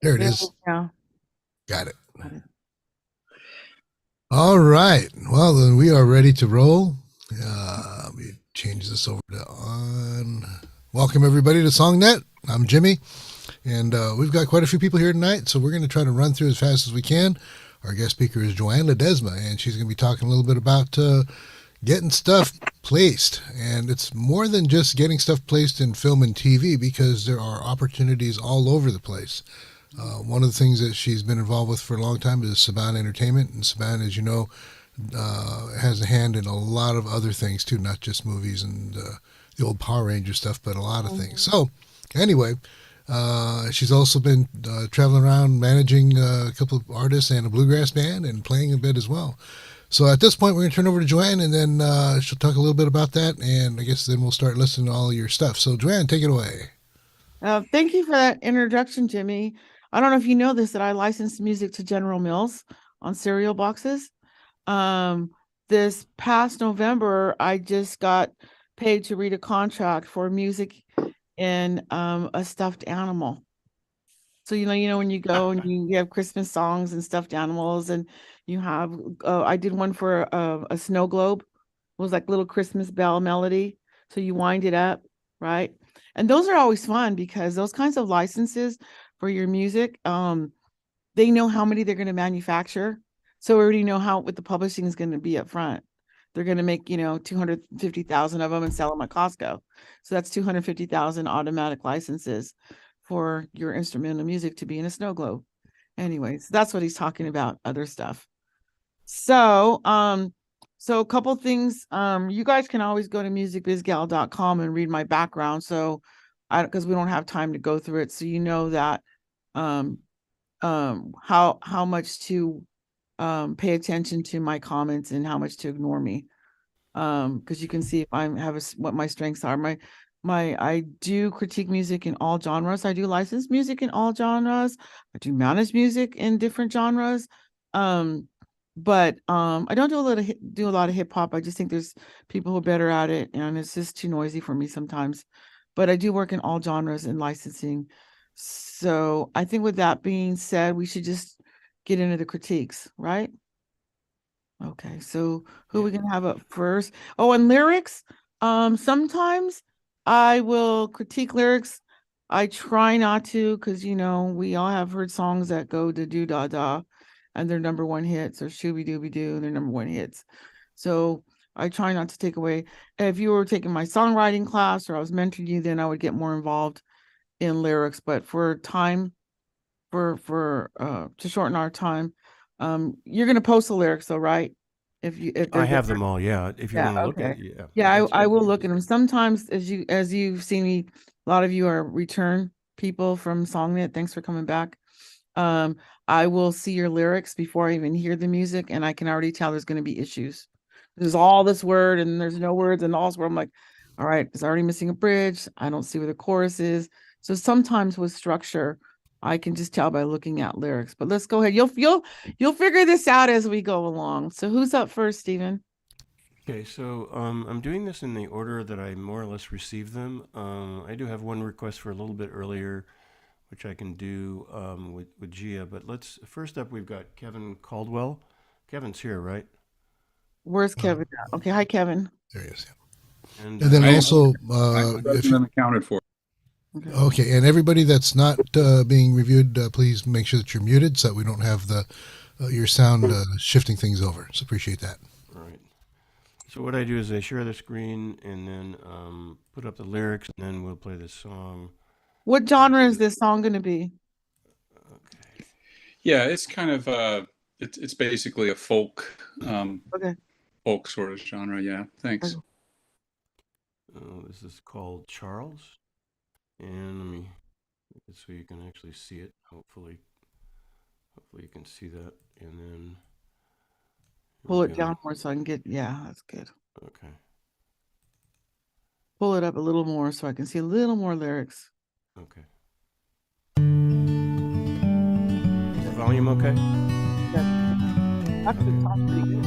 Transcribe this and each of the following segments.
There it There is. we go. Got it. Got it. All right. Well, then we are ready to roll. Let me change this over to on. Welcome, everybody, to SongNet. I'm Jimmy, and we've got quite a few people here tonight, so we're going to try to run through as fast as we can. Our guest speaker is Joanne Ledesma, and she's going to be talking a little bit about getting stuff placed. And it's more than just getting stuff placed in film and TV because there are opportunities all over the place. One of the things that she's been involved with for a long time is Saban Entertainment, and Saban, as you know, has a hand in a lot of other things too, not just movies and the old Power Ranger stuff, but a lot of things. Mhm. So, anyway, she's also been traveling around managing a couple of artists and a bluegrass band and playing a bit as well. So at this point, we're going to turn over to Joanne, and then she'll talk a little bit about that, and I guess then we'll start listening to all your stuff. So, Joanne, take it away. Thank you for that introduction, Jimmy. I don't know if you know this, that I licensed music to General Mills on cereal boxes. Um, this past November, I just got paid to read a contract for music in a stuffed animal. So you know when you go and you have Christmas songs and stuffed animals, and you have I did one for a snow globe. It was like little Christmas bell melody. So you wind it up, right? And those are always fun because those kinds of licenses for your music, they know how many they're going to manufacture. So we already know how what the publishing is going to be up front. They're going to make, 250,000 of them and sell them at Costco. So that's 250,000 automatic licenses for your instrumental music to be in a snow globe. Anyways, that's what he's talking about, other stuff. So, so a couple things. You guys can always go to musicbizgal.com and read my background. So I because we don't have time to go through it. So you know that um how much to pay attention to my comments and how much to ignore me, because you can see if I'm have what my strengths are. My I do critique music in all genres. I do license music in all genres. I do manage music in different genres. um but I don't do a lot of hip hop. I just think there's people who are better at it, and it's just too noisy for me sometimes. But I do work in all genres in licensing. So I think with that being said, we should just get into the critiques, right? Okay, so who Yeah. we gonna have up first? Oh, and lyrics. Sometimes I will critique lyrics. I try not to, because we all have heard songs that go to do da da, and they're number one hits, or shooby dooby doo, and they're number one hits. So I try not to take away. If you were taking my songwriting class or I was mentoring you, then I would get more involved in lyrics. But for time, for to shorten our time, you're gonna post the lyrics though, right? If they're I there. have them all. Yeah. If you Yeah, want to look okay. at it, yeah. Yeah, That's I good. will look at them. Sometimes as you've seen me, a lot of you are return people from SongNet. Thanks for coming back. Um, I will see your lyrics before I even hear the music, and I can already tell there's gonna be issues. There's all this word and there's no words and all this word. I'm like, all right, it's already missing a bridge. I don't see where the chorus is. So sometimes with structure, I can just tell by looking at lyrics. But let's go ahead. You'll figure this out as we go along. So who's up first, Stephen? Okay. So I'm doing this in the order that I more or less received them. I do have one request for a little bit earlier, which I can do with Gia. But let's first up, we've got Kevin Caldwell. Kevin's here, right? Where's Uh, Kevin at? Okay, hi Kevin. there he is. And And then I am. also, My if husband accounted for. Okay. okay, and everybody that's not being reviewed, please make sure that you're muted so that we don't have the your sound shifting things over. So appreciate that. all right. So what I do is I share the screen and then put up the lyrics, and then we'll play this song. What genre is this song gonna be? Okay. Yeah, it's kind of it's basically a Okay. folk sort of genre. Yeah, Okay. thanks. This is called Charles, and let me make it so you can actually see it. Hopefully you can see that. And then here Pull we it go. down more so I can get, yeah, that's good. Okay. Pull it up a little more so I can see a little more lyrics. Okay. Is the volume okay? Yeah, actually it sounds pretty good.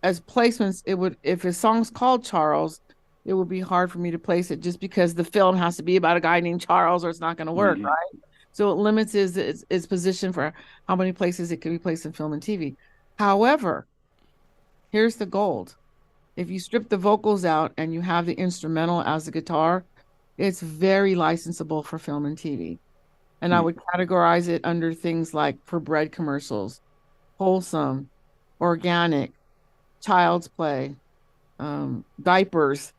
as placements, it would, if a song's called Charles, it would be hard for me to place it just because the film has to be about a guy named Charles or it's not going to work, right? So it limits its position for how many places it can be placed in film and TV. However, here's the gold. If you strip the vocals out and you have the instrumental as the guitar, it's very licensable for film and TV. And I would categorize it under things like for bread commercials, wholesome, organic, child's play, diapers,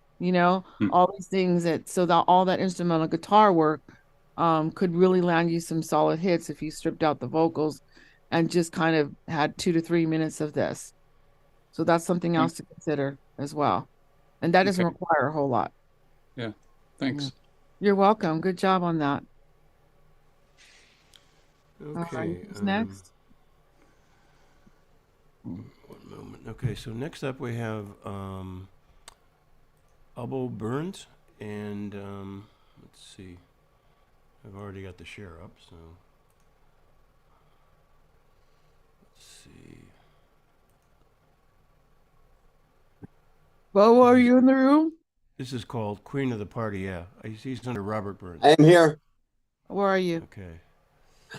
all these things so that all that instrumental guitar work could really land you some solid hits if you stripped out the vocals and just kind of had 2 to 3 minutes of this. So that's something else to consider as well. And that doesn't require a whole lot. Yeah. Thanks. You're welcome. Good job on that. Okay. Who's next? One moment. Okay, so next up we have Abo Burns, and let's see. I've already got the share up, so let's see. Bo, are you in the room? This is called Queen of the Party. Yeah, he's under Robert Burns. I am here. Where are you? Okay.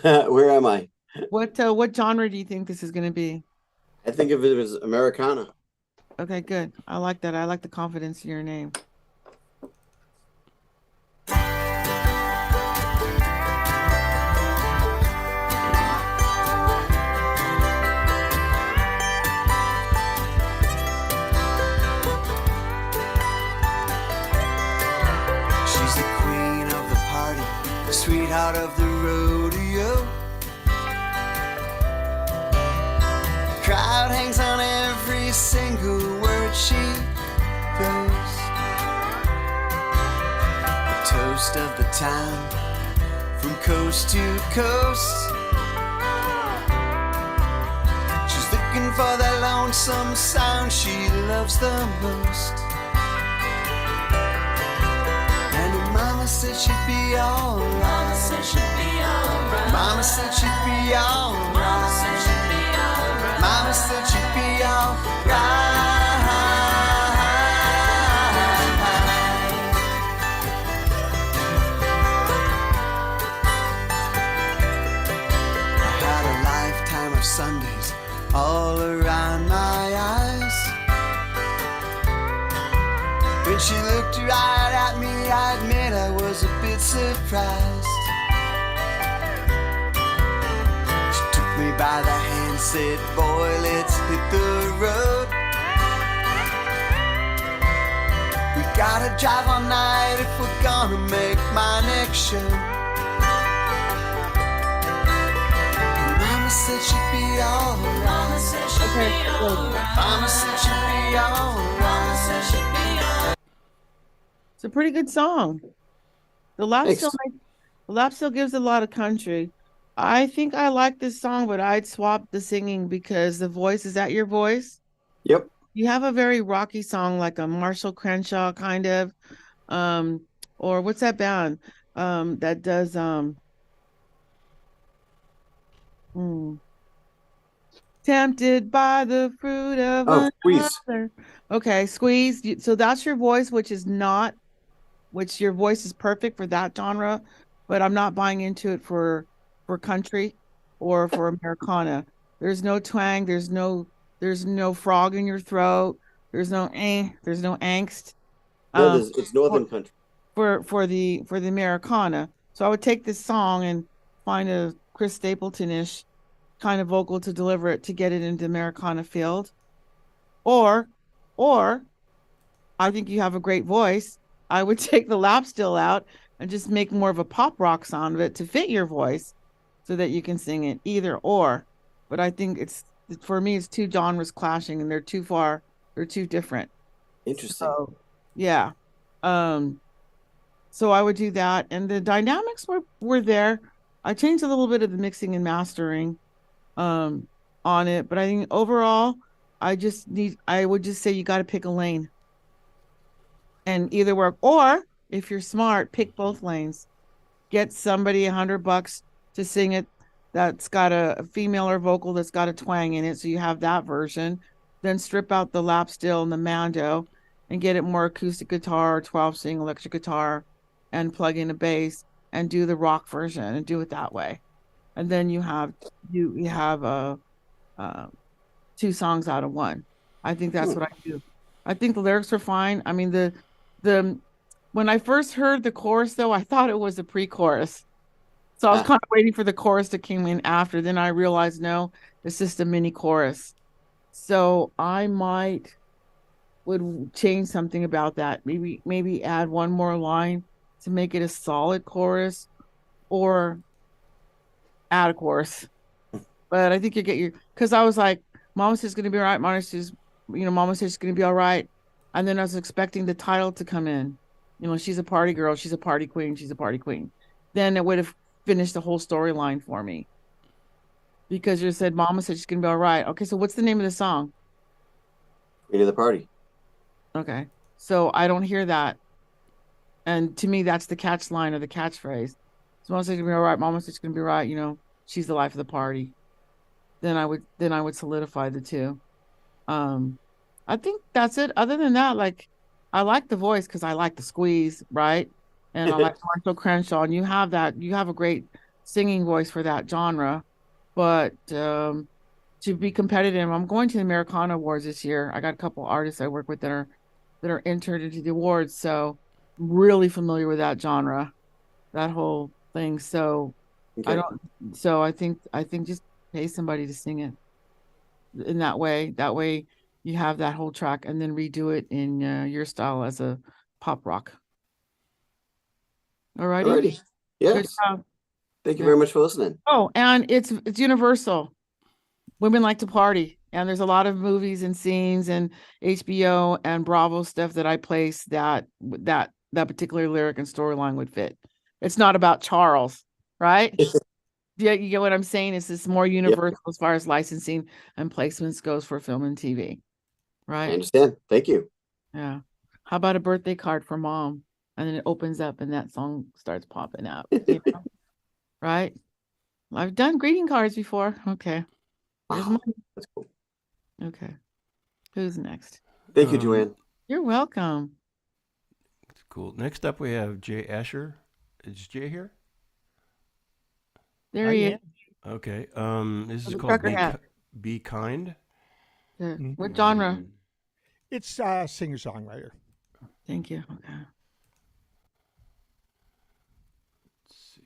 Where am I? What genre do you think this is going to be? I think of it as Americana. Okay, good. I like that. I like the confidence in your name. She's the queen of the party, the sweetheart of the rodeo. Crowd hangs on every single word she goes. The toast of the town, from coast to coast. She's looking for that lonesome sound she loves the most. And her mama said she'd be alright. Mama said she'd be alright. Mama said she'd be alright. Mama said she'd be alright. Mama said she'd be alright. I had a lifetime of Sundays all around my eyes. When she looked right at me, I admit I was a bit surprised. She took me by the hand, said, boy, let's hit the road. We gotta drive all night if we're gonna make my next show. And Mama said she'd be alright. Mama said she'd be alright. Mama said she'd be alright. Mama said she'd be alright. It's a pretty good song. The lap still gives a lot of country. I think I like this song, but I'd swap the singing because the voice, is that your voice? Yep. You have a very rocky song, like a Marshall Crenshaw kind of, or what's that band that does Tempted by the fruit of Squeeze. another. Okay, Squeeze. So that's your voice, which your voice is perfect for that genre, but I'm not buying into it for country or for Americana. There's no twang, there's no frog in your throat, there's no angst. No, it's Northern country. For the Americana. So I would take this song and find a Chris Stapleton-ish kind of vocal to deliver it to get it into Americana field. Or I think you have a great voice. I would take the lap still out and just make more of a pop rock sound of it to fit your voice so that you can sing it, either or. But I think for me, it's two genres clashing and they're too different. Interesting. So, yeah. So I would do that. And the dynamics were there. I changed a little bit of the mixing and mastering on it, but I think overall, I would just say you got to pick a lane and either work, or if you're smart, pick both lanes. Get somebody $100 to sing it that's got a female or vocal that's got a twang in it, so you have that version. then strip out the lap steel and the mando and get it more acoustic guitar, 12-string electric guitar, and plug in a bass and do the rock version and do it that way. And then you have two songs out of one. I think that's what I do. I think the lyrics are fine. I mean, the when I first heard the chorus, though, I thought it was a pre-chorus. So I was kind of waiting for the chorus to come in after. Then I realized, no, it's just a mini chorus. So I would change something about that. Maybe add one more line to make it a solid chorus, or add a chorus. But I think you get because I was like, Mama says it's gonna be all right. Mama says it's gonna be all right. And then I was expecting the title to come in. She's a party girl, she's a party queen, she's a party queen. Then it would have finished the whole storyline for me. Because you said Mama said she's gonna be all right. Okay, so what's the name of the song? Queen of the Party. Okay. So I don't hear that. And to me, that's the catch line or the catchphrase. So Mama said it's gonna be all right, Mama said it's gonna be right, she's the life of the party. Then I would solidify the two. I think that's it. Other than that, like, I like the voice because I like the squeeze, right? And I like Marshall Crenshaw, and you have a great singing voice for that genre. But to be competitive, I'm going to the Americana Awards this year. I got a couple artists I work with that are entered into the awards, so I'm really familiar with that genre, that whole thing. So Okay. I think just pay somebody to sing it in that way. That way you have that whole track and then redo it in your style as a pop rock. Alrighty. Alrighty. Good Yes. job. Thank you very much for listening. Oh, and it's universal. Women like to party, and there's a lot of movies and scenes and HBO and Bravo stuff that I place that particular lyric and storyline would fit. It's not about Charles, right? Yeah, you get what I'm saying? It's more universal as far as licensing and placements goes for film and TV, I right? understand. Thank you. Yeah. How about a birthday card for mom? And then it opens up and that song starts popping out. Right? I've done greeting cards before. Okay. There's Wow, that's cool. Okay. Who's next? Thank you, Joanne. You're welcome. Cool. Next up, we have Jay Asher. Is Jay here? There he is. Okay. This is The called trucker hat. Be Kind. What genre? It's singer-songwriter. Thank you. Okay. Let's see.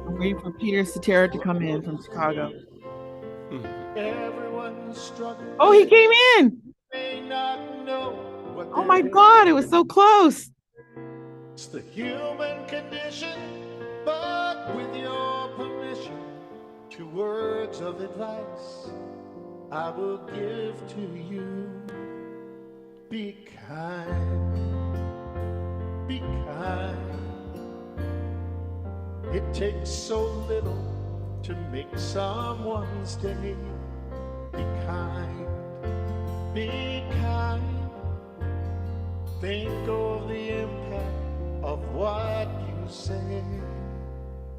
I'm waiting for Peter Cetera to come in from Chicago. Oh, he came in. Oh my God, it was so close. It's the human condition, but with your permission, 2 words of advice I will give to you. Be kind, be kind. It takes so little to make someone's day. Be kind, be kind. Think of the impact of what you say,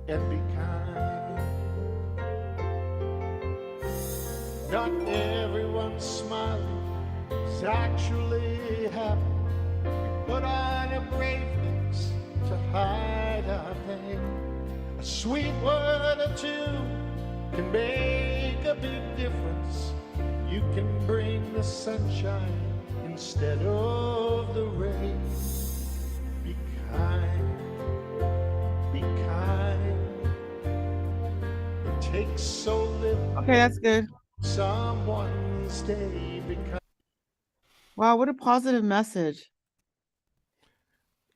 and be kind. Not everyone smiling is actually happy. We put on a brave face to hide our pain. A sweet word or two can make a big difference. You can bring the sunshine instead of the rain. Be kind, be kind. It takes so little. Okay, that's good. Someone's day. Be kind. Wow, what a positive message.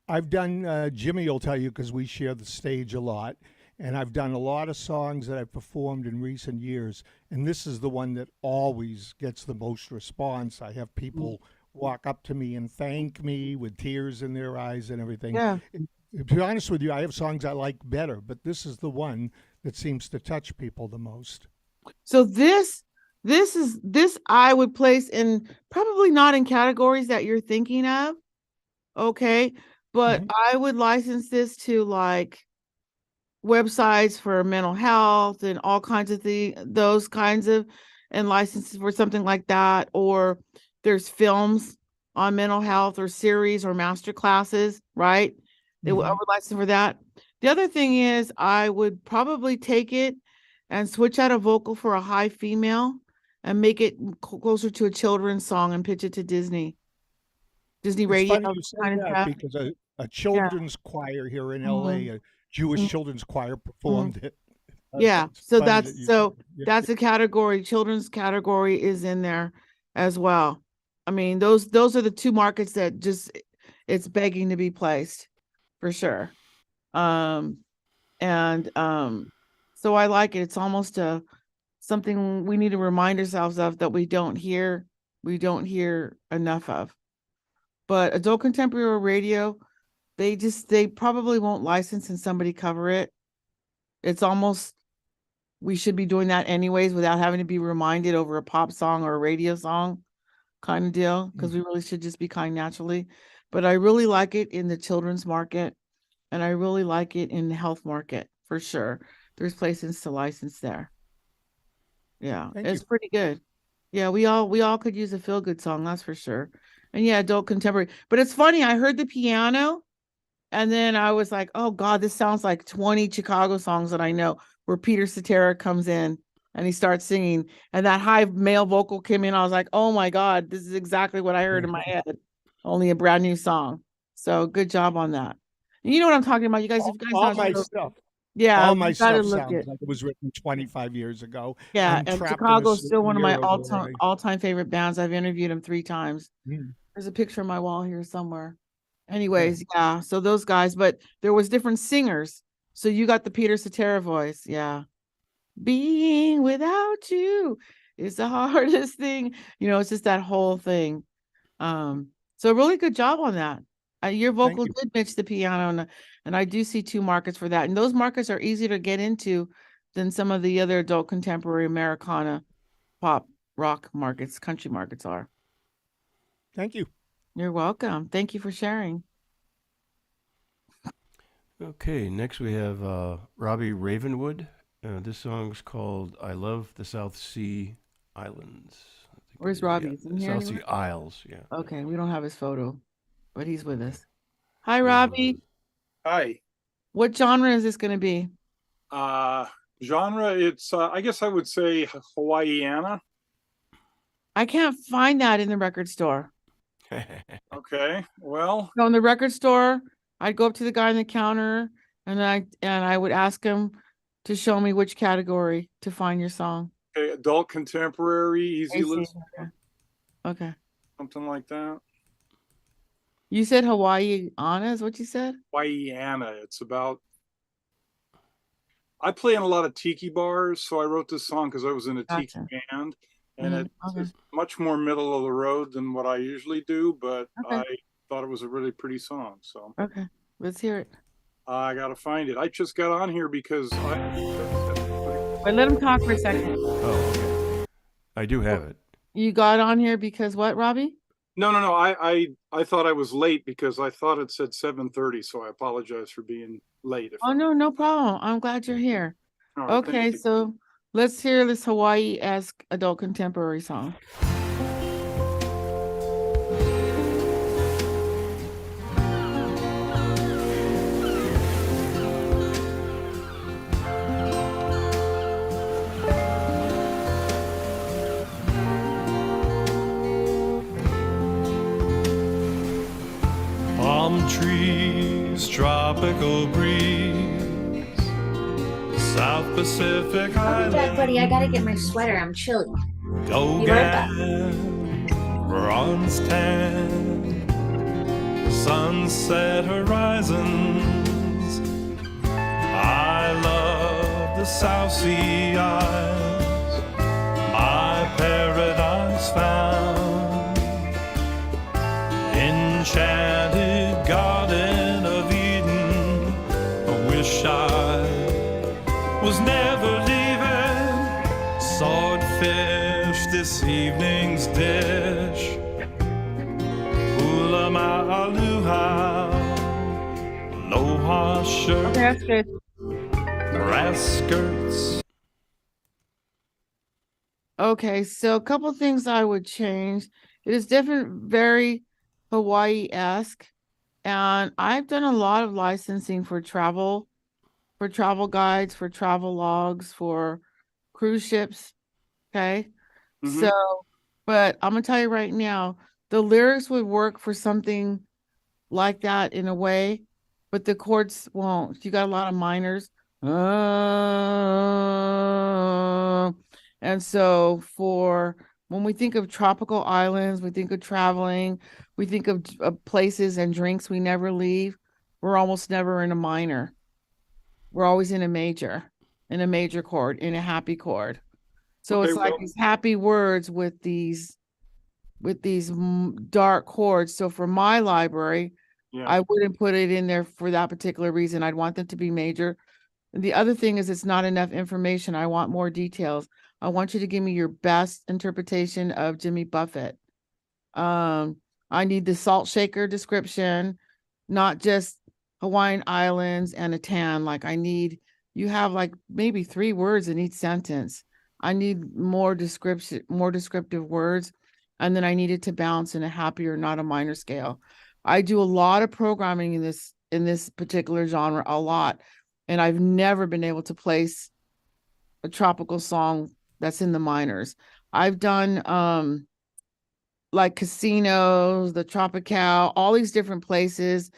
I've done, Jimmy will tell you because we share the stage a lot, and I've done a lot of songs that I've performed in recent years, and this is the one that always gets the most response. I have people walk up to me and thank me with tears in their eyes and everything. Yeah. And to be honest with you, I have songs I like better, but this is the one that seems to touch people the most. So this I would place in probably not in categories that you're thinking of, Okay. But Mhm. I would license this to like websites for mental health and all kinds of those kinds of, and licenses for something like that. Or there's films on mental health or series or master classes, right? I Mhm. would license for that. The other thing is I would probably take it and switch out a vocal for a high female and make it closer to a children's song and pitch it to Disney It's radio funny you say kind of that stuff. because a Yeah. children's choir here in Mhm. LA, a Jewish Mhm. children's choir performed it. Yeah. It's So funny that you said that. Yeah. that's a category. Children's category is in there as well. I mean, those are the two markets that just it's begging to be placed for sure. And so I like it. It's almost something we need to remind ourselves of that we don't hear enough of. But adult contemporary radio, they probably won't license and somebody cover it. It's almost, we should be doing that anyways without having to be reminded over a pop song or a radio song kind of deal, because we really should just be kind naturally. But I really like it in the children's market, and I really like it in the health market for sure. There's places to license there. Yeah, Thank it's you. pretty good. Yeah, we all could use a feel good song, that's for sure. And yeah, adult contemporary. But it's funny, I heard the piano and then I was like, oh God, this sounds like 20 Chicago songs that I know, where Peter Cetera comes in and he starts singing. And that high male vocal came in. I was like, oh my God, this is exactly what I heard in my head. Only a brand new song. So good job on that. You know what I'm talking about. You guys, if you guys All not my sure, stuff. yeah, All my you gotta stuff look sounds at. like it was written 25 years ago. Yeah, I'm and trapped in a Chicago's still certain one of my era where all-time favorite bands. I've interviewed them 3 times. Mm. There's a picture on my wall here somewhere. Anyways, yeah, so those guys, but there was different singers. So you got the Peter Cetera voice, yeah. Being without you is the hardest thing. You know, it's just that whole thing. So really good job on that. Your Thank vocal you. did match the piano, and I do see 2 markets for that. And those markets are easier to get into than some of the other adult contemporary Americana pop rock markets, country markets are. Thank you. You're welcome. Thank you for sharing. Okay, next we have Robbie Ravenwood. This song's called "I Love the South Sea Islands." I think it Where's is, Robbie? yeah, Is he here South Sea anywhere? Isles. Yeah. Okay, we don't have his photo, but he's with us. Hi, There's Robbie. Hi. What genre is this going to be? Genre, it's I guess I would say Hawaiiana. I can't find that in the record store. Okay. Well, So in the record store, I'd go up to the guy on the counter and I would ask him to show me which category to find your song. okay, adult contemporary, I easy see. listen, Okay. something like that. You said Hawaii Anna is what you said? Hawaiiana. It's about I play in a lot of tiki bars, so I wrote this song because I was in a tiki Gotcha. band, and Okay. it's much more middle of the road than what I usually do. But Okay. I thought it was a really pretty song, so Okay. Let's hear it. I gotta find it. I just got on here because Wait, let him talk for a second. Oh, okay. I do have it. You got on here because what, Robbie? no. I thought I was late because I thought it said 7:30, so I apologize for being late. Oh, no problem. I'm glad you're here. All right, thank Okay, you. so let's hear this Hawaii-esque adult contemporary song. Palm trees, tropical breeze, South Pacific I'll be back, Island. buddy. I gotta get my sweater. I'm chilly. Go Be right back. bronze tan, sunset horizons. I love the South Sea Isles, my paradise found. Enchanted Garden of Eden, I wish I was never leaving. Swordfish, this evening's dish. Hula Ma'alu how. Aloha shirt, Okay, that's good. brass skirts. Okay, so a couple things I would change. It is different, very Hawaii-esque, and I've done a lot of licensing for travel guides, for travel logs, for cruise ships. Okay. Mhm. So, but I'm gonna tell you right now, the lyrics would work for something like that in a way, but the chords won't. You got a lot of minors. And so for when we think of tropical islands, we think of traveling, we think of places and drinks we never leave. We're almost never in a minor. We're always in a major chord, in a happy chord. So Okay, it's like well, these happy words with these dark chords. So for my library, yeah. I wouldn't put it in there for that particular reason. I'd want them to be major. And the other thing is it's not enough information. I want more details. I want you to give me your best interpretation of Jimmy Buffett. I need the salt shaker description, not just Hawaiian Islands and a tan. Like you have like maybe 3 words in each sentence. I need more descriptive words. And then I need it to bounce in a happier, not a minor scale. I do a lot of programming in this particular genre, a lot. And I've never been able to place a tropical song that's in the minors. I've done like casinos, the Tropical, all these different places.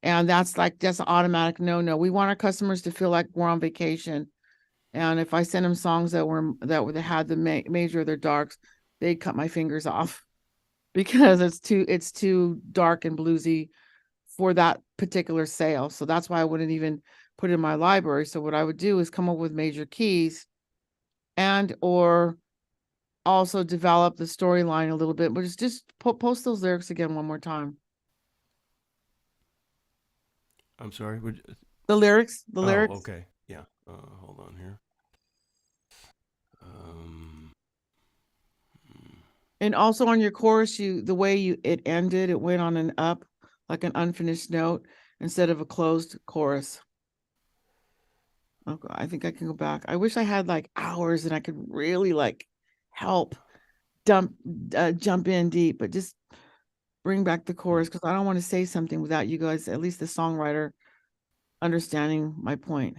And that's an automatic no. We want our customers to feel like we're on vacation. And if I send them songs that had the major of their darks, they'd cut my fingers off because it's too dark and bluesy for that particular sale. So that's why I wouldn't even put it in my library. So what I would do is come up with major keys and or also develop the storyline a little bit, but it's just post those lyrics again one more time. I'm sorry. The lyrics. Oh, okay. Yeah. Hold on here. And also on your chorus, the way it ended, it went on an up, like an unfinished note instead of a closed chorus. Okay, I think I can go back. I wish I had like hours and I could really like help jump in deep, but just bring back the chorus because I don't want to say something without you guys, at least the songwriter, understanding my point.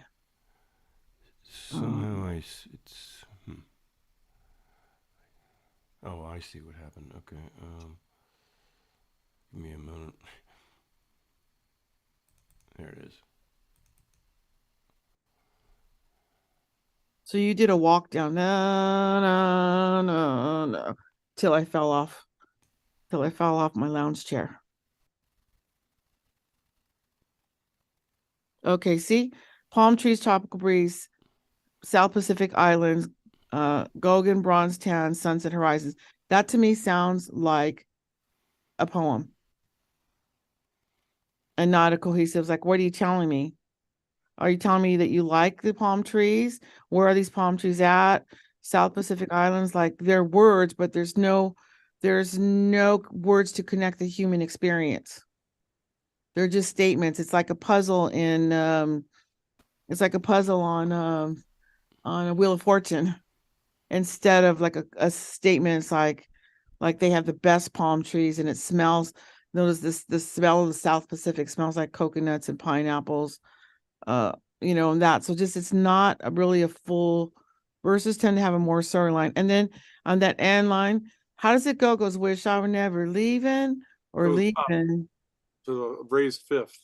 Somehow Oh, I see what happened. Okay. Give me a moment. There it is. So you did a walk down, no, till I fell off my lounge chair. Okay, see? Palm trees, tropical breeze, South Pacific Islands, Goguen, bronze tan, sunset horizons. That to me sounds like a poem and not a cohesive. Like, what are you telling me? Are you telling me that you like the palm trees? Where are these palm trees at? South Pacific Islands, like they're words, but there's no words to connect the human experience. They're just statements. It's like a puzzle it's like a puzzle on a Wheel of Fortune instead of like a statement. It's like they have the best palm trees and it smells. Notice the smell of the South Pacific smells like coconuts and pineapples. And that. So just it's not really a full verses tend to have a more storyline. And then on that end line, how does it go? Goes, wish I were never leaving or Goes up leaving. to the raised fifth.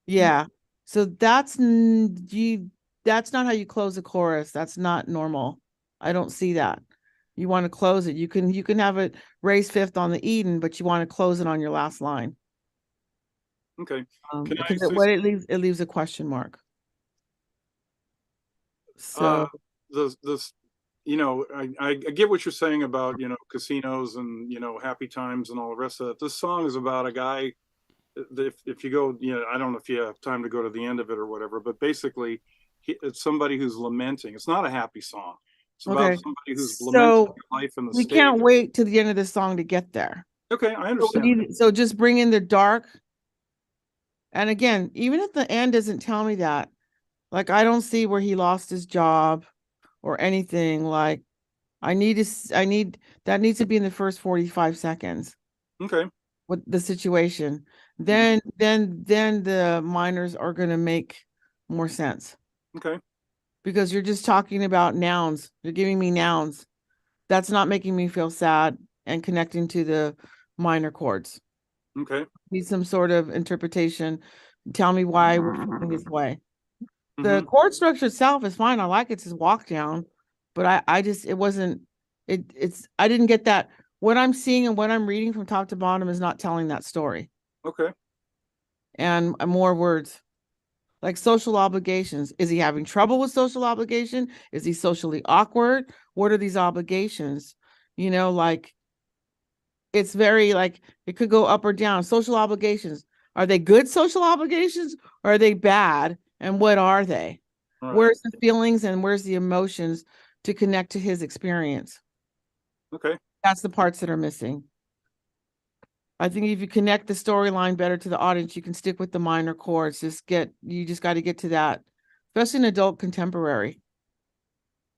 Yeah. So that's not how you close a chorus. That's not normal. I don't see that. You want to close it. You can have it raised fifth on the Eden, but you want to close it on your last line. Okay. Because it leaves a question mark. So I get what you're saying about, casinos and, happy times and all the rest of that. This song is about a guy. If you go, I don't know if you have time to go to the end of it or whatever, but basically it's somebody who's lamenting. It's not a happy song. It's about somebody who's lamenting life in the we state. can't wait to the end of the song to get there. Okay, I understand. So just bring in the dark And again, even if the end doesn't tell me that, like I don't see where he lost his job or anything. Like I need that needs to be in the first 45 seconds Okay. with the situation. Then the minors are going to make more sense Okay. because you're just talking about nouns. You're giving me nouns. That's not making me feel sad and connecting to the minor chords. Okay. Need some sort of interpretation. Tell me why we're feeling this way. The Mhm. chord structure itself is fine. I like it's walk down, but I just I didn't get that. What I'm seeing and what I'm reading from top to bottom is not telling that story. Okay. And more words like social obligations. Is he having trouble with social obligation? Is he socially awkward? What are these obligations? You know, like it's very like it could go up or down. Social obligations. Are they good social obligations or are they bad? And what are they? All right. Where's the feelings and where's the emotions to connect to his experience? Okay. That's the parts that are missing. I think if you connect the storyline better to the audience, you can stick with the minor chords. You just got to get to that, especially in adult contemporary.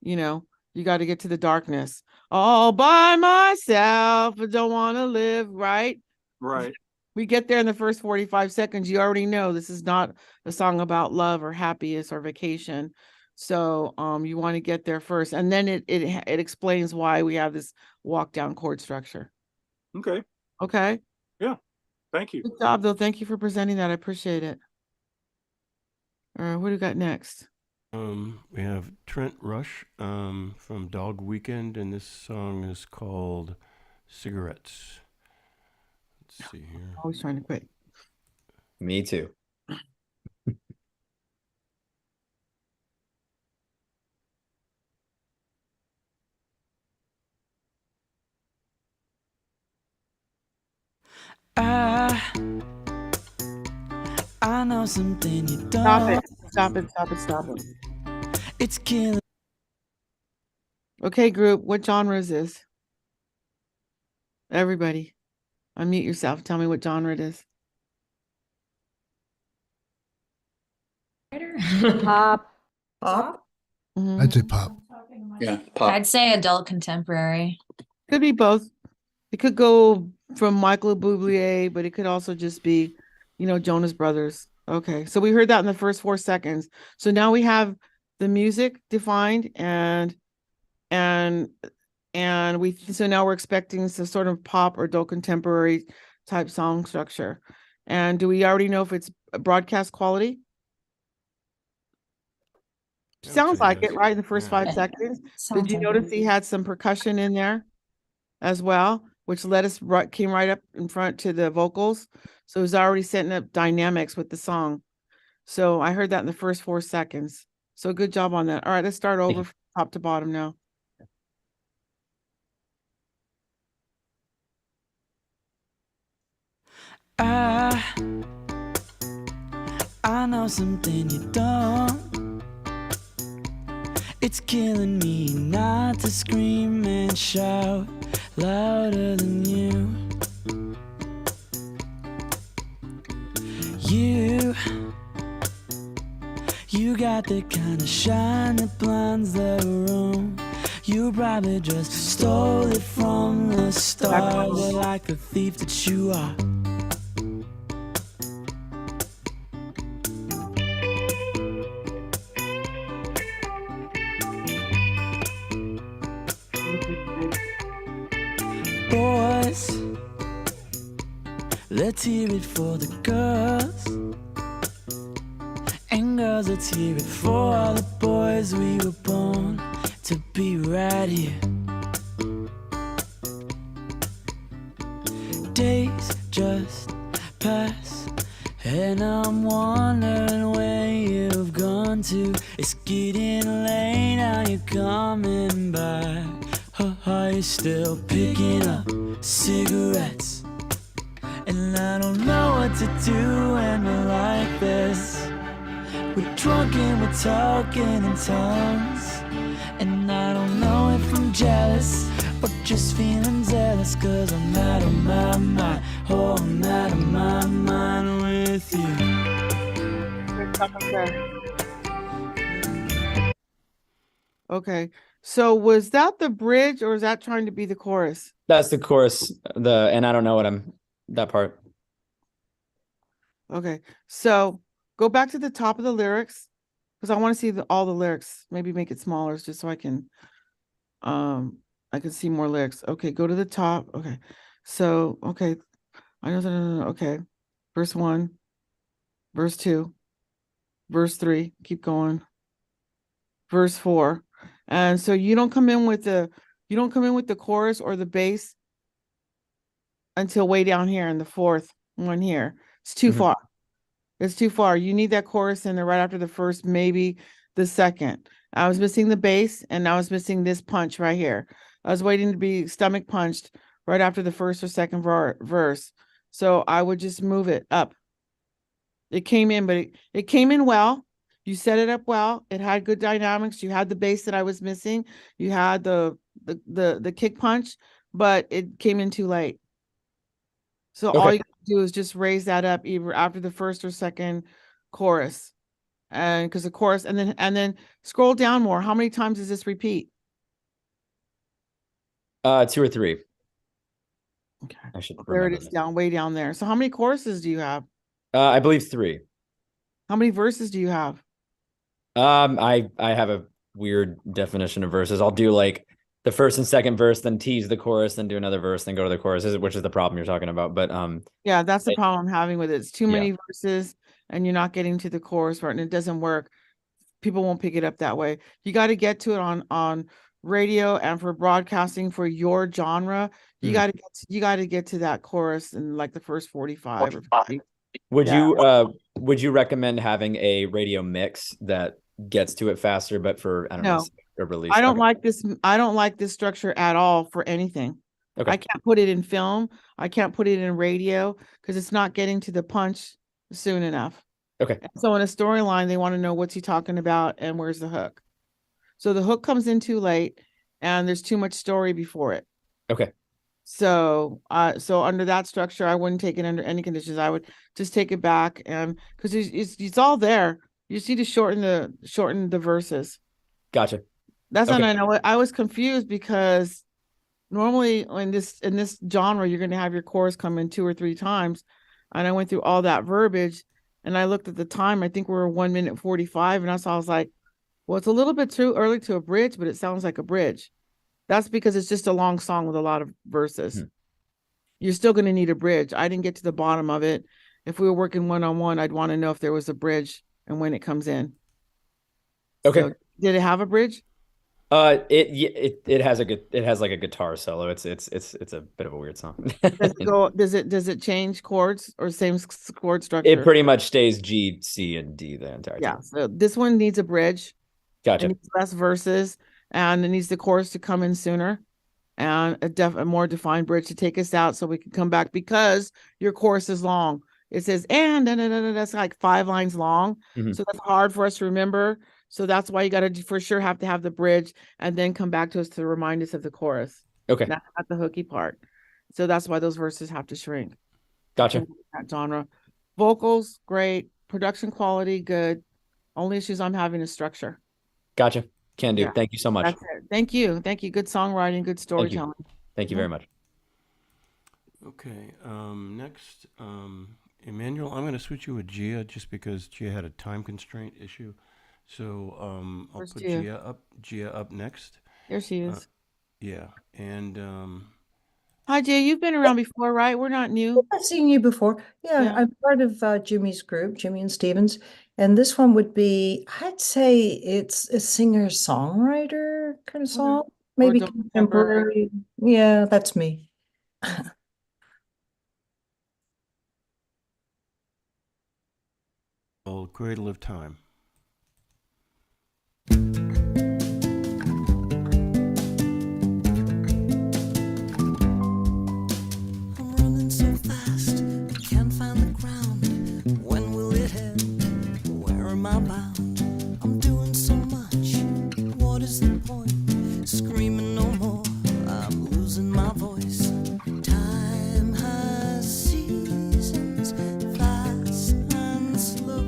You know, you got to get to the darkness. All by myself, I don't want to live, right? Right. We get there in the first 45 seconds. You already know this is not a song about love or happiness or vacation. So you want to get there first. And then it explains why we have this walk down chord structure. Okay. Okay. Yeah. Thank you. Good job, though. Thank you for presenting that. I appreciate it. All right, what do we got next? We have Trent Rush from Dog Weekend, and this song is called Cigarettes. Let's see here. Always trying to quit. Me too. I know something you don't. Stop it. Stop it. Stop it. Stop it. It's killing. Okay, group. What genre is this? Everybody, unmute yourself. Tell me what genre it is. Pop. Pop? Mhm. I'd say pop. Yeah, pop. I'd say adult contemporary. Could be both. It could go from Michael Bublé, but it could also just be, Jonas Brothers. Okay, so we heard that in the first 4 seconds. So now we have the music defined and so now we're expecting some sort of pop or adult contemporary type song structure. And do we already know if it's broadcast quality? Sounds like it, right? In the first 5 seconds. Did you notice he had some percussion in there as well, which came right up in front to the vocals. So it was already setting up dynamics with the song. So I heard that in the first 4 seconds. So good job on that. All right, let's start over from top to bottom now. I know something you don't. It's killing me not to scream and shout louder than you. You got the kind of shine that blinds the room. You probably just stole it from the stars, but like the thief that you are. Boys, let's hear it for the girls. And girls, let's hear it for all the boys. We were born to be right here. Days just pass, and I'm wondering where you've gone to. It's getting late, now you're coming back. Are you still picking up cigarettes? And I don't know what to do when we're like this. We're drunk and we're talking in tongues. And I don't know if I'm jealous or just feeling zealous, 'cause I'm out of my mind. Oh, I'm out of my mind with you. Back up there. Okay. So was that the bridge or is that trying to be the chorus? That's the chorus. And I don't know that part. Okay. So go back to the top of the lyrics because I want to see all the lyrics. Maybe make it smaller just so I can see more lyrics. Okay, go to the top. Okay. So, okay. I know that. Okay. Verse 1, verse 2, verse 3. Keep going. Verse 4. And so you don't come in with the chorus or the bass until way down here in the fourth one here. It's too far. It's too far. You need that chorus in there right after the first, maybe the second. I was missing the bass and I was missing this punch right here. I was waiting to be stomach punched right after the first or second verse. So I would just move it up. It came in, but it came in well. You set it up well. It had good dynamics. You had the bass that I was missing. You had the kick punch, but it came in too late. So all you do is just raise that up either after the first or second chorus. And because the chorus, and then scroll down more. How many times does this repeat? 2 or 3. Okay. I should There it remember is, that. down way down there. So how many choruses do you have? I believe 3. How many verses do you have? I have a weird definition of verses. I'll do like the first and second verse, then tease the chorus, then do another verse, then go to the chorus, which is the problem you're talking about. But yeah, that's the problem I'm having with it. It's too Yeah. many verses and you're not getting to the chorus part and it doesn't work. People won't pick it up that way. You got to get to it on radio and for broadcasting for your genre. You got to get to that chorus in like the first 45 or 50. Would you recommend having a radio mix that gets to it faster, but for I don't know, a release? I don't like this. I don't like this structure at all for anything. Okay. I can't put it in film. I can't put it in radio because it's not getting to the punch soon enough. Okay. So in a storyline, they want to know what's he talking about and where's the hook. So the hook comes in too late and there's too much story before it. Okay. So so under that structure, I wouldn't take it under any conditions. I would just take it back and because it's all there. You just need to shorten the verses. Gotcha. That's what I know. I was confused because normally in this genre, you're going to have your chorus come in 2 or 3 times. And I went through all that verbiage and I looked at the time. I think we were 1 minute 45. And I was like, well, it's a little bit too early to a bridge, but it sounds like a bridge. That's because it's just a long song with a lot of verses. You're still going to need a bridge. I didn't get to the bottom of it. If we were working one-on-one, I'd want to know if there was a bridge and when it comes in. Okay. So, did it have a bridge? It has like a guitar solo. It's a bit of a weird song. Does it change chords or same chord structure? It pretty much stays G, C, and D the entire time. Yeah. So this one needs a bridge. Gotcha. It needs less verses and it needs the chorus to come in sooner and a more defined bridge to take us out so we can come back because your chorus is long. It says, and that's like 5 lines long. So that's hard for us to remember. So that's why you got to for sure have to have the bridge and then come back to us to remind us of the chorus. Okay. That's not the hooky part. So that's why those verses have to shrink. Gotcha. That genre. Vocals, great. Production quality, good. Only issues I'm having is structure. Gotcha. Can do. Yeah. Thank you so much. That's it. Thank you. Thank you. Good songwriting, good storytelling. Thank you very much. Okay. Next, Emmanuel, I'm going to switch you with Gia just because Gia had a time constraint issue. So I'll put Gia up next. There she is. Yeah. And Hi, Jay. You've been around before, right? We're not new. I've seen you before. Yeah, I'm part of Jimmy's group, Jimmy and Stevens. And this one would be, I'd say it's a singer-songwriter kind of song, maybe contemporary. Yeah, that's me. Cradle of Time. I'm running so fast, I can't find the ground. When will it end? Where am I bound? I'm doing so much. What is the point? Screaming no more. I'm losing my voice. Time has seasons, fast and slow.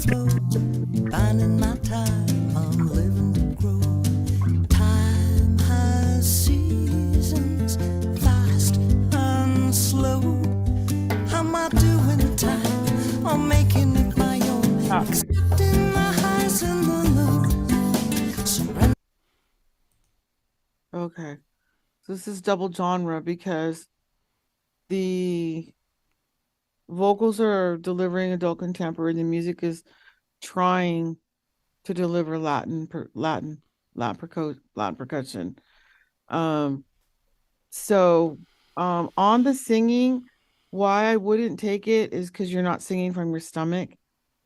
slow, finding my time, I'm living to grow. Time has seasons, fast and slow. How am I doing time? I'm making it my own, accepting the highs and the lows. Surrender. Okay. So this is double genre because the vocals are delivering adult contemporary, the music is trying to deliver Latin percussion. So on the singing, why I wouldn't take it is because you're not singing from your stomach.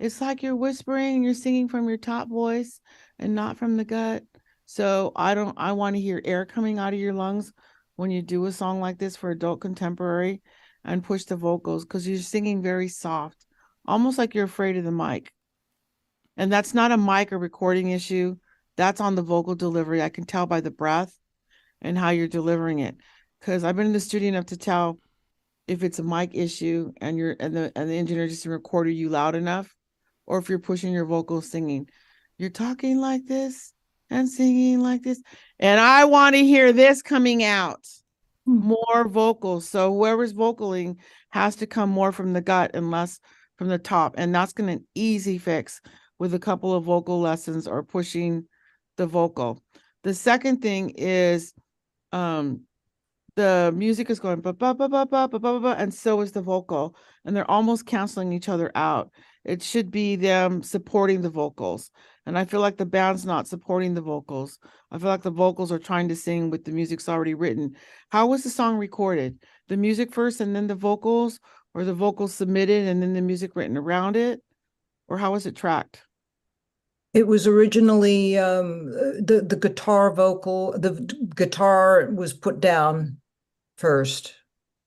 It's like you're whispering and you're singing from your top voice and not from the gut. So I want to hear air coming out of your lungs when you do a song like this for adult contemporary and push the vocals because you're singing very soft, almost like you're afraid of the mic. And that's not a mic or recording issue. That's on the vocal delivery. I can tell by the breath and how you're delivering it. Because I've been in the studio enough to tell if it's a mic issue and the engineer just recorded you loud enough, or if you're pushing your vocals singing. You're talking like this and singing like this. And I want to hear this coming out. More vocals. So whoever's vocaling has to come more from the gut and less from the top. And that's going to easy fix with a couple of vocal lessons or pushing the vocal. The second thing is the music is going ba ba ba ba ba ba ba ba, and so is the vocal, and they're almost canceling each other out. It should be them supporting the vocals, and I feel like the band's not supporting the vocals. I feel like the vocals are trying to sing with the music's already written. How was the song recorded? The music first and then the vocals, or the vocals submitted and then the music written around it, or how was it tracked? It was originally the guitar vocal, the guitar was put down first.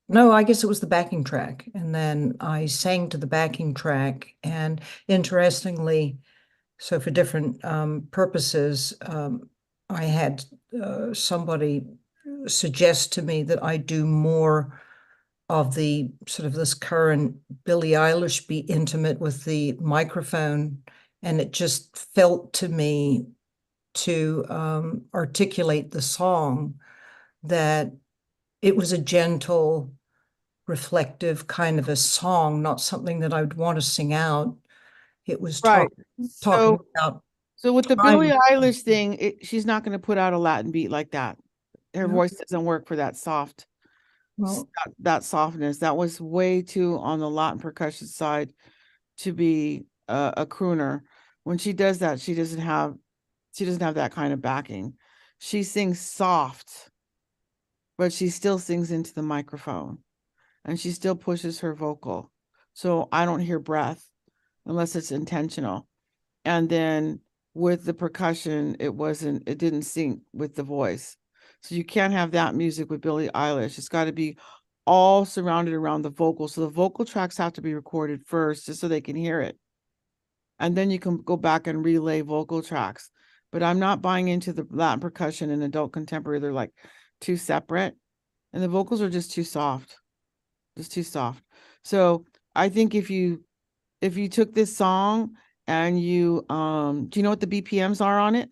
No, I guess it was the backing track. And then I sang to the backing track. And interestingly, so for different purposes, I had somebody suggest to me that I do more of the sort of this current Billie Eilish, be intimate with the microphone. And it just felt to me to articulate the song that it was a gentle, reflective kind of a song, not something that I would want to sing out. It was Right. talking about. So with the time. Billie Eilish thing, she's not going to put out a Latin beat like that. Her No. voice doesn't work for that soft, Well, that softness. That was way too on the Latin percussion side to be a crooner. When she does that, she doesn't have that kind of backing. She sings soft, but she still sings into the microphone, and she still pushes her vocal. So I don't hear breath unless it's intentional. And then with the percussion, it didn't sync with the voice. So you can't have that music with Billie Eilish. It's got to be all surrounded around the vocal. So the vocal tracks have to be recorded first just so they can hear it. And then you can go back and relay vocal tracks. But I'm not buying into the Latin percussion and adult contemporary. They're like too separate. And the vocals are just too soft. Just too soft. So I think if you took this song and you do you know what the BPMs are on it?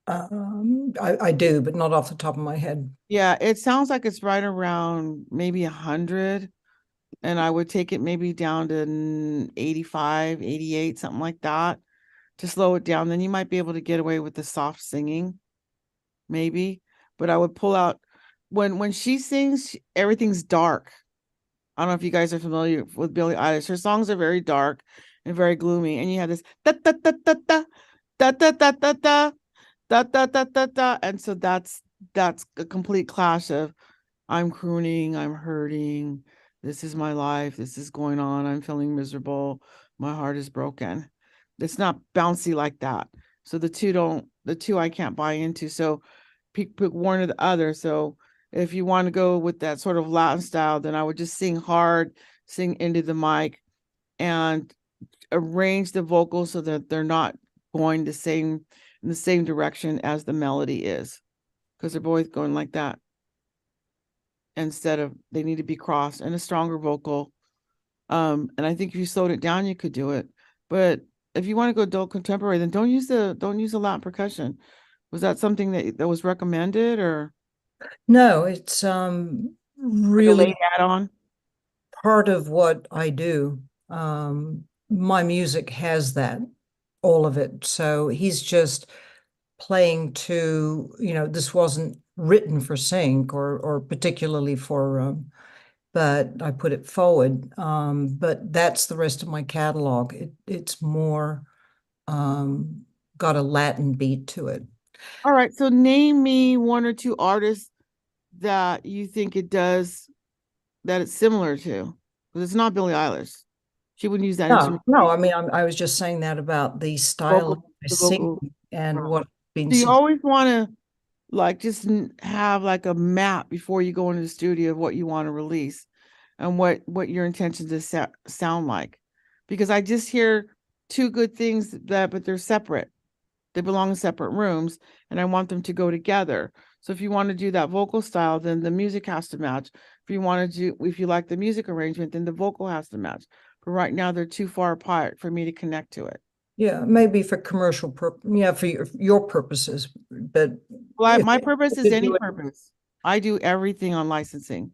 I do, but not off the top of my head. Yeah, it sounds like it's right around maybe 100, and I would take it maybe down to 85, 88, something like that to slow it down. Then you might be able to get away with the soft singing, maybe. But I would pull out when she sings, everything's dark. I don't know if you guys are familiar with Billie Eilish. Her songs are very dark and very gloomy, and you have this da da da da da da da da da da da da da da da, and so that's a complete clash of I'm crooning, I'm hurting, this is my life, this is going on, I'm feeling miserable, my heart is broken. It's not bouncy like that. So the two I can't buy into. So pick one or the other. So if you want to go with that sort of Latin style, then I would just sing hard, sing into the mic, and arrange the vocals so that they're not going in the same direction as the melody is, because they're both going like that. Instead of, they need to be crossed and a stronger vocal. And I think if you slowed it down, you could do it. But if you want to go adult contemporary, then don't use the Latin percussion. Was that something that was recommended, or No, it's like a really late add-on? part of what I do. My music has that, all of it. So he's just playing to, this wasn't written for sync or particularly for, but I put it forward. But that's the rest of my catalog. It's more got a Latin beat to it. All right, so name me one or two artists that you think that it's similar to. Because it's not Billie Eilish. She wouldn't use that instrument. No, I mean, I was just saying that about the style of The singing vocal. and what been So you seen. always want to like just have like a map before you go into the studio of what you want to release and what your intentions to sound like. Because I just hear two good things but they're separate. They belong in separate rooms, and I want them to go together. So if you want to do that vocal style, then the music has to match. If you like the music arrangement, then the vocal has to match. But right now they're too far apart for me to connect to it. Yeah, maybe for commercial for your purposes, but Well, my purpose is any purpose. I do everything on licensing.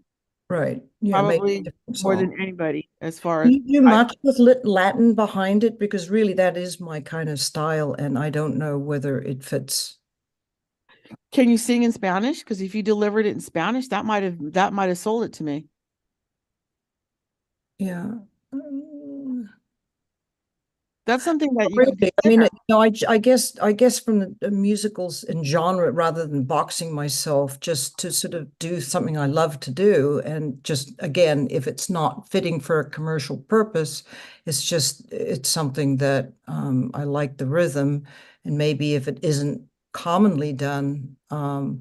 Right. Yeah, probably more than anybody as far do as you do much with Latin behind it? Because really that is my kind of style, and I don't know whether it fits. Can you sing in Spanish? Because if you delivered it in Spanish, that might have sold it to me. Yeah. That's something that you Really, can I mean, consider. I guess from the musicals and genre, rather than boxing myself, just to sort of do something I love to do, and just again, if it's not fitting for a commercial purpose, it's something that I like the rhythm, and maybe if it isn't commonly done, So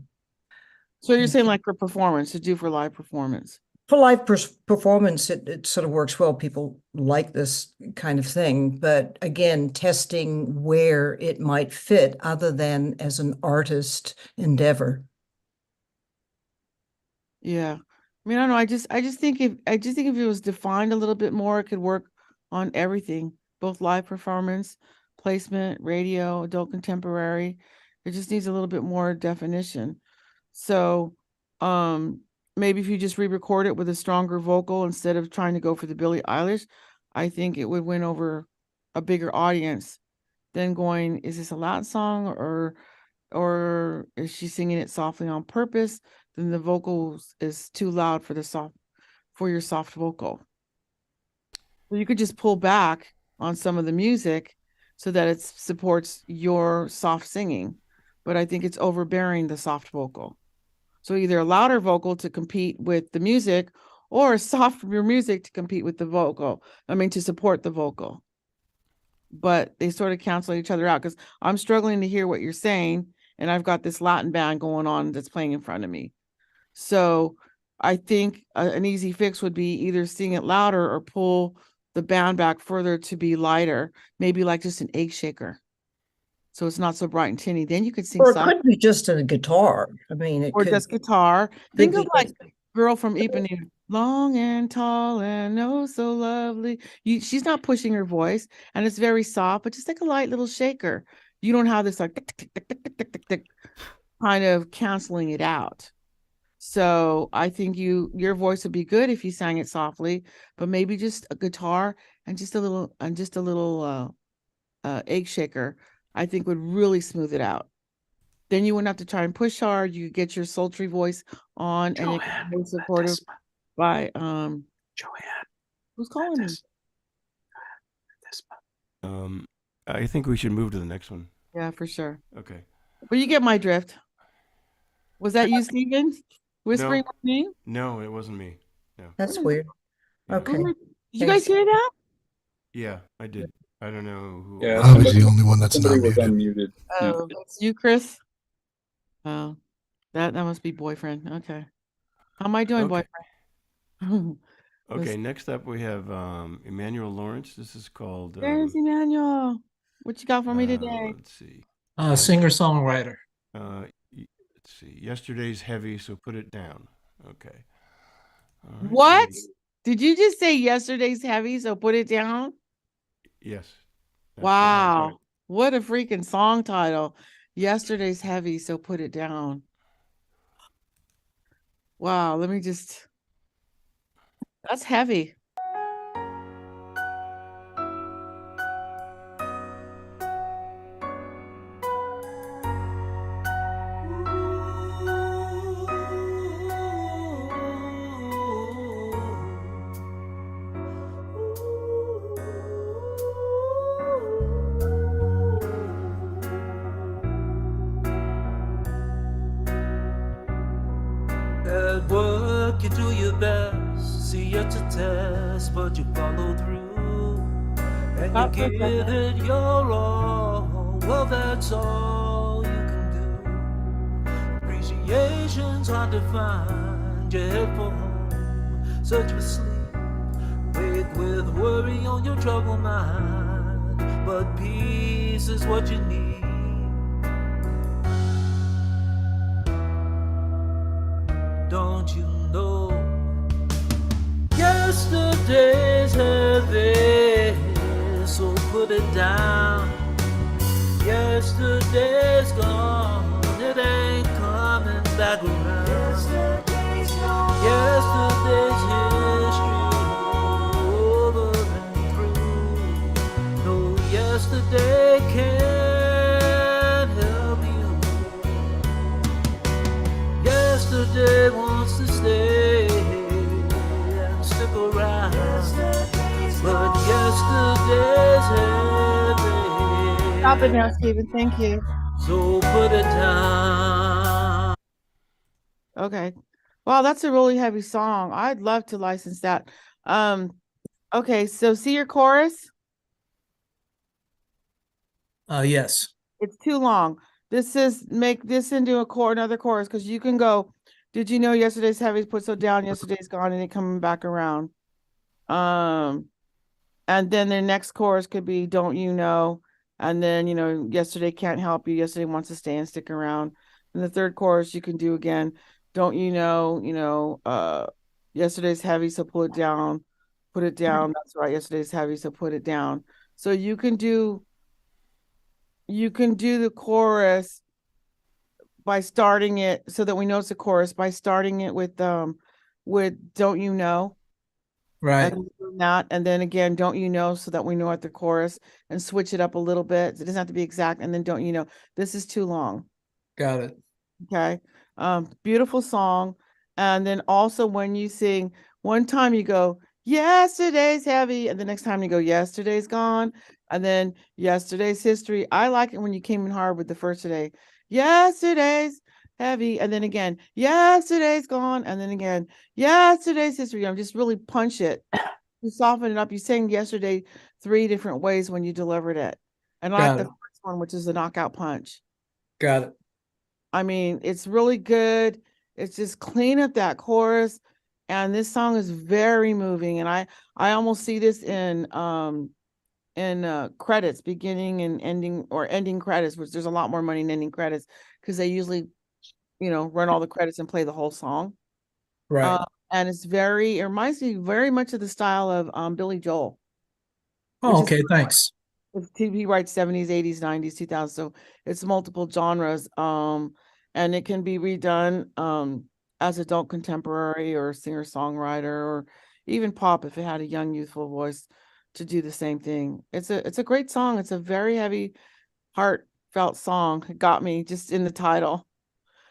you're saying like for performance, to do for live performance. for live performance, it sort of works well. People like this kind of thing, but again, testing where it might fit other than as an artist endeavor. Yeah. I mean, I don't know. I just think if it was defined a little bit more, it could work on everything, both live performance, placement, radio, adult contemporary. It just needs a little bit more definition. So, maybe if you just re-record it with a stronger vocal instead of trying to go for the Billie Eilish, I think it would win over a bigger audience than going, is this a Latin song or is she singing it softly on purpose? Then the vocals is too loud for your soft vocal. So you could just pull back on some of the music so that it supports your soft singing. But I think it's overbearing the soft vocal. So either a louder vocal to compete with the music or a softer music to compete with the vocal. I mean, to support the vocal. But they sort of cancel each other out because I'm struggling to hear what you're saying. And I've got this Latin band going on that's playing in front of me. So I think an easy fix would be either sing it louder or pull the band back further to be lighter, maybe like just an egg shaker. So it's not so bright and tinny. Then you could sing Or it soft. could be just a guitar. I mean, it Or could just guitar. Think of be like Girl from Ipanema, long and tall and oh so lovely. She's not pushing her voice, and it's very soft, but just like a light little shaker. You don't have this like tick, tick, tick, tick, tick, tick, tick, kind of canceling it out. So I think your voice would be good if you sang it softly, but maybe just a guitar and just a little egg shaker, I think would really smooth it out. Then you wouldn't have to try and push hard. You get your sultry voice on, and it can be supported by Joanne. Who's calling me? I think we should move to the next one. Yeah, for sure. Okay. But you get my drift. Was that you, Steven? Whispering with me? No, it wasn't me. No. That's weird. Yeah. Okay. Did you guys hear that? Yeah, I did. I don't know who. Yeah, I was the only one that's not somebody was muted. unmuted. Yeah. Oh, it's you, Chris? Oh, that must be boyfriend. Okay. How am I doing, Okay. boyfriend? Okay, next up we have Emmanuel Lawrence. This is called There's Emmanuel. What you got for me today? let's see. Singer-songwriter. Let's see. Yesterday's heavy, so put it down. Okay. All right. What? Did you just say yesterday's heavy, so put it down? Yes. Wow. What a freaking song title. Yesterday's heavy, so put it down. Wow, let me just, that's heavy. At work, you do your best, see it to test, but you follow through. And Stop for you a give second. it your all. Well, that's all you can do. Appreciation's hard to find. You head for home, search for sleep. Wake with worry on your troubled mind. But peace is what you need. Don't you know? Yesterday's heavy, so put it down. Yesterday's gone, it ain't coming back around. Yesterday's gone. Yesterday's history, over and through. No, yesterday can't help you. Yesterday wants to stay and stick around, but yesterday's heavy. Stop it now, Stephen. Thank you. So put it down. Okay. Wow, that's a really heavy song. I'd love to license that. Okay, so see your chorus? Yes. It's too long. This is make this into another chorus, because you can go, did you know yesterday's heavy, put so down, yesterday's gone, and it coming back around. And then the next chorus could be don't you know, and then yesterday can't help you, yesterday wants to stay and stick around. And the third chorus you can do again, don't you know, yesterday's heavy, so pull it down, put it down. That's right, yesterday's heavy, so put it down. So you can do the chorus by starting it, so that we know it's a chorus, by starting it with don't you know, Right. and then that, and then again don't you know, so that we know at the chorus, and switch it up a little bit. It doesn't have to be exact. And then don't you know, this is too long. Got it. Okay. Beautiful song. And then also when you sing, one time you go, yesterday's heavy, and the next time you go, yesterday's gone, and then yesterday's history. I like it when you came in hard with the first today, yesterday's heavy, and then again, yesterday's gone, and then again, yesterday's history. Just really punch it. You soften it up. You sang yesterday 3 different ways when you delivered it. And I like Got the it. first one, which is the knockout punch. Got it. I mean, it's really good. It's just clean up that chorus. And this song is very moving. And I almost see this in credits, beginning and ending, or ending credits, which there's a lot more money in ending credits, because they usually, run all the credits and play the whole song. Right. And it reminds me very much of the style of Billy Joel. Oh, okay. Thanks. He writes 70s, 80s, 90s, 2000s. So it's multiple genres. And it can be redone as adult contemporary or singer-songwriter, or even pop if it had a young, youthful voice to do the same thing. It's a great song. It's a very heavy, heartfelt song. It got me just in the title.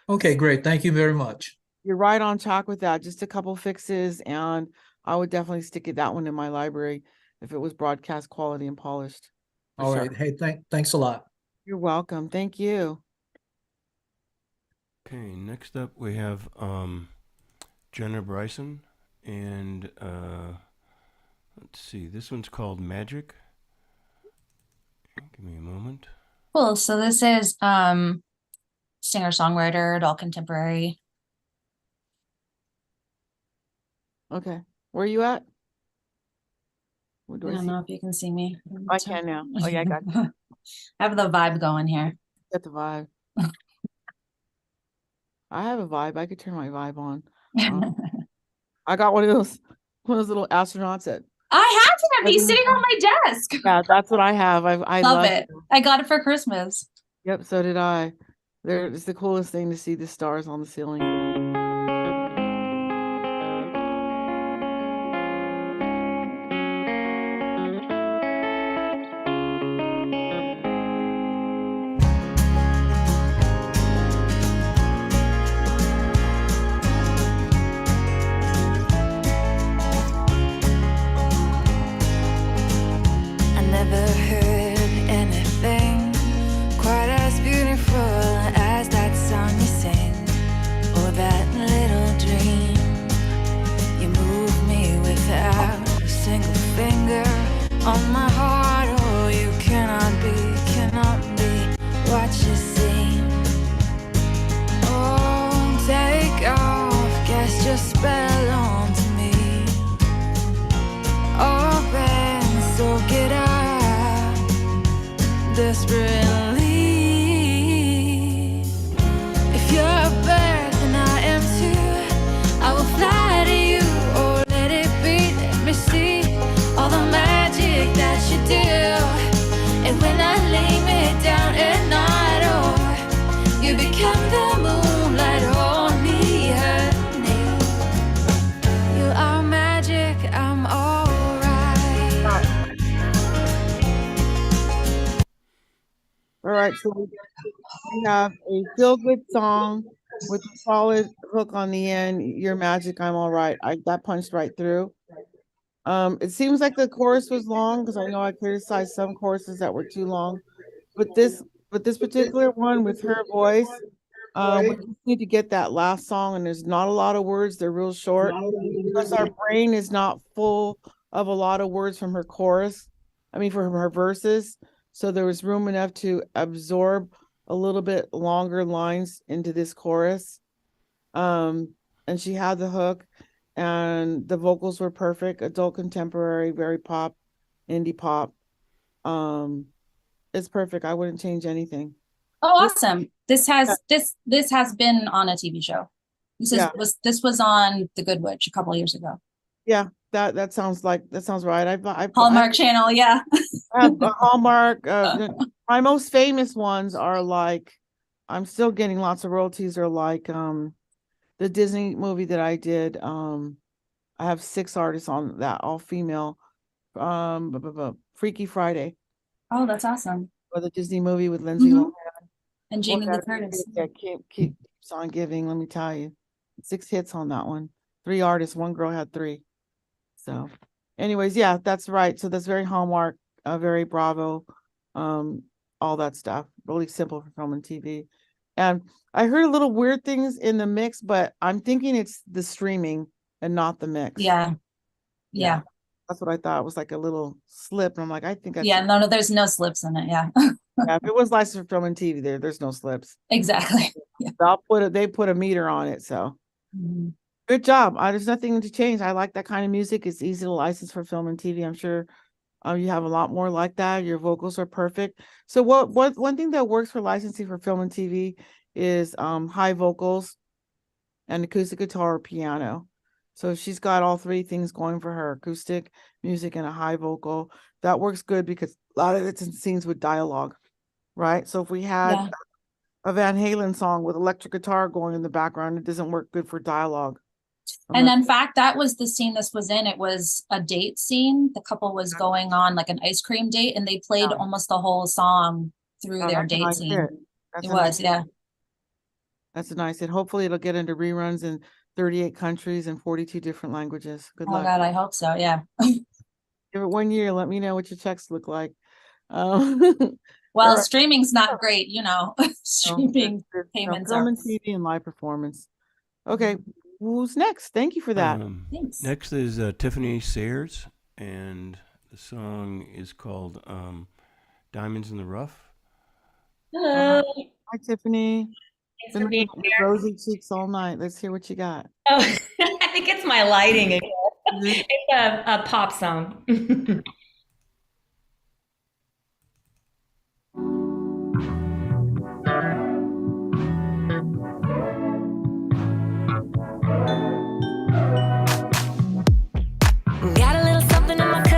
Okay, great. Thank you very much. You're right on track with that. Just a couple fixes, and I would definitely stick that one in my library if it was broadcast quality and polished. All right. Hey, thanks a lot. You're welcome. Thank you. Okay, next up we have Jenna Bryson, and let's see, this one's called Magic. Give me a moment. Cool. So this is singer-songwriter, adult contemporary. Okay. Where are you at? I don't know if you can see me. I can now. Oh yeah, I got you. I have the vibe going here. Got the vibe. I have a vibe. I could turn my vibe on. I got one of those little astronauts that I have to be sitting on my desk. Yeah, that's what I have. I love it. I got it for Christmas. Yep, so did I. It's the coolest thing to see the stars on the ceiling. I never heard anything quite as beautiful as that song you sing, or that little dream. You move me without a single finger on my heart. Oh, you cannot be what you seem. Oh, take off, cast your spell onto me. Open, soak it up, desperately. If you're a bird and I am too, I will fly to you. Oh, let it be, let me see all the magic that you do. And when I lay me down at night, oh, you become the moonlight on me, honey. You are magic, I'm alright. All right, so we have a feel-good song with a solid hook on the end. You're magic, I'm all right. That punched right through. It seems like the chorus was long because I know I criticized some choruses that were too long, but this particular one with her voice, we just need to get that last song, and there's not a lot of words. They're real short because our brain is not full of a lot of words from her chorus. I mean, from her verses. So there was room enough to absorb a little bit longer lines into this chorus. And she had the hook, and the vocals were perfect, adult contemporary, very pop, indie pop. It's perfect. I wouldn't change anything. Oh, awesome. This has been on a TV show. This was on The Good Witch a couple of years ago. Yeah, that sounds right. Hallmark Channel, yeah. Hallmark. My most famous ones are like, I'm still getting lots of royalties, are like the Disney movie that I did. I have 6 artists on that, all female. Freaky Friday. Oh, that's awesome. Or the Disney movie with Lindsay Lohan. And Jamie Lee Curtis. Yeah, keeps on giving, let me tell you. 6 hits on that one. 3 artists, 1 girl had 3. So anyways, yeah, that's right. So that's very Hallmark, very Bravo, all that stuff. Really simple for film and TV. And I heard little weird things in the mix, but I'm thinking it's the streaming and not the mix. Yeah. That's what I thought. It was like a little slip. And I'm like, I think no, there's no slips in it. Yeah. Yeah, if it was licensed for film and TV, there's no slips. Exactly. Yeah. They put a meter on it. So good job. There's nothing to change. I like that kind of music. It's easy to license for film and TV. I'm sure you have a lot more like that. Your vocals are perfect. So what one thing that works for licensing for film and TV is high vocals and acoustic guitar or piano. So she's got all 3 things going for her: acoustic, music, and a high vocal. That works good because a lot of it's in scenes with dialogue, right? So if we had a Van Halen song with electric guitar going in the background, it doesn't work good for dialogue. And in fact, that was the scene this was in. It was a date scene. The couple was going on like an ice cream date, and they played almost the whole song through their date scene. It was, yeah. That's a nice hit. Hopefully it'll get into reruns in 38 countries and 42 different languages. Good luck. Oh God, I hope so. Yeah. Give it 1 year. Let me know what your checks look like. Well, streaming's not great, streaming payments film are. and TV and live performance. Okay, who's next? Thank you for that. Thanks. Next is Tiffany Sayers, and the song is called Diamonds in the Rough. Hello. Hi, Tiffany. Thanks for being here. Rosy cheeks all night. Let's hear what you got. Oh, I think it's my lighting again. It's a pop song. Got a little something in my cup.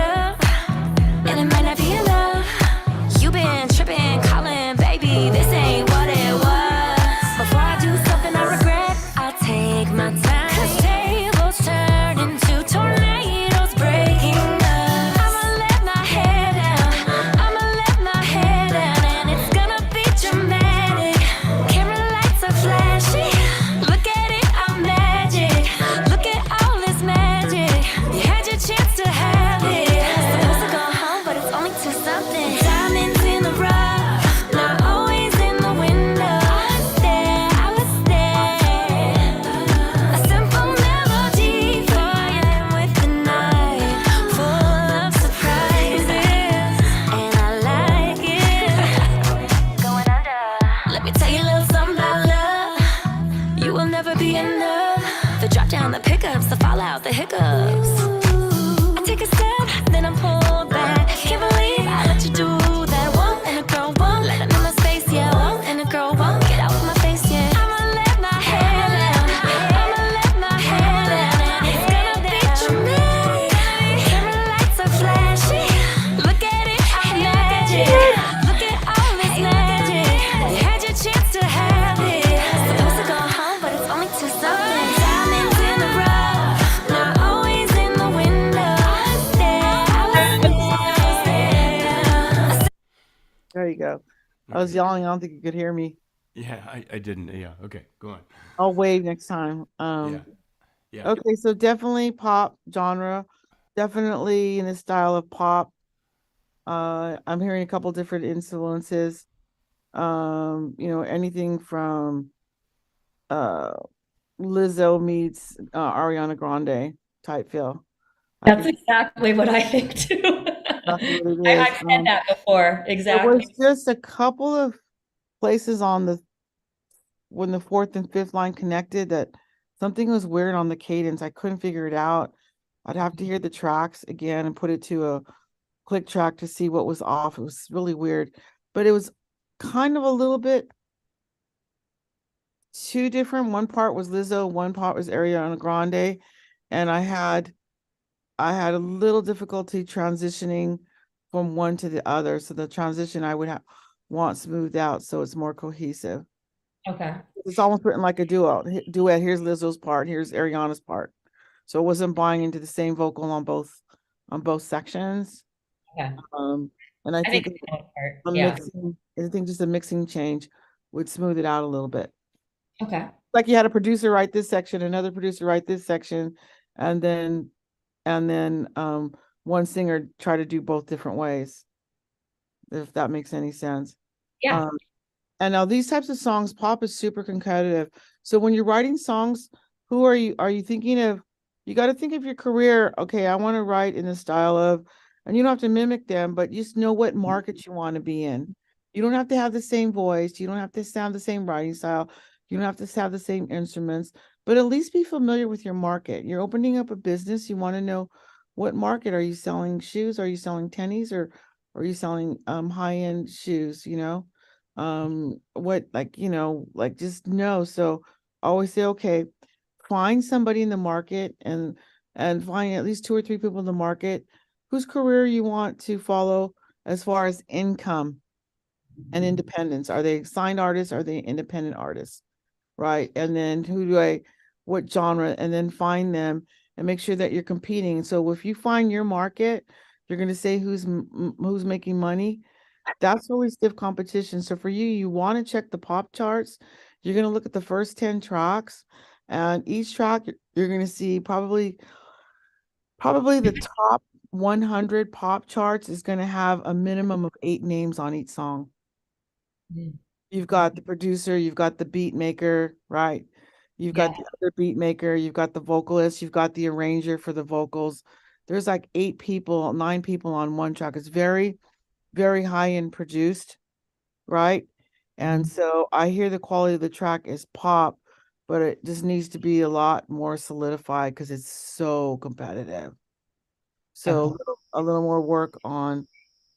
the hiccups. I take a step, then I pull back. Can't believe I let you do that. Whoa, and a girl won't let him in my space, yeah. Whoa, and a girl won't get out of my face, yeah. I'ma let my hair down. I'ma let my hair down. And it's gonna be dramatic. Camera lights are flashing. Look at it, I'm magic. Look at all this magic. You had your chance to have it. Supposed to go home, but it's only 2 something. Diamonds in the rough, not always in the window. I was there. There you go. I was yelling. I don't think you could hear me. Yeah, I didn't. Yeah. Okay, go on. I'll wave next time. Yeah. Okay, so definitely pop genre, definitely in the style of pop. I'm hearing a couple different influences. Anything from Lizzo meets Ariana Grande type feel. That's exactly what I think too. Exactly what it is. I've said that before. There Exactly. was just a couple of places when the 4th and 5th line connected that something was weird on the cadence. I couldn't figure it out. I'd have to hear the tracks again and put it to a click track to see what was off. It was really weird, but it was kind of a little bit two different. One part was Lizzo, one part was Ariana Grande, and I had a little difficulty transitioning from one to the other. So the transition I would want smoothed out so it's more cohesive. Okay. It's almost written like a duet. Here's Lizzo's part, here's Ariana's part. So it wasn't buying into the same vocal on both sections. Okay. And I think yeah. I think just a mixing change would smooth it out a little bit. Okay. Like you had a producer write this section, another producer write this section, and then one singer try to do both different ways, if that makes any sense. Yeah. And now these types of songs, pop is super competitive. So when you're writing songs, who are you thinking of? You got to think of your career. Okay, I want to write in the style of, and you don't have to mimic them, but just know what market you want to be in. You don't have to have the same voice. You don't have to sound the same writing style. You don't have to have the same instruments, but at least be familiar with your market. You're opening up a business. You want to know what market. Are you selling shoes? Are you selling tennies, or are you selling high-end shoes? Just know. So always say, okay, find somebody in the market and find at least 2 or 3 people in the market whose career you want to follow as far as income and independence. Are they signed artists? Are they independent artists? Right. And then what genre, and then find them and make sure that you're competing. So if you find your market, you're going to say who's making money. That's really stiff competition. So for you, you want to check the pop charts. You're going to look at the first 10 tracks, and each track you're going to see probably the top 100 pop charts is going to have a minimum of 8 names on each song. You've got the producer, you've got the beat maker, right? You've got the other beat maker, you've got the vocalist, you've got the arranger for the vocals. There's like 9 people on one track. It's very, very high end produced, right? And so I hear the quality of the track is pop, but it just needs to be a lot more solidified because it's so competitive. So a little more work on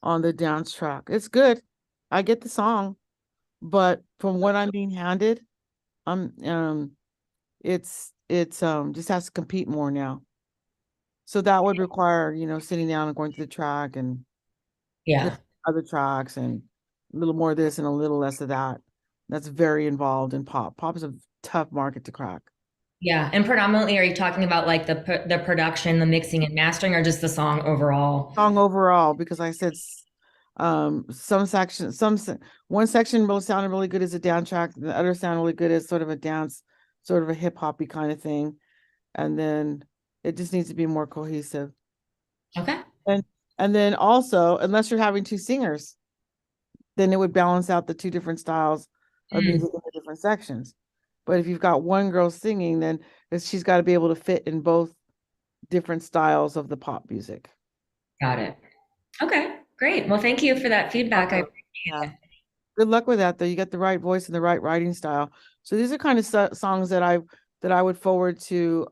the dance track. It's good. I get the song, but from what I'm being handed, it's just has to compete more now. So that would require, sitting down and going to the track and other tracks and a little more of this and a little less of that. That's very involved in pop. Pop is a tough market to crack. Yeah. And predominantly, are you talking about like the production, the mixing and mastering, or just the song overall? Song overall, because I said one section will sound really good as a dance track, the other sound really good as sort of a dance, sort of a hip hoppy kind of thing, and then it just needs to be more cohesive. Okay. And then also, unless you're having 2 singers, then it would balance out the 2 different styles of music in the different sections. But if you've got one girl singing, then she's got to be able to fit in both different styles of the pop music. Got it. Okay, great. Well, thank you for that feedback. I appreciate it. Good luck with that, though. You got the right voice and the right writing style. So these are kind of songs that I would forward to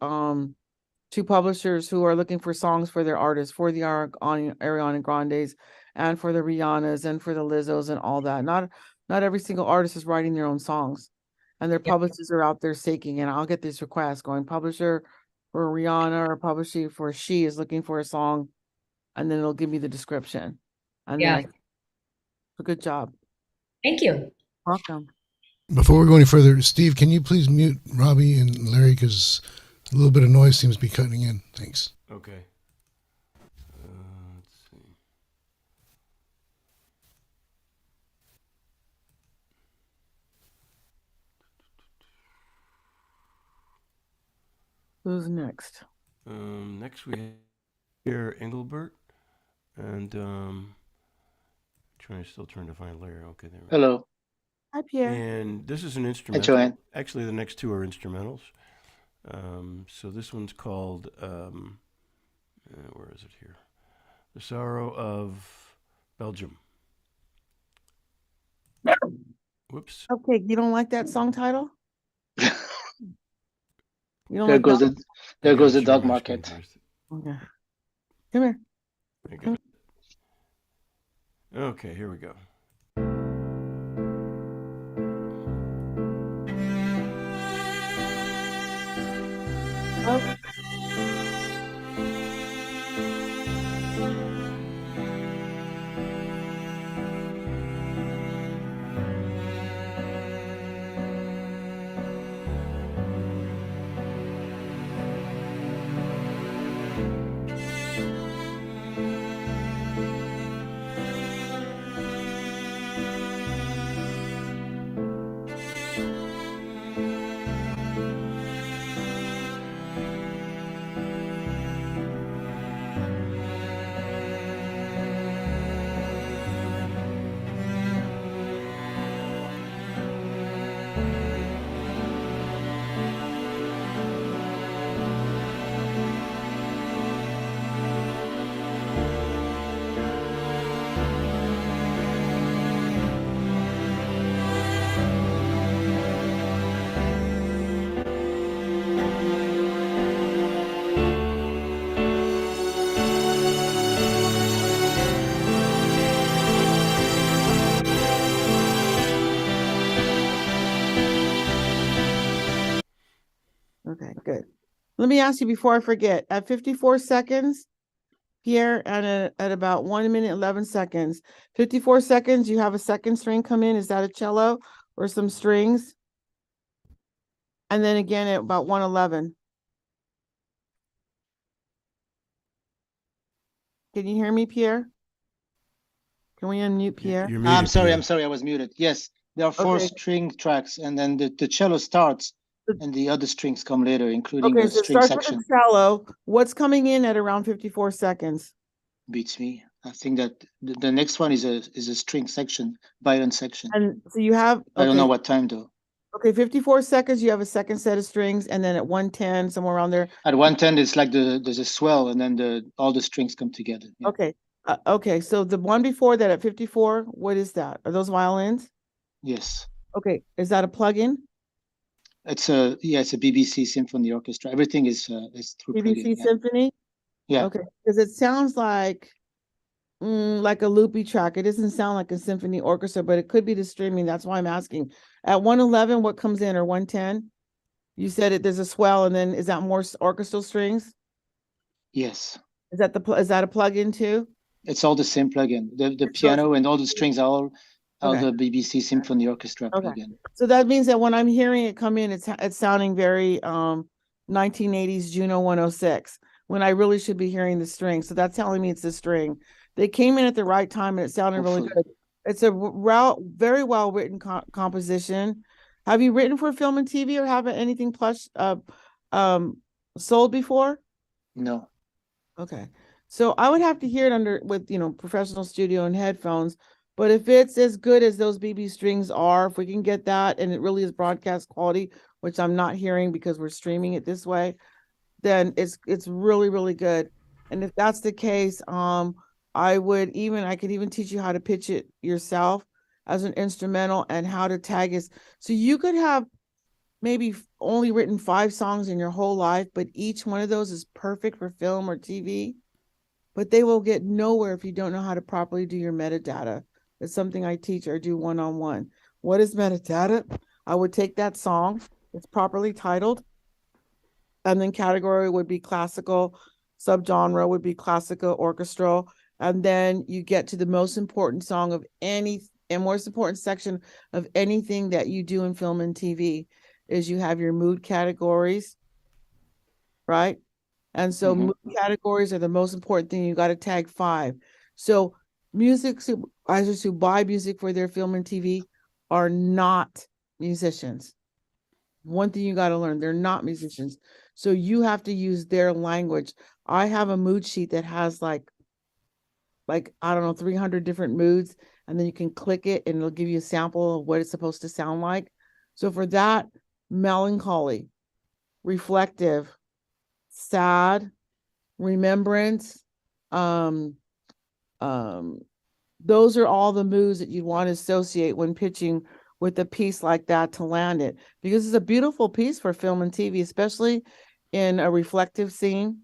to publishers who are looking for songs for their artists, for the Ariana Grandes and for the Rihannas and for the Lizzos and all that. Not every single artist is writing their own songs, and their publishers are out there seeking. And I'll get these requests going, publisher for Rihanna or publisher for She is looking for a song, and then it'll give me the description. And then a good job. Thank you. Welcome. Before we go any further, Steve, can you please mute Robbie and Larry, because a little bit of noise seems to be cutting in. Thanks. Okay. Let's see. Who's next? Next we have Pierre Engelbert, and still trying to find Larry. Okay, there we go. Hello. Hi, Pierre. And this is an instrumental. Joanne. Actually, the next two are instrumentals. So this one's called, where is it here? The Sorrow of Belgium. Whoops. Okay, you don't like that song title? You don't There like goes that? there goes the dog market. Okay. Come here. I got it. Okay, here we go. Oh. Okay, good. Let me ask you before I forget, at 54 seconds, Pierre, and at about 1 minute, 11 seconds, 54 seconds, you have a second string come in. Is that a cello or some strings? And then again at about 1:11. Can you hear me, Pierre? Can we unmute Pierre? You're I'm muted, sorry, Pierre. I'm sorry, I was muted. Yes, there are four Okay. string tracks, and then the cello starts, and the other strings come later, including Okay, the so it string starts with section. the cello. What's coming in at around 54 seconds? Beats me. I think that the next one is a string section, violin section. And so you have, I don't okay, know what time though. okay, 54 seconds, you have a second set of strings, and then at 1:10, somewhere around there. At 1:10, it's like there's a swell, and then all the strings come together. Yeah. Okay, okay, so the one before that at 54, what is that? Are those violins? Yes, Okay, is that a plug-in? it's a BBC Symphony Orchestra. Everything is through plugin. BBC Yeah. Symphony? Yeah. Okay, because it sounds like a loopy track. It doesn't sound like a symphony orchestra, but it could be the streaming. That's why I'm asking. At 1:11, what comes in, or 1:10? You said it. There's a swell, and then is that more orchestral strings? Yes. Is that is that a plug-in too? It's all the same plugin. The So piano and all the strings are all Okay. the BBC Symphony Orchestra Okay. plugin. So that means that when I'm hearing it come in, it's sounding very 1980s Juno 106, when I really should be hearing the string. So that's telling me it's the string. They came in at the right time and it sounded really Hopefully. good. It's a very well written composition. Have you written for film and TV, or have anything plush sold before? No. Okay. So I would have to hear it with professional studio and headphones. But if it's as good as those BB strings are, if we can get that and it really is broadcast quality, which I'm not hearing because we're streaming it this way, then it's really, really good. And if that's the case, I could even teach you how to pitch it yourself as an instrumental and how to tag it. So you could have maybe only written 5 songs in your whole life, but each one of those is perfect for film or TV, but they will get nowhere if you don't know how to properly do your metadata. It's something I teach or do one-on-one. What is metadata? I would take that song, it's properly titled, and then category would be classical, subgenre would be classical, orchestral, and then you get to the most important song of any and most important section of anything that you do in film and TV is you have your mood categories, right? And so mood categories are the most important thing. You got to tag 5. So music supervisors who buy music for their film and TV are not musicians. One thing you got to learn, they're not musicians. So you have to use their language. I have a mood sheet that has like I don't know, 300 different moods, and then you can click it and it'll give you a sample of what it's supposed to sound like. So for that, melancholy, reflective, sad, remembrance, those are all the moods that you'd want to associate when pitching with a piece like that to land it, because it's a beautiful piece for film and TV, especially in a reflective scene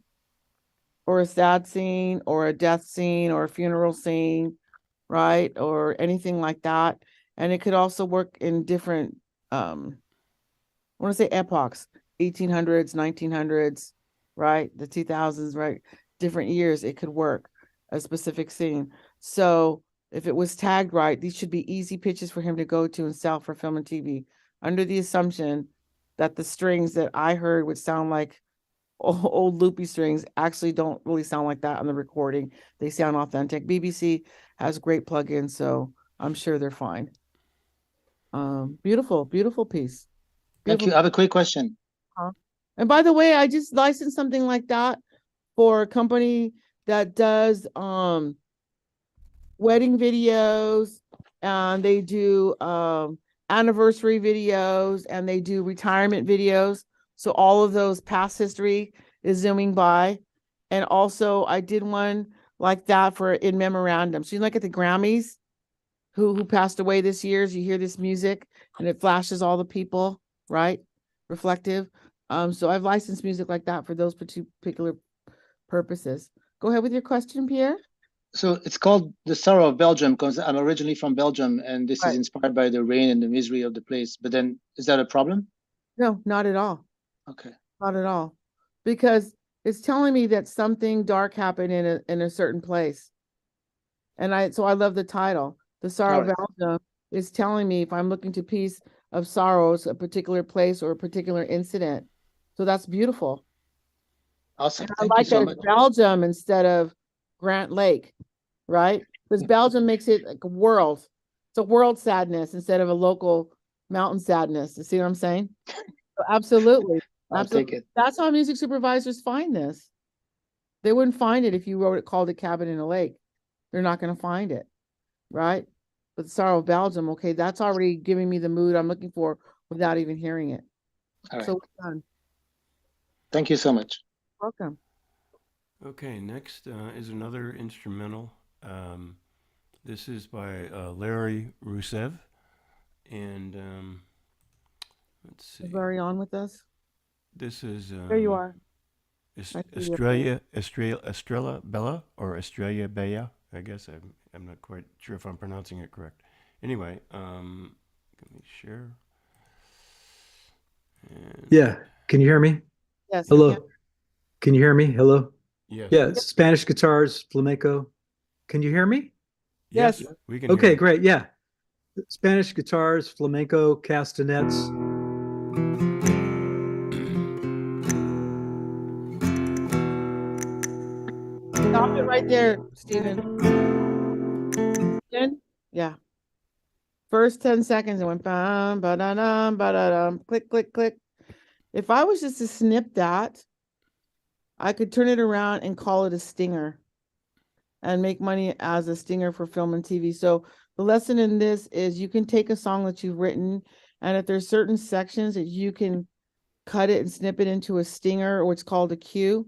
or a sad scene or a death scene or a funeral scene, right? Or anything like that. And it could also work in different, I want to say epochs, 1800s, 1900s, right? The 2000s, right? Different years, it could work, a specific scene. So if it was tagged right, these should be easy pitches for him to go to and sell for film and TV, under the assumption that the strings that I heard would sound like old loopy strings actually don't really sound like that on the recording. They sound authentic. BBC has great plugins, so I'm sure they're fine. Beautiful, beautiful piece. Thank you. I have a quick question. And by the way, I just licensed something like that for a company that does wedding videos, and they do anniversary videos, and they do retirement videos. So all of those past history is zooming by. And also I did one like that for in memorandum. So you look at the Grammys who passed away this year, you hear this music and it flashes all the people, right? Reflective. So I've licensed music like that for those particular purposes. Go ahead with your question, Pierre. So it's called The Sorrow of Belgium because I'm originally from Belgium, and this is inspired by the rain and the misery of the place. But then, is that a problem? No, not at all. Okay. Not at all. Because it's telling me that something dark happened in a certain place. And so I love the title. The Sorrow of Belgium is telling me if I'm looking to piece of sorrows, a particular place or a particular incident. So that's beautiful. Awesome. And I like that it's Belgium instead of Grant Lake, right? Because Belgium makes it like a world. It's a world sadness instead of a local mountain sadness. You see what I'm saying? So absolutely. I'll take it. That's how music supervisors find this. They wouldn't find it if you called it Cabin in a Lake. They're not going to find it, right? But the Sorrow of Belgium, okay, that's already giving me the mood I'm looking for without even hearing it. All right. So we're done. Thank you so much. Welcome. Okay, next is another instrumental. This is by Larry Rusev, and let's see. Is Larry on with us? This is there you are. Estrella Bella or Estrella Bella. I guess I'm not quite sure if I'm pronouncing it correct. Anyway, let me share. And yeah, can you hear me? Yes. Hello. Can you hear me? Hello. Yes. Yeah, Spanish guitars, flamenco. Can you hear me? Yes. We can. Okay, great. Yeah, Spanish guitars, flamenco, castanets. Stop it right there, Stephen. Yeah. First 10 seconds, it went bam, ba-da-dum, ba-da-dum, click, click, click. If I was just to snip that, I could turn it around and call it a stinger and make money as a stinger for film and TV. So the lesson in this is you can take a song that you've written, and if there's certain sections that you can cut it and snip it into a stinger, or what's called a cue.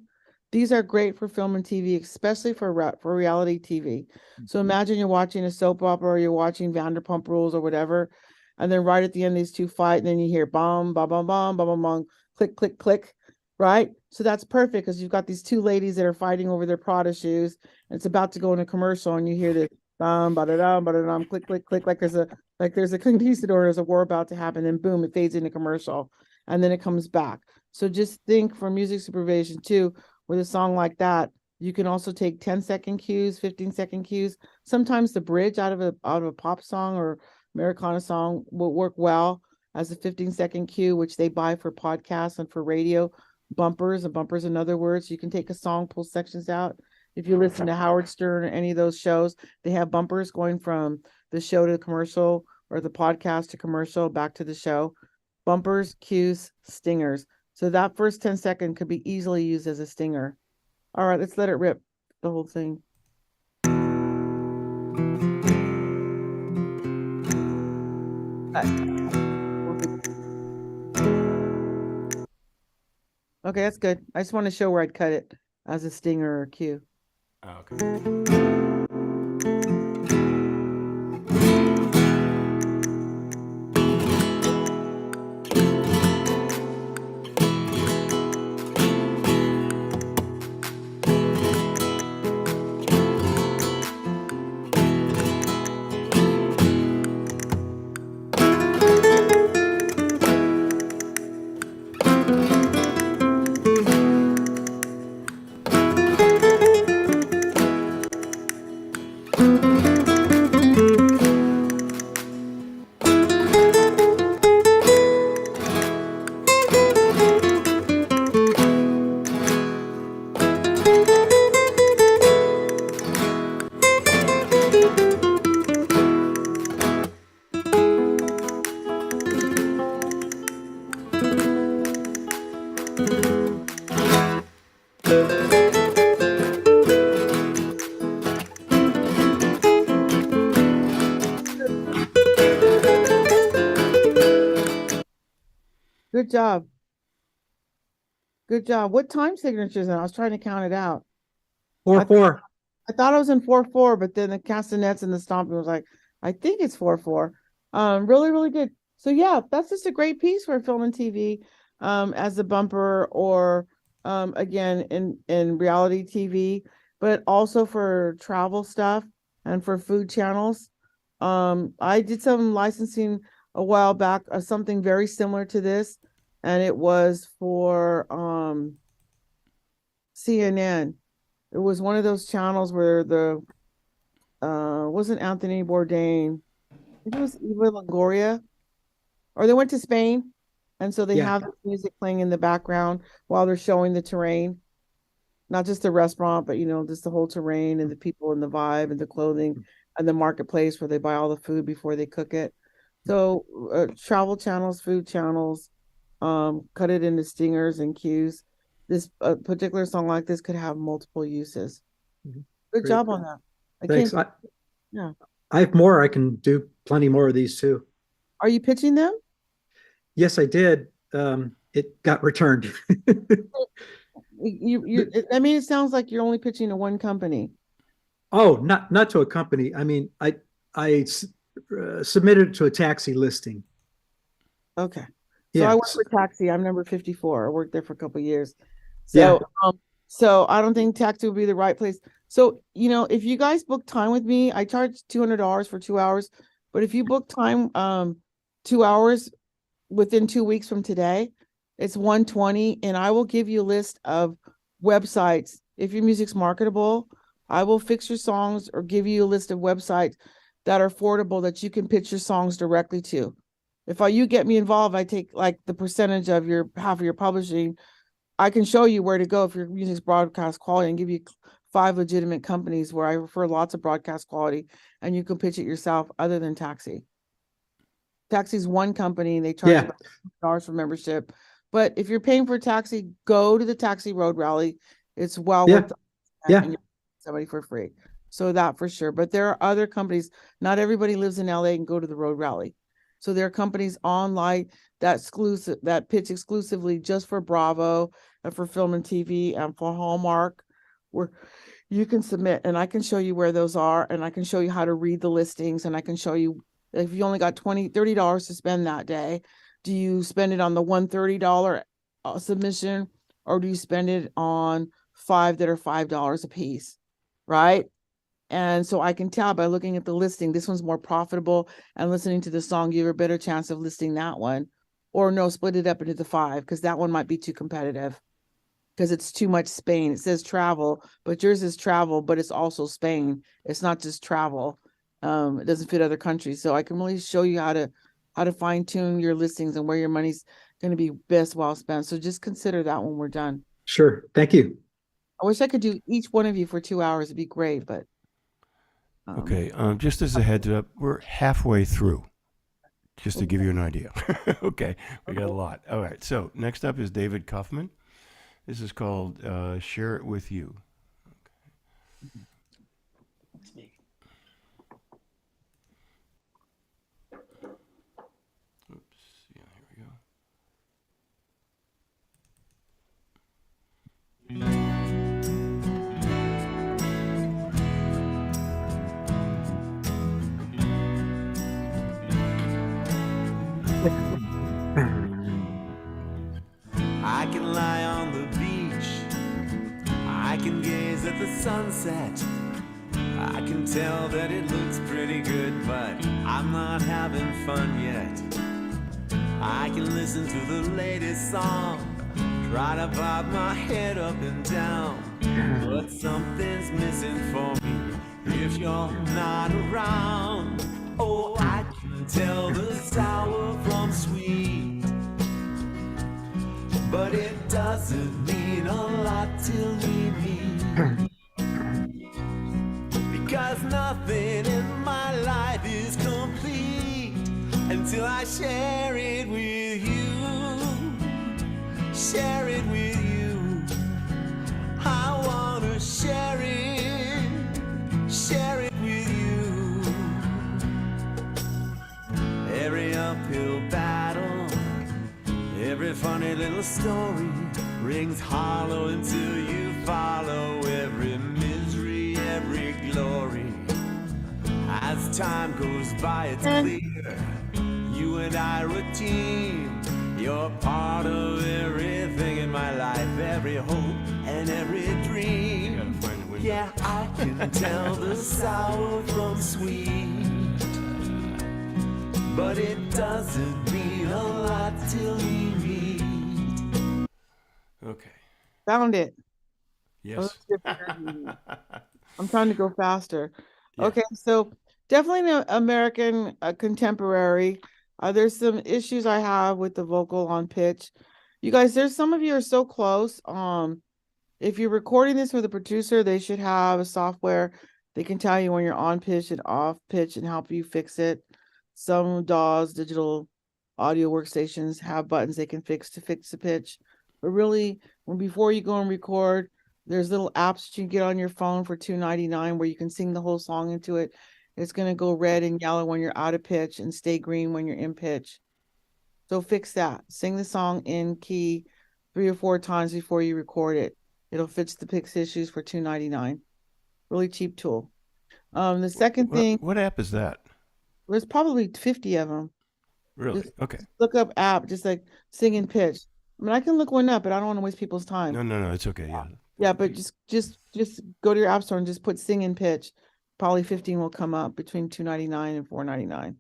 These are great for film and TV, especially for reality TV. So imagine you're watching a soap opera or you're watching Vanderpump Rules or whatever, and then right at the end, these two fight, and then you hear bum, bum, bum, bum, bum, bum, bum, click, click, click, right? So that's perfect because you've got these two ladies that are fighting over their Prada shoes, and it's about to go in a commercial, and you hear this bum, ba-da-dum, ba-da-dum, click, click, click, like there's a conquistador, there's a war about to happen, and boom, it fades into commercial, and then it comes back. So just think for music supervision too, with a song like that, you can also take 10-second cues, 15-second cues. Sometimes the bridge out of a pop song or Americana song will work well as a 15-second cue, which they buy for podcasts and for radio bumpers. And bumpers, in other words, you can take a song, pull sections out. If you listen to Howard Stern or any of those shows, they have bumpers going from the show to the commercial or the podcast to commercial back to the show. Bumpers, cues, stingers. So that first 10-second could be easily used as a stinger. All right, let's let it rip, the whole thing. Okay, that's good. I just want to show where I'd cut it as a stinger or a cue. Oh, okay. Good job. Good job. What time signatures? I was trying to count it out. 4/4. I thought I was in 4/4, but then the castanets and the stomping was like, I think it's 4/4. Really, really good. So yeah, that's just a great piece for film and TV, as a bumper, or again in reality TV, but also for travel stuff and for food channels. I did some licensing a while back of something very similar to this, and it was for CNN. It was one of those channels where the wasn't Anthony Bourdain, I think it was Eva Longoria, or they went to Spain, and so they Yeah. have music playing in the background while they're showing the terrain, not just the restaurant, but just the whole terrain and the people and the vibe and the clothing and the marketplace where they buy all the food before they cook it. So travel channels, food channels, cut it into stingers and cues. This particular song like this could have multiple uses. Good Great. job on that. Thanks. Yeah. I have more. I can do plenty more of these too. Are you pitching them? Yes, I did. It got returned. I mean, it sounds like you're only pitching to one company. Oh, not to a company. I mean, I submitted to a taxi listing. Okay. So Yeah. I work for Taxi. I'm number 54. I worked there for a couple of years. So, so I don't think Taxi would be the right place. So, if you guys book time with me, I charge $200 for 2 hours. But if you book time, 2 hours within 2 weeks from today, it's $120, and I will give you a list of websites. If your music's marketable, I will fix your songs or give you a list of websites that are affordable that you can pitch your songs directly to. If you get me involved, I take like the percentage of half of your publishing. I can show you where to go if your music's broadcast quality, and give you 5 legitimate companies where I refer lots of broadcast quality, and you can pitch it yourself other than Taxi. Taxi's one company, and they charge about $100 for membership. But if you're paying for Taxi, go to the Taxi Road Rally. It's well worth it. And you're somebody for free. So that for sure. But there are other companies. Not everybody lives in LA and go to the Road Rally. So there are companies online that pitch exclusively just for Bravo and for film and TV and for Hallmark, where you can submit, and I can show you where those are, and I can show you how to read the listings, and I can show you If you only got $30 to spend that day, do you spend it on the $130 submission, or do you spend it on 5 that are $5 a piece? Right. And so I can tell by looking at the listing, this one's more profitable, and listening to the song, you have a better chance of listing that one. Or no, split it up into the 5, because that one might be too competitive because it's too much Spain. It says travel, but yours is travel, but it's also Spain. It's not just travel. It doesn't fit other countries. So I can really show you how to fine tune your listings and where your money's going to be best well spent. So just consider that when we're done. Sure. Thank you. I wish I could do each one of you for 2 hours. It'd be great, but. Okay, just as a heads up, we're halfway through, just to give you an idea. Okay, we got a lot. All right, so next up is David Kaufman. This is called Share It With You. Okay. That's me. Oops, yeah, here we go. I can lie on the beach, I can gaze at the sunset, I can tell that it looks pretty good, but I'm not having fun yet. I can listen to the latest song, try to bob my head up and down, but something's missing for me if you're not around. Oh, I can tell the sour from sweet, but it doesn't mean a lot till we meet. Because nothing in my life is complete until I share it with you. Share it with you. I wanna share it with you. Every uphill battle, every funny little story rings hollow until you follow every misery, every glory. As time goes by, it's clear you and I are a team. You're part of everything in my life, every hope and every dream. Yeah, I can tell the sour from sweet, but it doesn't mean a lot till we meet. Okay. Found it. Yes. I'm trying to go faster. Yeah. Okay, so definitely an American contemporary. There's some issues I have with the vocal on pitch. You guys, there's some of you are so close. If you're recording this with a producer, they should have a software. They can tell you when you're on pitch and off pitch and help you fix it. Some DAWs, digital audio workstations, have buttons they can fix to fix the pitch. But really, before you go and record, there's little apps that you can get on your phone for $2.99 where you can sing the whole song into it. It's going to go red and yellow when you're out of pitch and stay green when you're in pitch. So fix that. Sing the song in key 3 or 4 times before you record it. It'll fix the pitch issues for $2.99. Really cheap tool. The second thing. What app is that? There's probably 50 of them. Really? Just Okay. look up app, just like sing in pitch. I mean, I can look one up, but I don't want to waste people's time. No, it's okay. Yeah. Yeah, but just go to your app store and just put sing in pitch. Probably 15 will come up between $2.99 and $4.99.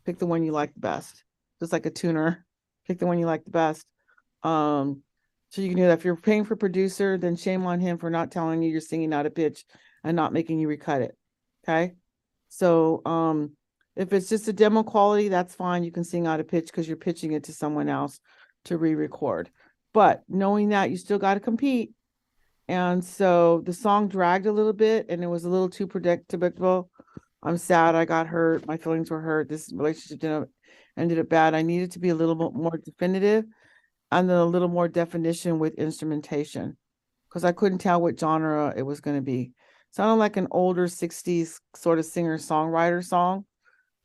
Pick the one you like the best. Just like a tuner. Pick the one you like the best. So you can do that. If you're paying for producer, then shame on him for not telling you you're singing out of pitch and not making you recut it. Okay. So if it's just a demo quality, that's fine. You can sing out of pitch because you're pitching it to someone else to re-record. But knowing that, you still got to compete. And so the song dragged a little bit and it was a little too predictable. I'm sad. I got hurt. My feelings were hurt. This relationship ended up bad. I needed to be a little bit more definitive and then a little more definition with instrumentation because I couldn't tell what genre it was going to be. Sounded like an older 60s sort of singer-songwriter song,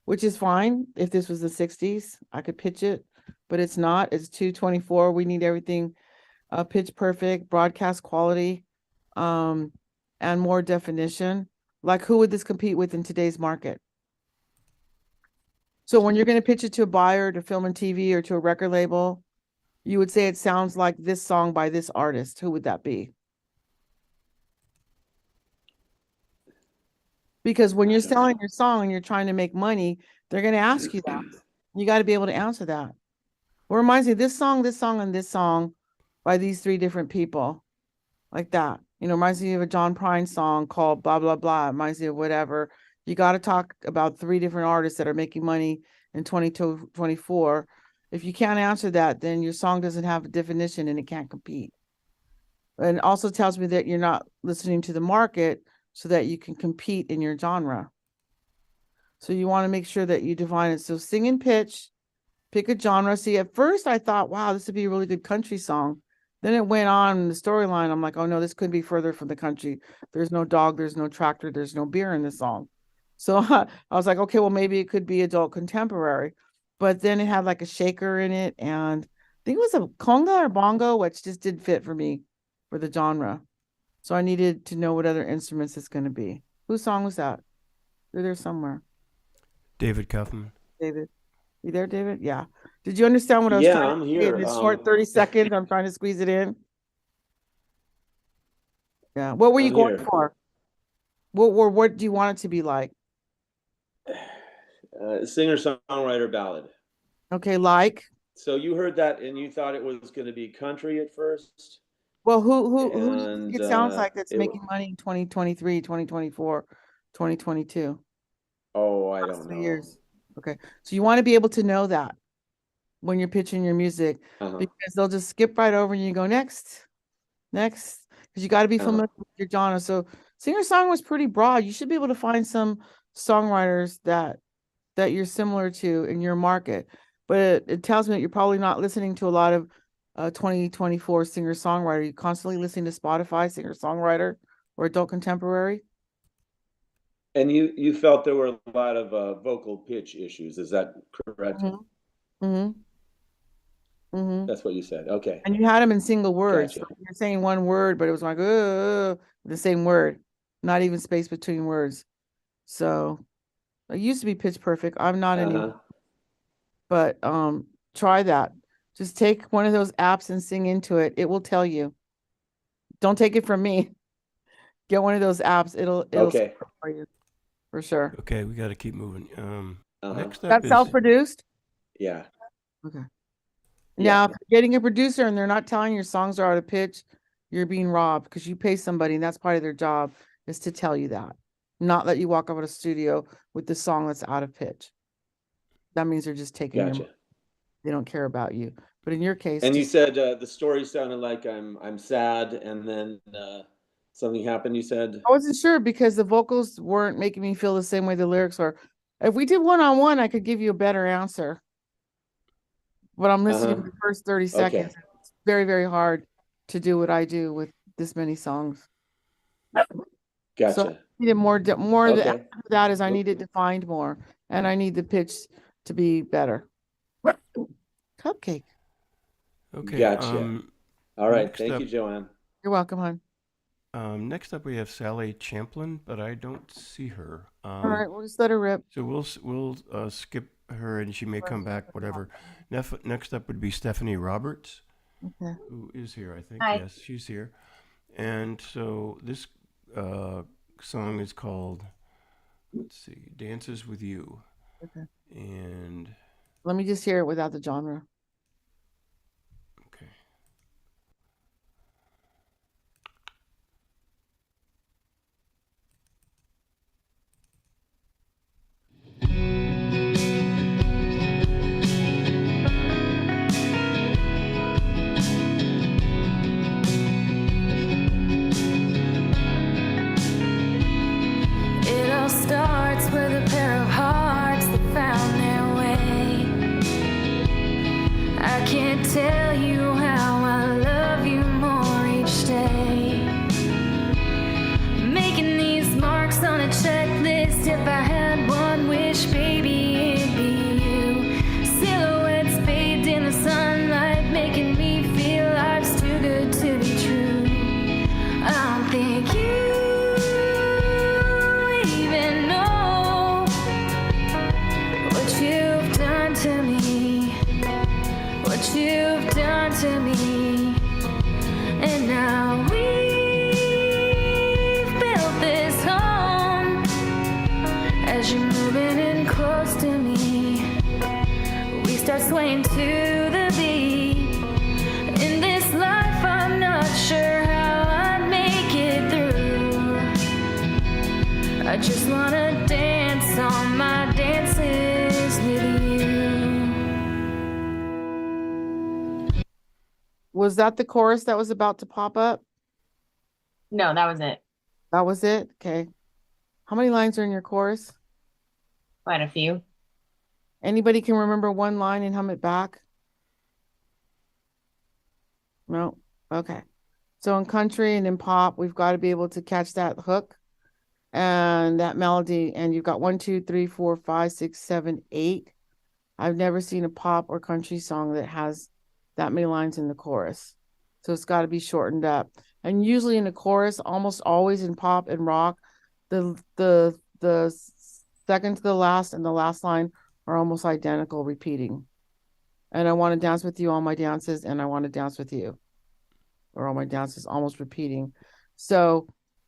which is fine. If this was the 60s, I could pitch it, but it's not. It's 224. We need everything pitch perfect, broadcast quality, and more definition. Like, who would this compete with in today's market? So when you're going to pitch it to a buyer, to film and TV, or to a record label, you would say it sounds like this song by this artist. Who would that be? Because when you're selling your song and you're trying to make money, they're going to ask you that. You got to be able to answer that. What reminds me, this song, and this song by these 3 different people, like that. You know, reminds me of a John Prine song called blah, blah, blah. It reminds me of whatever. You got to talk about 3 different artists that are making money in 2024. If you can't answer that, then your song doesn't have a definition and it can't compete. And it also tells me that you're not listening to the market so that you can compete in your genre. So you want to make sure that you define it. So sing and pitch, pick a genre. See, at first I thought, wow, this would be a really good country song. Then it went on in the storyline. I'm like, oh no, this could be further from the country. There's no dog, there's no tractor, there's no beer in the song. So I was like, okay, well, maybe it could be adult contemporary. But then it had like a shaker in it, and I think it was a conga or bongo, which just didn't fit for me for the genre. So I needed to know what other instruments it's going to be. Whose song was that? They're there somewhere. David Kaufman. David. You there, David? Yeah. Did you understand what I was trying to say in this short 30 seconds? I'm trying to squeeze it in. Yeah. What were you going for? What do you want it to be like? Singer-songwriter ballad. Okay, like? So you heard that and you thought it was going to be country at first? Well, who do you think it sounds like that's making money in 2023, 2024, 2022? Oh, I don't know. Years. Okay. So you want to be able to know that when you're pitching your music, because they'll just skip right over and you go next, because you got to be familiar with your genre. So singer-song was pretty broad. You should be able to find some songwriters that you're similar to in your market. But it tells me that you're probably not listening to a lot of 2024 singer-songwriter. You're constantly listening to Spotify singer-songwriter or adult contemporary. And you felt there were a lot of vocal pitch issues. Is that correct? That's what you said. Okay. And you had them in single words. Gotcha. So you're saying one word, but it was like the same word, not even space between words. So it used to be pitch perfect. I'm not anymore. But try that. Just take one of those apps and sing into it. It will tell you. Don't take it from me. Get one of those apps. It'll okay. For you. For sure. Okay, we got to keep moving. Next up That's self-produced? Yeah. Okay. Now, if you're getting a producer and they're not telling your songs are out of pitch, you're being robbed, because you pay somebody and that's part of their job is to tell you that, not let you walk out of a studio with the song that's out of pitch. That means they're just taking your money. They don't care about you. But in your case, and you said the story sounded like I'm sad, and then something happened. You said I wasn't sure because the vocals weren't making me feel the same way the lyrics were. If we did one-on-one, I could give you a better answer. But I'm listening to the first 30 seconds. Okay. It's very, very hard to do what I do with this many songs. Gotcha. So I needed more after that is I need it defined more, and I need the pitch to be better. Cupcake. Okay. Gotcha. All right. Thank you, Joanne. You're welcome, hon. Next up, we have Sally Champlin, but I don't see her. All right, we'll just let her rip. So we'll skip her, and she may come back. Whatever. Next up would be Stephanie Roberts, who is here. I think. Hi. Yes, she's here. And so this song is called, let's see, "Dances with You." Okay. And let me just hear it without the genre. Okay. It all starts with a pair of hearts that found their way. you've done to me. And now we've built this home. As you're moving in close to me, we start swaying to the beat. In this life, I'm not sure how I'd make it through. I just wanna dance on my dances with you. Was that the chorus that was about to pop up? No, that was it. That was it? Okay. How many lines are in your chorus? Quite a few. Anybody can remember one line and hum it back? No? Okay. So in country and in pop, we've got to be able to catch that hook and that melody. And you've got 1, 2, 3, 4, 5, 6, 7, 8. I've never seen a pop or country song that has that many lines in the chorus. So it's got to be shortened up. And usually in the chorus, almost always in pop and rock, the second to the last and the last line are almost identical, repeating. And I want to dance with you, all my dances, and I want to dance with you. Or all my dances, almost repeating. So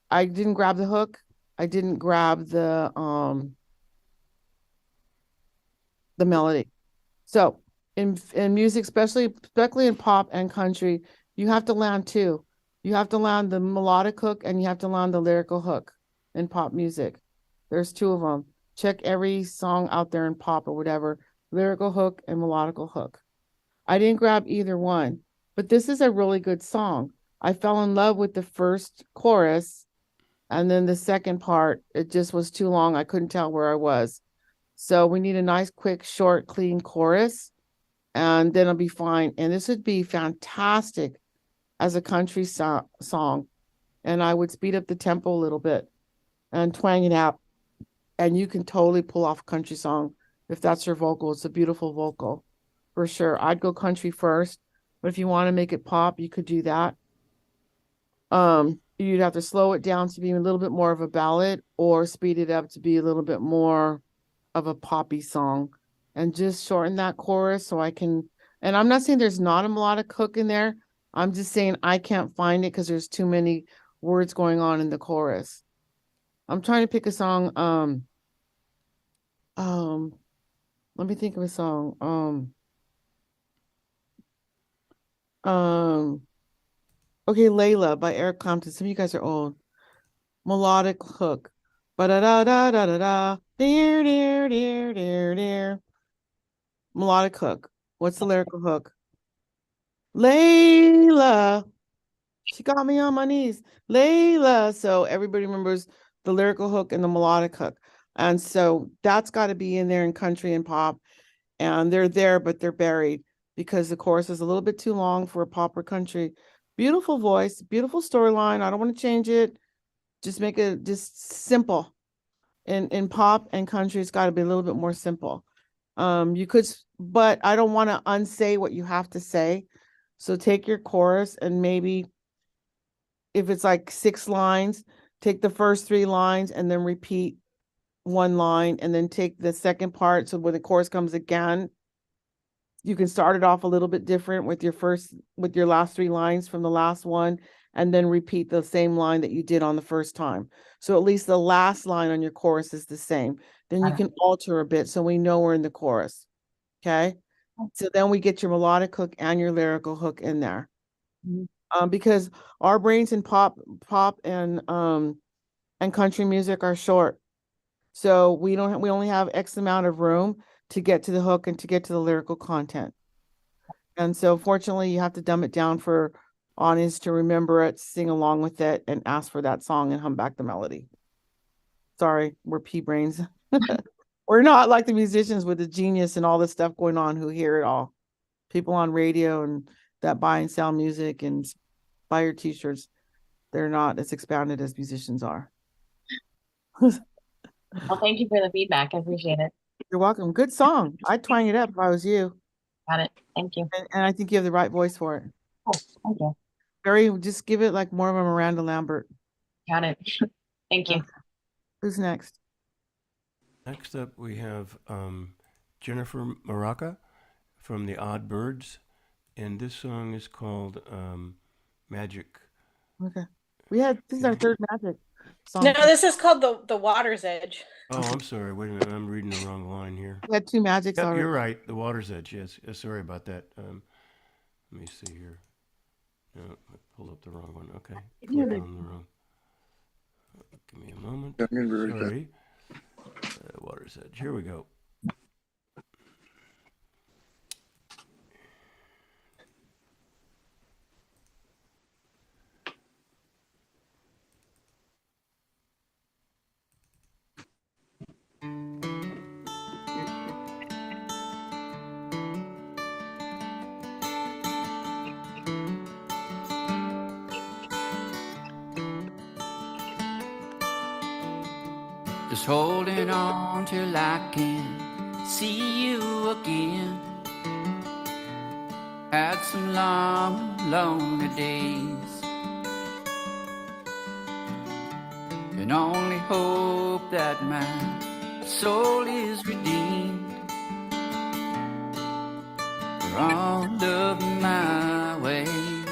I didn't grab the hook. I didn't grab the melody. So in music, especially in pop and country, you have to land two. You have to land the melodic hook and you have to land the lyrical hook in pop music. There's two of them. Check every song out there in pop or whatever, lyrical hook and melodical hook. I didn't grab either one, but this is a really good song. I fell in love with the first chorus, and then the second part, it just was too long. I couldn't tell where I was. So we need a nice, quick, short, clean chorus, and then it'll be fine. And this would be fantastic as a country song. And I would speed up the tempo a little bit and twang it out. And you can totally pull off a country song if that's your vocal. It's a beautiful vocal for sure. I'd go country first, but if you want to make it pop, you could do that. You'd have to slow it down to be a little bit more of a ballad or speed it up to be a little bit more of a poppy song, and just shorten that chorus so I can, and I'm not saying there's not a melodic hook in there. I'm just saying I can't find it because there's too many words going on in the chorus. I'm trying to pick a song. Let me think of a song. Okay, Layla by Eric Clapton. Some of you guys are old. Melodic hook. Ba-da-da-da-da-da-da. Dear, dear, dear, dear, dear. Melodic hook. What's the lyrical hook? Layla. She got me on my knees. Layla. So everybody remembers the lyrical hook and the melodic hook. And so that's got to be in there in country and pop. And they're there, but they're buried because the chorus is a little bit too long for a pop or country. Beautiful voice, beautiful storyline. I don't want to change it. Just make it just simple. In pop and country, it's got to be a little bit more simple. You could, but I don't want to unsay what you have to say. So take your chorus and maybe if it's like 6 lines, take the first 3 lines and then repeat 1 line and then take the second part. So when the chorus comes again, you can start it off a little bit different with your last 3 lines from the last one, and then repeat the same line that you did on the first time. So at least the last line on your chorus is the same. Then you can alter a bit so we know we're in the chorus. Okay. So then we get your melodic hook and your lyrical hook in there. Because our brains in pop and country music are short. So we only have X amount of room to get to the hook and to get to the lyrical content. And so fortunately you have to dumb it down for audience to remember it, sing along with it, and ask for that song and hum back the melody. Sorry, we're pea brains. We're not like the musicians with the genius and all this stuff going on who hear it all. People on radio and that buy and sell music and buy your t-shirts, they're not as expounded as musicians are. Well, thank you for the feedback. I appreciate it. You're welcome. Good song. I'd twang it up if I was you. Got it. Thank you. And I think you have the right voice for it. Oh, thank you. Just give it like more of a Miranda Lambert. Got it. Thank you. Who's next? Next up, we have Jennifer Maraca from the Odd Birds. and this song is called Magic. Okay. This is our third Magic song. No, this is called the Water's Edge. Oh, I'm sorry. Wait a minute. I'm reading the wrong line here. We had two Magics Yep, already. you're right. The Water's Edge. Yes. Sorry about that. Let me see here. No, I pulled up the wrong one. Okay. Clicked on the wrong. Give me a moment. Sorry. Water's Edge. Here we go. Just holding on till I can see you again. Had some long, lonely days. Can only hope that my soul is redeemed for all of my ways.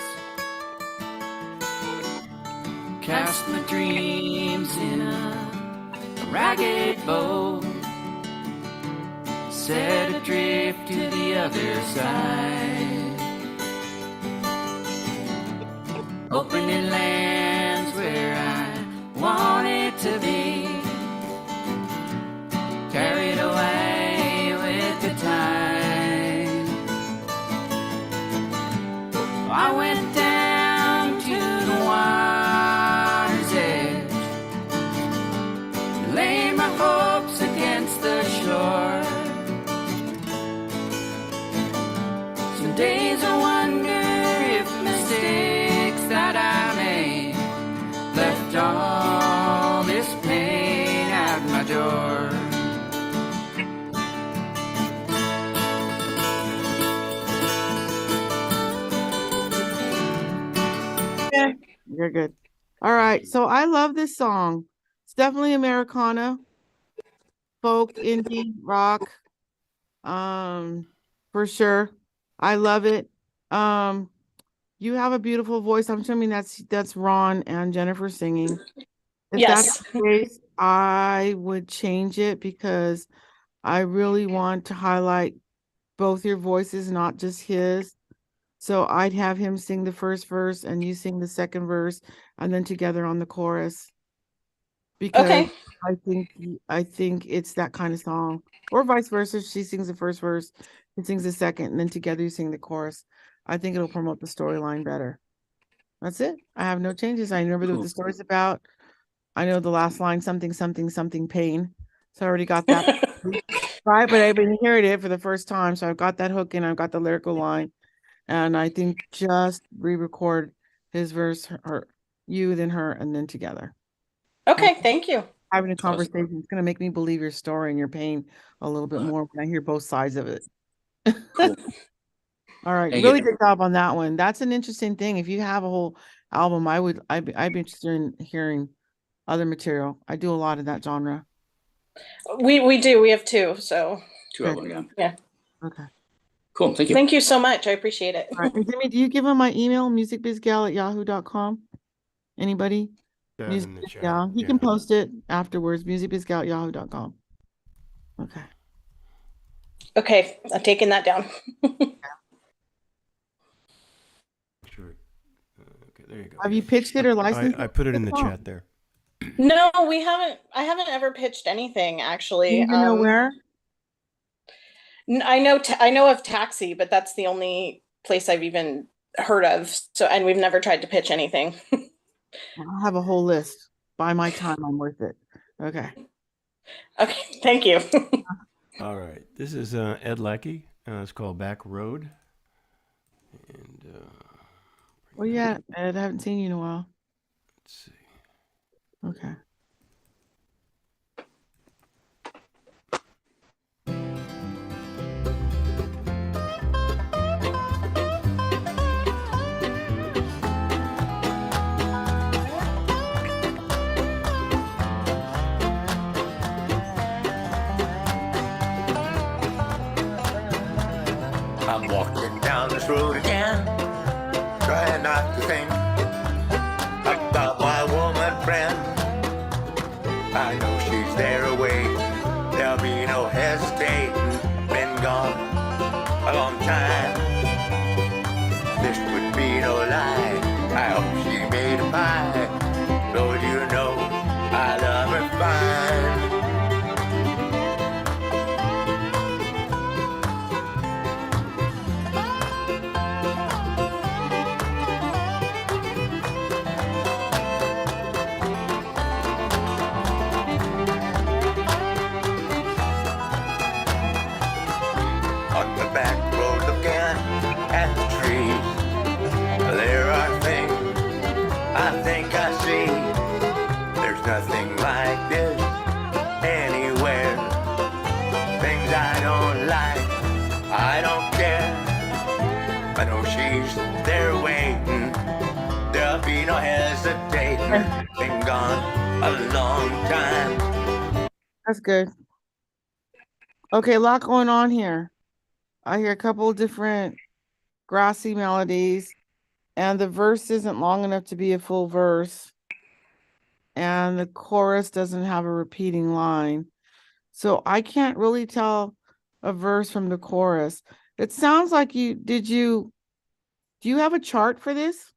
Cast my dreams in a ragged boat, set adrift to the other side, opening lands where I wanted to be, carried away with the tide. I went down to the water's edge, lay my hopes against the shore. Some days I wonder if mistakes that I made left all this pain at my door. Yeah, you're good. All right. So I love this song. It's definitely Americana, folk, indie, rock, for sure. I love it. You have a beautiful voice. I'm assuming that's Ron and Jennifer singing. If Yes. that's the case, I would change it because I really want to highlight both your voices, not just his. So I'd have him sing the first verse and you sing the second verse, and then together on the chorus. Because Okay. I think it's that kind of song, or vice versa. She sings the first verse, he sings the second, and then together you sing the chorus. I think it'll promote the storyline better. That's it. I have no changes. I remember what the story's about. I know the last line, something, something, something, pain. So I already got that. Right, but I've been hearing it for the first time, so I've got that hook and I've got the lyrical line, and I think just re-record his verse, her, you, then her, and then together. Okay, thank you. Having a conversation, it's going to make me believe your story and your pain a little bit more when I hear both sides of it. All right, Thank really you. good job on that one. That's an interesting thing. If you have a whole album, I'd be interested in hearing other material. I do a lot of that genre. We do. We have two. So Two of them, yeah. yeah. Okay. Cool. Thank you. Thank you so much. I appreciate it. All right. And Jimmy, do you give him my email, musicbizgal@yahoo.com? Anybody? That in the chat. Yeah, he can post it afterwards. musicbizgal@yahoo.com. Okay. Okay, I'm taking that down. Sure. Okay, there you go. Have you pitched it or licensed it? I put it in the chat there. No, we haven't. I haven't ever pitched anything actually. Do you even know where? I know of Taxi, but that's the only place I've even heard of. So, and we've never tried to pitch anything. I have a whole list. By my time, I'm worth it. Okay. Okay, thank you. All right, this is Ed Lackey. It's called Back Road. And Well, yeah, Ed, I haven't seen you in a while. let's see. Okay. I'm walking down down this road again, trying not to think about my woman friend. I know she's there away, there'll be no hesitating. Been gone a long time, this would be no lie. I hope she made a pie, Lord, you know I love her fine. On the back road looking at the trees, there are things I think I see. There's nothing like this anywhere. Things I don't like, I don't care. I know she's there waiting, there'll be no hesitating. Been gone a long time. That's good. Okay, a lot going on here. I hear a couple of different grassy melodies, and the verse isn't long enough to be a full verse, and the chorus doesn't have a repeating line. So I can't really tell a verse from the chorus. It sounds like do you have a chart for this?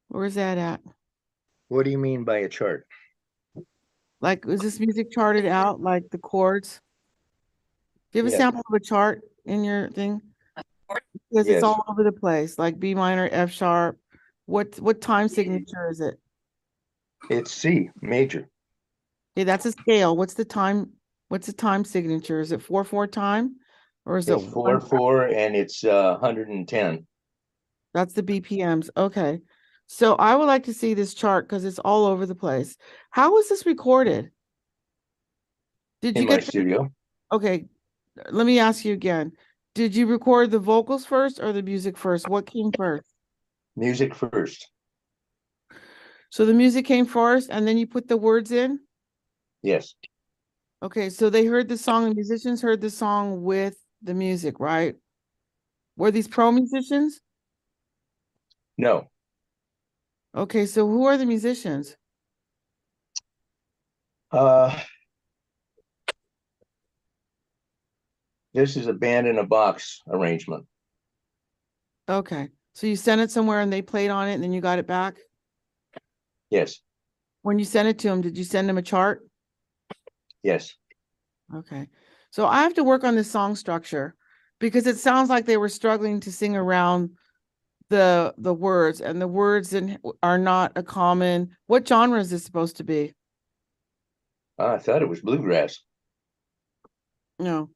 Where's that at? What do you mean by a chart? Like, is this music charted out, like the chords? Do you have a Yes. sample of a chart in your thing? Because it's Yes. all over the place, like B minor, F sharp. What time signature is it? It's C major. Okay, that's a scale. What's the time signature? Is it 4/4 time? Or is It's it 4/4 and it's 110. That's the BPMs. Okay. So I would like to see this chart because it's all over the place. How was this recorded? Did you In my get studio. Okay, let me ask you again. Did you record the vocals first or the music first? What came first? Music first. So the music came first and then you put the words in? Yes. Okay, so they heard the song, the musicians heard the song with the music, right? Were these pro musicians? No. Okay, so who are the musicians? This is a band in a box arrangement. Okay, so you sent it somewhere and they played on it and then you got it back? Yes. When you sent it to them, did you send them a chart? Yes. Okay, so I have to work on the song structure because it sounds like they were struggling to sing around the words, and the words are not a common. What genre is this supposed to be? I thought it was bluegrass. No,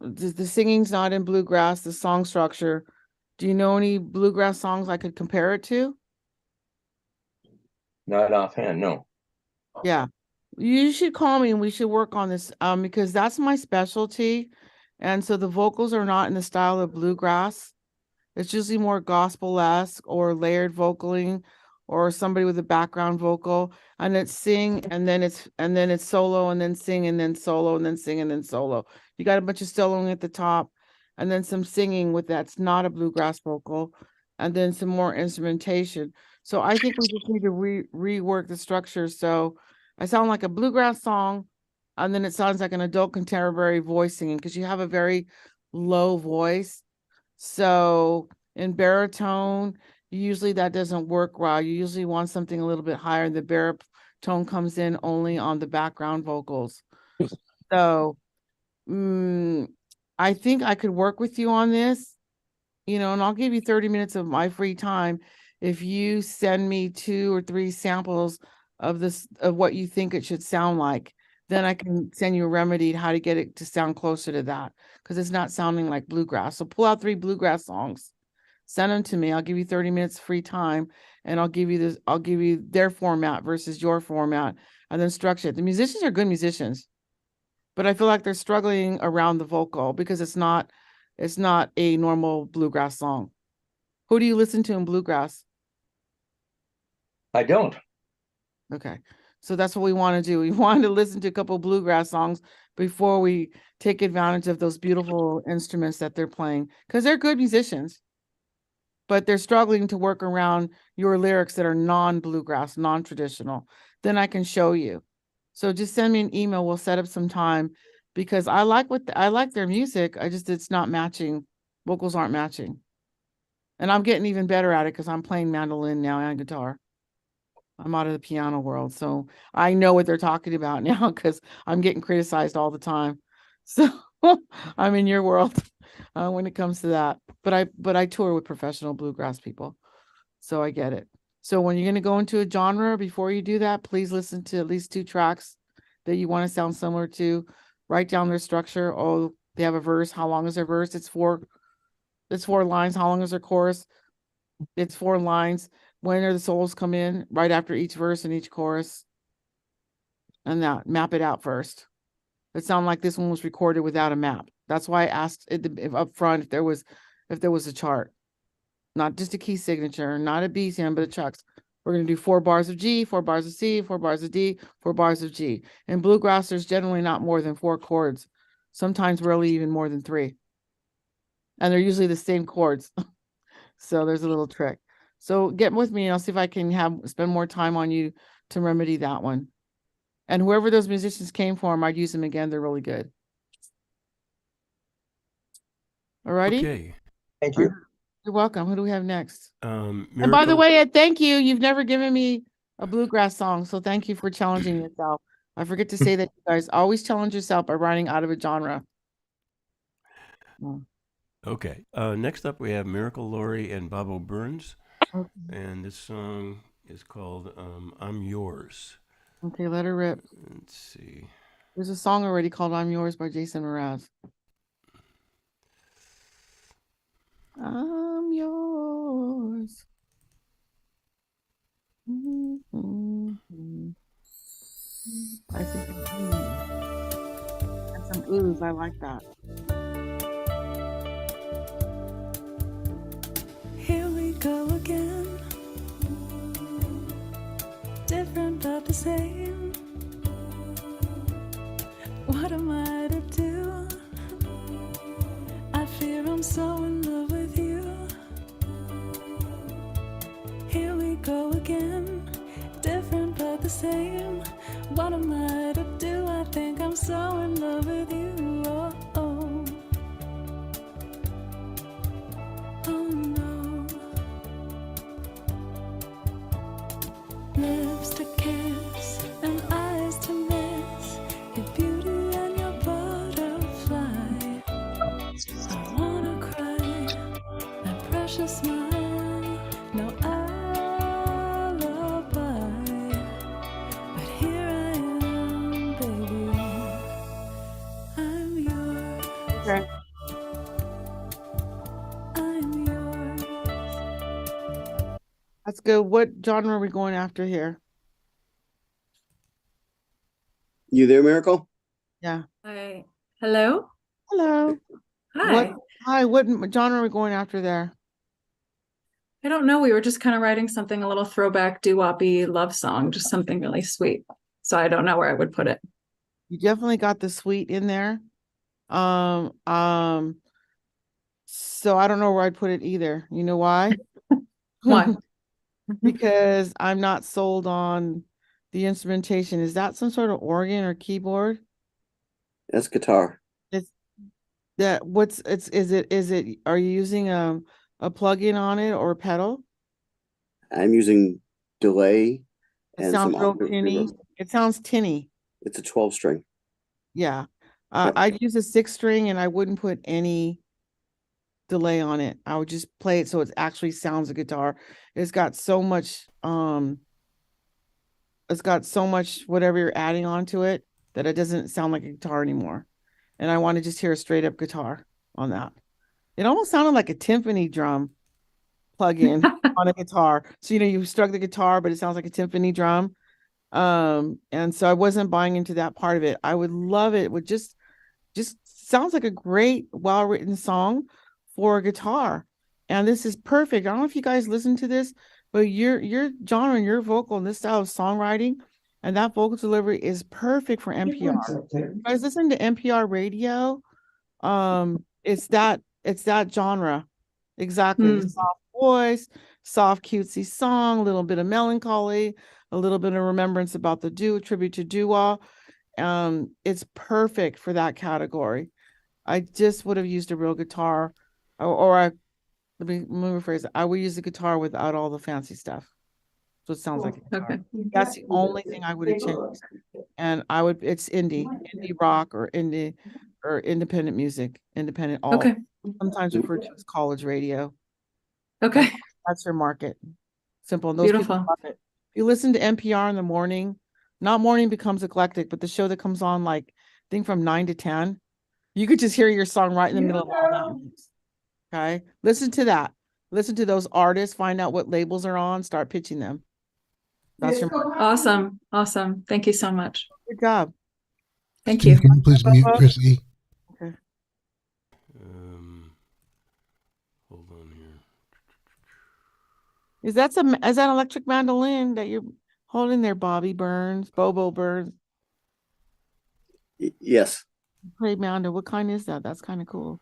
the singing's not in bluegrass. The song structure. Do you know any bluegrass songs I could compare it to? Not offhand, no. Yeah, you should call me and we should work on this because that's my specialty, and so the vocals are not in the style of bluegrass. It's usually more gospel-esque or layered vocaling or somebody with a background vocal, and it's sing and then it's solo and then sing and then solo and then sing and then solo. You got a bunch of soloing at the top and then some singing with that's not a bluegrass vocal and then some more instrumentation. So I think we just need to rework the structure. So I sound like a bluegrass song and then it sounds like an adult contemporary voice singing because you have a very low voice. So in baritone, usually that doesn't work well. You usually want something a little bit higher. The baritone comes in only on the background vocals. So I think I could work with you on this, and I'll give you 30 minutes of my free time if you send me 2 or 3 samples of what you think it should sound like. Then I can send you a remedy how to get it to sound closer to that because it's not sounding like bluegrass. So pull out 3 bluegrass songs, send them to me. I'll give you 30 minutes free time and I'll give you their format versus your format and then structure it. The musicians are good musicians, but I feel like they're struggling around the vocal because it's not a normal bluegrass song. Who do you listen to in bluegrass? I don't. Okay. So that's what we want to do. We want to listen to a couple bluegrass songs before we take advantage of those beautiful instruments that they're playing, because they're good musicians, but they're struggling to work around your lyrics that are non-bluegrass, non-traditional. Then I can show you. So just send me an email. We'll set up some time, because I like their music. It's not matching. Vocals aren't matching. And I'm getting even better at it because I'm playing mandolin now and guitar. I'm out of the piano world. So I know what they're talking about now because I'm getting criticized all the time. So I'm in your world when it comes to that. But I tour with professional bluegrass people. So I get it. So when you're going to go into a genre, before you do that, please listen to at least 2 tracks that you want to sound similar to. Write down their structure. Oh, they have a verse. How long is their verse? It's 4 lines. How long is their chorus? It's 4 lines. When are the solos come in? Right after each verse and each chorus. And that, map it out first. It sounded like this one was recorded without a map. That's why I asked if up front if there was a chart. Not just a key signature, not a BCM, but a chucks. We're going to do 4 bars of G, 4 bars of C, 4 bars of D, 4 bars of G. In bluegrass, there's generally not more than 4 chords. Sometimes rarely even more than 3. And they're usually the same chords. So there's a little trick. So get with me and I'll see if I can spend more time on you to remedy that one. And whoever those musicians came from, I'd use them again. They're really good. All righty. Okay. Thank you. You're welcome. Who do we have next? Miracle. And by the way, Ed, thank you. You've never given me a bluegrass song. So thank you for challenging yourself. I forget to say that you guys always challenge yourself by writing out of a genre. Okay. Next up, we have Miracle Laurie and Bobo Burns. Okay. And this song is called I'm Yours. Okay, let her rip. Let's see. There's a song already called I'm Yours by Jason Mraz. I'm yours. I think and some oohs. I like that. Here we go again. Different but the same. What am I to do? I fear I'm so in love with you. Here we go again. Different but the same. What am I to do? I think I'm so in love with you. Oh, oh. Oh no. Lips to kiss and eyes to miss. Your beauty and your butterfly. I wanna cry. That precious smile. No alibi. But here I am, baby. I'm yours. Okay. I'm yours. That's good. What genre are we going after here? You there, Miracle? Yeah. Hi. Hello? Hello. Hi. What genre are we going after there? I don't know. We were just kind of writing something, a little throwback doo-woppy love song, just something really sweet. So I don't know where I would put it. You definitely got the sweet in there. So I don't know where I'd put it either. You know why? Why? Because I'm not sold on the instrumentation. Is that some sort of organ or keyboard? That's guitar. Is it are you using a plug-in on it or a pedal? I'm using delay It and sounds some real audio tinny. reverb. It sounds tinny. It's a 12 string. Yeah. I'd use a 6 string and I wouldn't put any delay on it. I would just play it so it actually sounds a guitar. It's got so much whatever you're adding onto it that it doesn't sound like a guitar anymore. And I want to just hear a straight up guitar on that. It almost sounded like a timpani drum plug-in on a guitar. So you struck the guitar, but it sounds like a timpani drum. And so I wasn't buying into that part of it. I would love it. It would just sounds like a great, well-written song for a guitar. And this is perfect. I don't know if you guys listen to this, but your genre and your vocal and this style of songwriting And that vocal delivery is perfect for NPR. I was listening to NPR radio. It's that genre. Exactly. The soft voice, soft, cutesy song, a little bit of melancholy, a little bit of remembrance about the tribute to Dua. It's perfect for that category. I just would have used a real guitar, let me rephrase it. I would use the guitar without all the fancy stuff. So it sounds like a guitar. Okay. That's the only thing I would have changed. And it's indie rock or independent music, independent alt. Okay. Sometimes referred to as college radio. Okay. That's your market. Simple. And those people Beautiful. love it. If you listen to NPR in the morning, not morning becomes eclectic, but the show that comes on like I think from 9 to 10, you could just hear your song right in the middle of all that. Okay. Listen to that. Listen to those artists, find out what labels are on, start pitching them. That's your market. Awesome. Awesome. Thank you so much. Good job. Thank Steve, you. can you please mute Chris E? Okay. Hold on here. Is that electric mandolin that you're holding there, Bobo Burns? Yes. Play mandolin. What kind is that? That's kind of cool.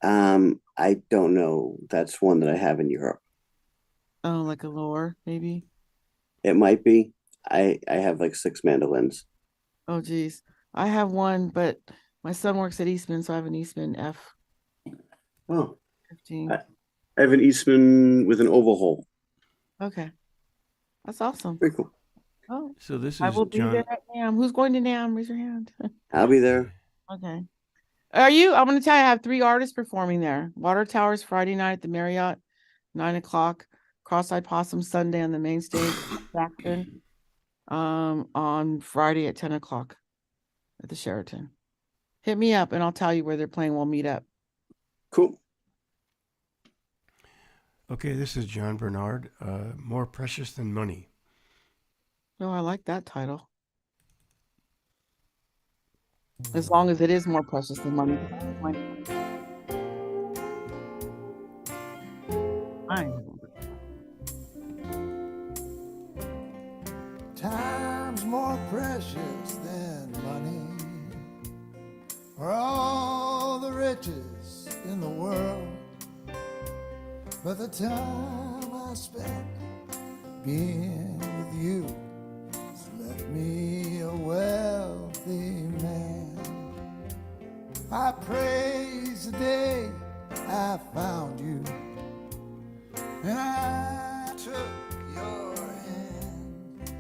I don't know. That's one that I have in Europe. Oh, like a lure, maybe. It might be. I have like 6 mandolins. Oh, geez. I have one, but my son works at Eastman, so I have an Eastman F. Oh. 15. I have an Eastman with an oval hole. Okay. That's awesome. Very cool. Oh, So this is I will be there at NAMM. Who's going to NAMM? Raise your hand. I'll be there. Okay. I'm going to tell you, I have 3 artists performing there. Water Towers Friday night at the Marriott, 9 o'clock. Cross-Eyed Possum Sunday on the main stage. Jackson, on Friday at 10 o'clock at the Sheraton. Hit me up and I'll tell you where they're playing. We'll meet up. Cool. Okay, this is John Bernard. More Precious Than Money. Oh, I like that title. As long as it is more precious than money. Time's more precious than money, or all the riches in the world. But the time I spent being with you has left me a wealthy man. I praise the day I found you, and I took your hand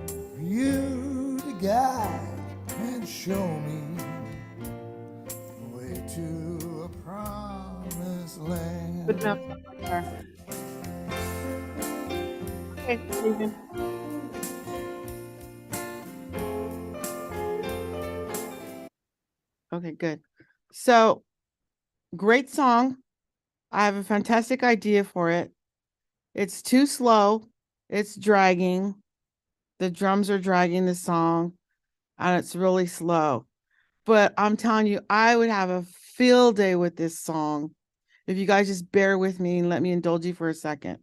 for you to guide and show me the way to a promised land. Good enough. Okay, Stephen. Okay, good. So, great song. I have a fantastic idea for it. It's too slow. It's dragging. The drums are dragging the song, and it's really slow. But I'm telling you, I would have a field day with this song if you guys just bear with me and let me indulge you for a second.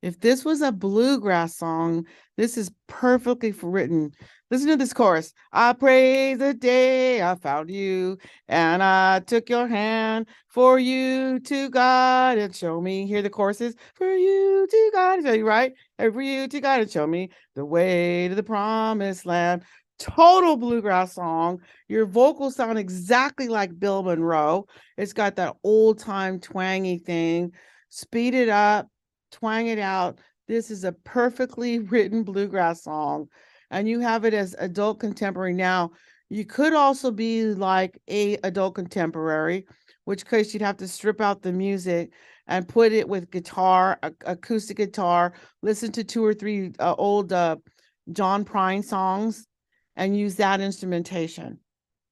If this was a bluegrass song, this is perfectly written. Listen to this chorus. I praise the day I found you, and I took your hand for you to guide and show me. Hear the choruses. For you to guide and show you, right? And for you to guide and show me the way to the promised land. Total bluegrass song. Your vocals sound exactly like Bill Monroe. It's got that old time twangy thing. Speed it up. Twang it out. This is a perfectly written bluegrass song, and you have it as adult contemporary. Now, you could also be like a adult contemporary, which case you'd have to strip out the music and put it with guitar, acoustic guitar, listen to 2 or 3 old John Prine songs and use that instrumentation.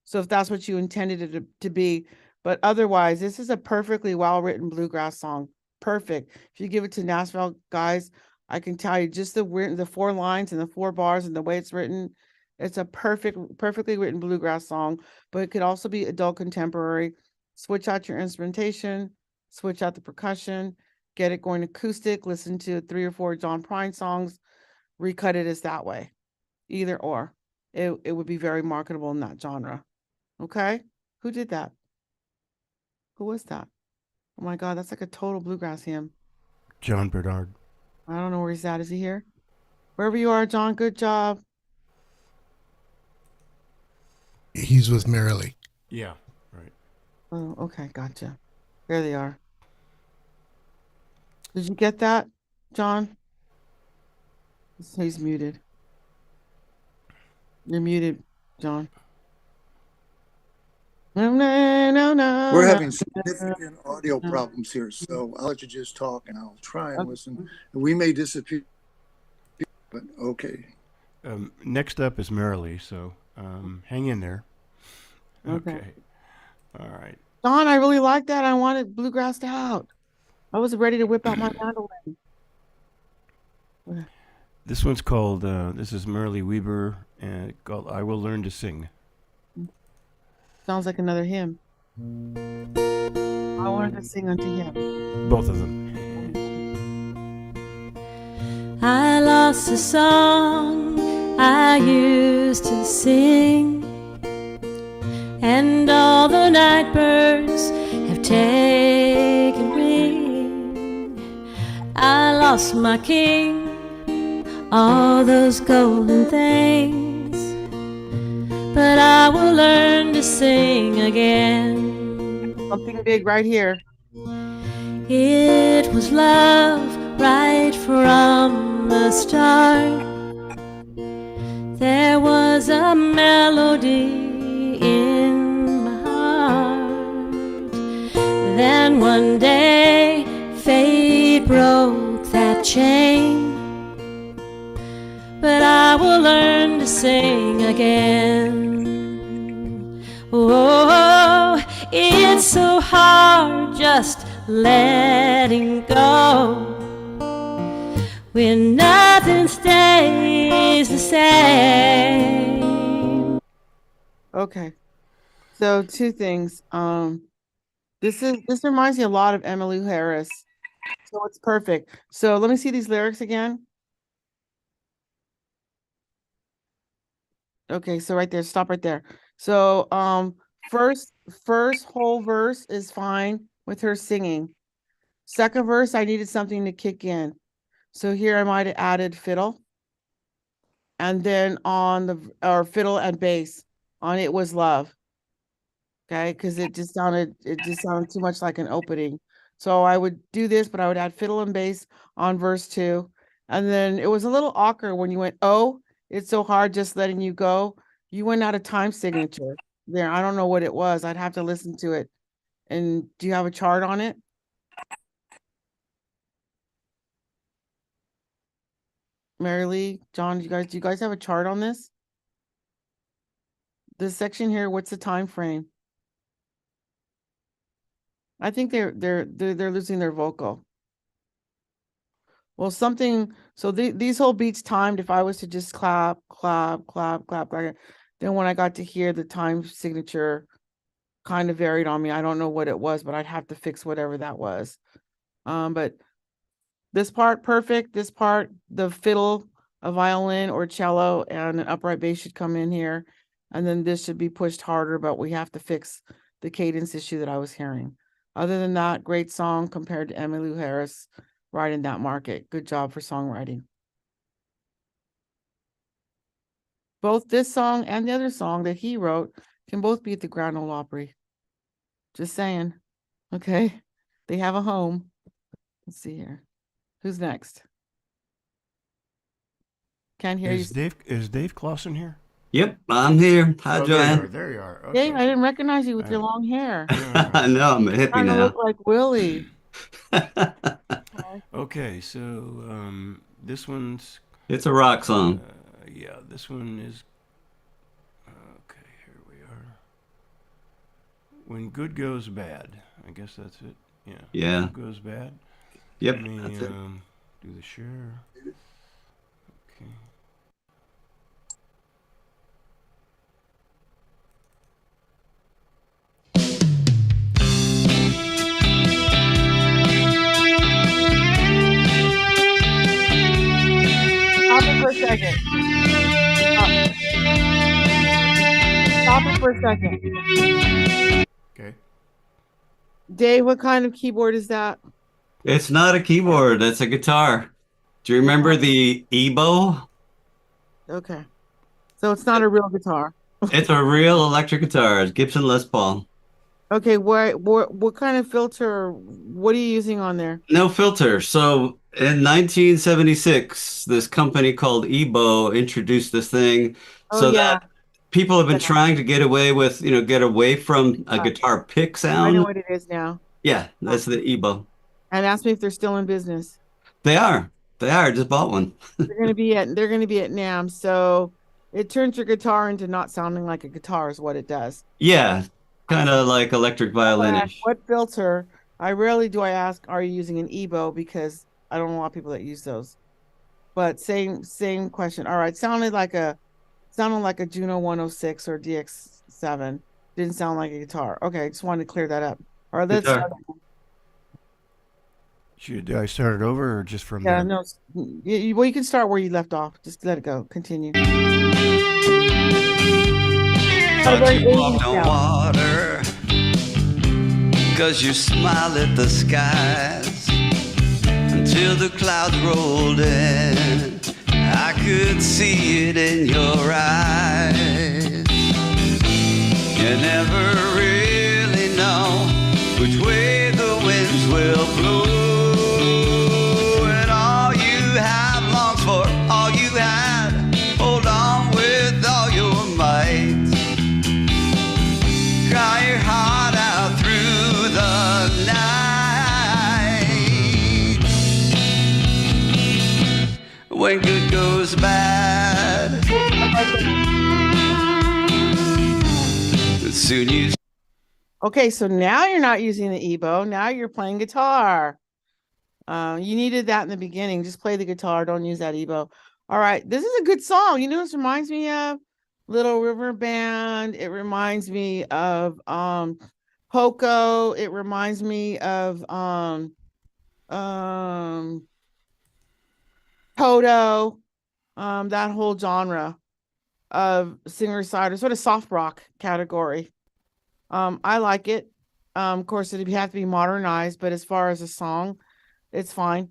So if that's what you intended it to be, but otherwise, this is a perfectly well-written bluegrass song. Perfect. If you give it to Nashville guys, I can tell you just the 4 lines and the 4 bars and the way it's written, it's a perfectly written bluegrass song. But it could also be adult contemporary. Switch out your instrumentation, switch out the percussion, get it going acoustic. Listen to 3 or 4 John Prine songs. recut it as that way. Either or. It would be very marketable in that genre. Okay? Who did that? Who was that? Oh my God, that's like a total bluegrass hymn. John Bernard. I don't know where he's at. Is he here? Wherever you are, John, good job. He's with Marilee. Yeah, right. Oh, okay, gotcha. There they are. Did you get that, John? He's muted. You're muted, John. No, We're having significant audio problems here, so I'll let you just talk and I'll try and listen. We may disappear, but okay. Next up is Marilee, so hang in there. Okay. All right. Don, I really like that. I wanted bluegrassed out. I was ready to whip out my mandolin. This one's called, this is Marilee Weber, and called I Will Learn to Sing. Sounds like another hymn. I wanted to sing unto him. Both of them. I lost a song I used to sing, and all the night birds have taken wing. I lost my king, all those golden things, but I will learn to sing again. Something big right here. It was love right from the start. There was a melody in my heart. Then one day fate broke that chain, but I will learn to sing again. Oh, it's so hard just letting go when nothing stays the same. Okay. So two things. This reminds me a lot of Emmylou Harris. So it's perfect. So let me see these lyrics again. Okay, so right there, stop right there. So first whole verse is fine with her singing. Second verse, I needed something to kick in. So here I might have added fiddle. And then or fiddle and bass on It Was Love. Okay, because it just sounded too much like an opening. So I would do this, but I would add fiddle and bass on verse 2. And then it was a little awkward when you went, oh, it's so hard just letting you go. You went out of time signature there. I don't know what it was. I'd have to listen to it. And do you have a chart on it? Marilee, John, do you guys have a chart on this? This section here, what's the time frame? I think they're losing their vocal. Well, so these whole beats timed, if I was to just clap, clap, clap, clap, clap, then when I got to hear the time signature kind of varied on me. I don't know what it was, but I'd have to fix whatever that was. But this part, perfect. This part, the fiddle, a violin or cello, and an upright bass should come in here. And then this should be pushed harder, but we have to fix the cadence issue that I was hearing. Other than that, great song compared to Emmylou Harris, right in that market. Good job for songwriting. Both this song and the other song that he wrote can both be at the Grand Ole Opry. Just saying. Okay. They have a home. Let's see here. Who's next? Can't hear Is you. Dave Clausen here? Yep, I'm here. Hi, Joanne. There you are. Dave, I didn't recognize you with your long hair. I know, I'm a hippie Trying to now. look like Willie. Okay, so this one's. It's a rock song. Yeah, this one is. Okay, here we are. When Good Goes Bad. I guess that's it. Yeah. Yeah. Good Goes Bad. Yep, Let me, that's it. do the share. Okay. Stop it for a second. Okay. Dave, what kind of keyboard is that? It's not a keyboard. That's a guitar. Do you remember the EBO? Okay. So it's not a real guitar. It's a real electric guitar. It's Gibson Les Paul. Okay, what kind of filter? What are you using on there? No filter. So in 1976, this company called EBO introduced this thing Oh so yeah, that people have been trying to get away with, get away from a guitar pick I know sound. what it is now. Yeah, that's the EBO. And ask me if they're still in business. They are. They are. Just bought one. They're gonna be at NAMM. So it turns your guitar into not sounding like a guitar is what it does. Yeah, kind of like electric violin-ish. What filter? I rarely do I ask, are you using an EBO? Because I don't know a lot of people that use those. But same question. All right, sounded like a Juno 106 or DX7. Didn't sound like a guitar. Okay, I just wanted to clear that up. All right, let's Guitar. start. Should I start it over or just from Yeah, there? no. Well, you can start where you left off. Just let it go. Continue. Thought you walked on water, 'cause you smile at the skies until the clouds rolled in. I could see it in your eyes. You never really know which way the winds will blow, and all you have longs for, all you had, hold on with all your might. Cry your heart out through the night. When good goes bad, soon you. Okay, so now you're not using the EBO. Now you're playing guitar. You needed that in the beginning. Just play the guitar. Don't use that EBO. All right, this is a good song. You know what this reminds me of? Little River Band. It reminds me of Poco. It reminds me of Toto. That whole genre of singer-songwriter, sort of soft rock category. I like it. Of course, it'd have to be modernized, but as far as a song, it's fine.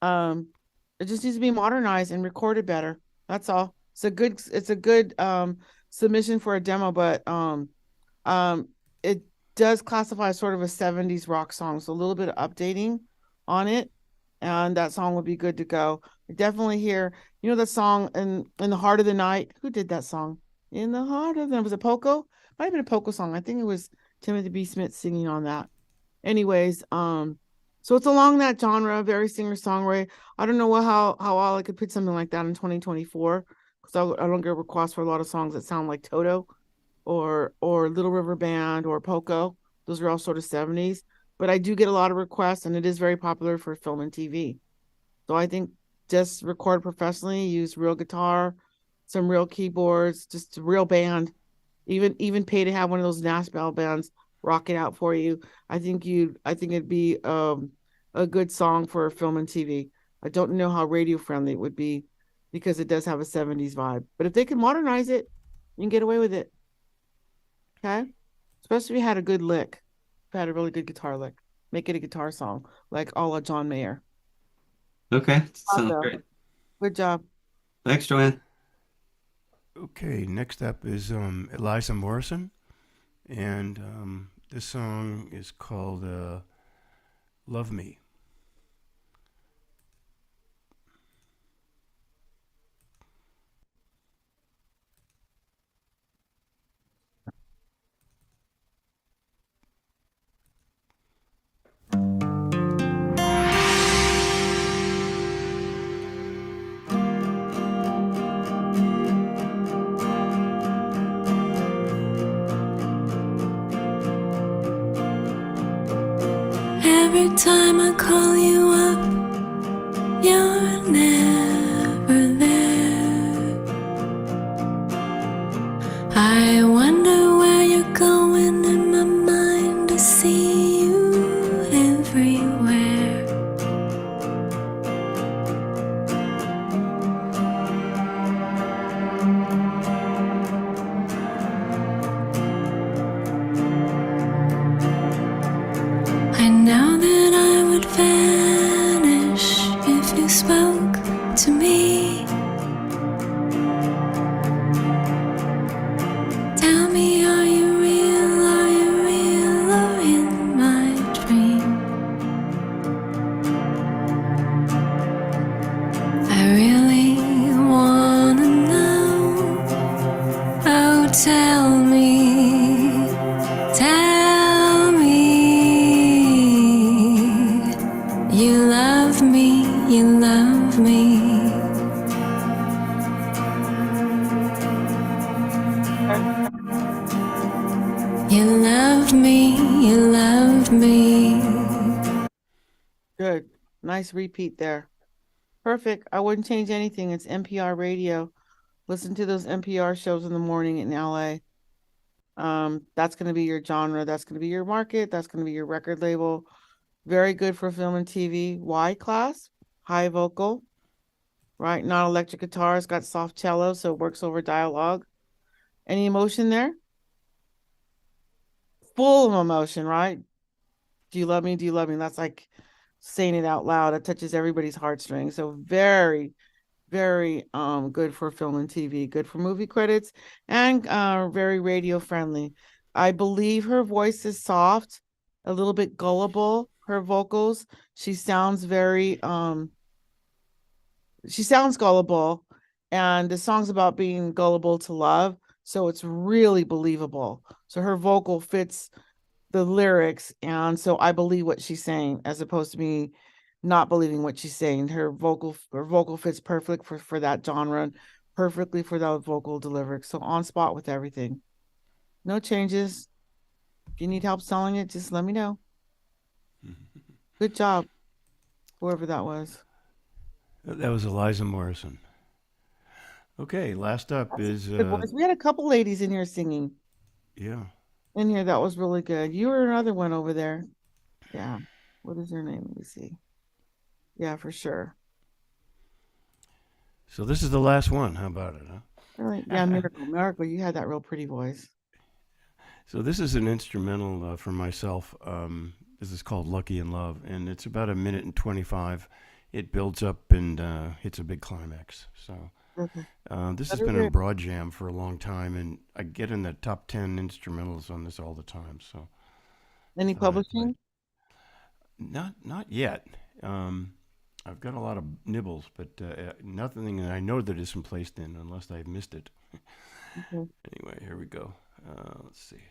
It just needs to be modernized and recorded better. That's all. It's a good submission for a demo, but it does classify as sort of a 70s rock song. So a little bit of updating on it, and that song would be good to go. I definitely hear, the song in the Heart of the Night. Who did that song? In the Heart of the Night. Was it Poco? Might have been a Poco song. I think it was Timothy B. Smith singing on that. Anyways, so it's along that genre, very singer-songwriter. I don't know how I could put something like that in 2024, because I don't get requests for a lot of songs that sound like Toto or Little River Band or Poco. Those are all sort of 70s. But I do get a lot of requests, and it is very popular for film and TV. So I think just record professionally, use real guitar, some real keyboards, just a real band. Even pay to have one of those Nashville bands rock it out for you. I think it'd be a good song for film and TV. I don't know how radio friendly it would be, because it does have a 70s vibe. But if they can modernize it, you can get away with it. Okay? Especially if you had a good lick. If you had a really good guitar lick. Make it a guitar song, like a la John Mayer. Okay, sounds Awesome. great. Good job. Thanks, Joanne. Okay, next up is Eliza Morrison, and this song is called Love Me. Every time I call you up, you're never there. I wonder where you're going. In my mind I see you everywhere. tell me, tell me, you love me, you love me. You love me, you love me. Good. Nice repeat there. Perfect. I wouldn't change anything. It's NPR radio. Listen to those NPR shows in the morning in LA. That's going to be your genre. That's going to be your market. That's going to be your record label. Very good for film and TV. Y class, high vocal, right? Not electric guitar. It's got soft cello, so it works over dialogue. Any emotion there? Full of emotion, right? Do you love me? Do you love me? That's like saying it out loud. It touches everybody's heartstrings. So very, very good for film and TV, good for movie credits, and very radio friendly. I believe her voice is soft, a little bit gullible. Her vocals, she sounds very she sounds gullible, and the song's about being gullible to love, so it's really believable. So her vocal fits the lyrics, and so I believe what she's saying as opposed to me not believing what she's saying. Her vocal fits perfect for that genre, perfectly for that vocal delivery. So on spot with everything. No changes. If you need help selling it, just let me know. Good job, whoever that was. That was Eliza Morrison. Okay, last up is Good voice. We had a couple ladies in here singing. yeah. In here, that was really good. You were another one over there. Yeah. What is her name? Let me see. Yeah, for sure. So this is the last one. How about it, huh? Really? Yeah, Miracle. You had that real pretty voice. So this is an instrumental for myself. This is called Lucky in Love, and it's about 1:25. It builds up and hits a big climax. So this has been a broad jam for a long time, and I get in the top 10 instrumentals on this all the time. So any publishing? Not yet. I've got a lot of nibbles, but nothing that I know that isn't placed in unless I've missed it. Okay. Anyway, here we go. Let's see.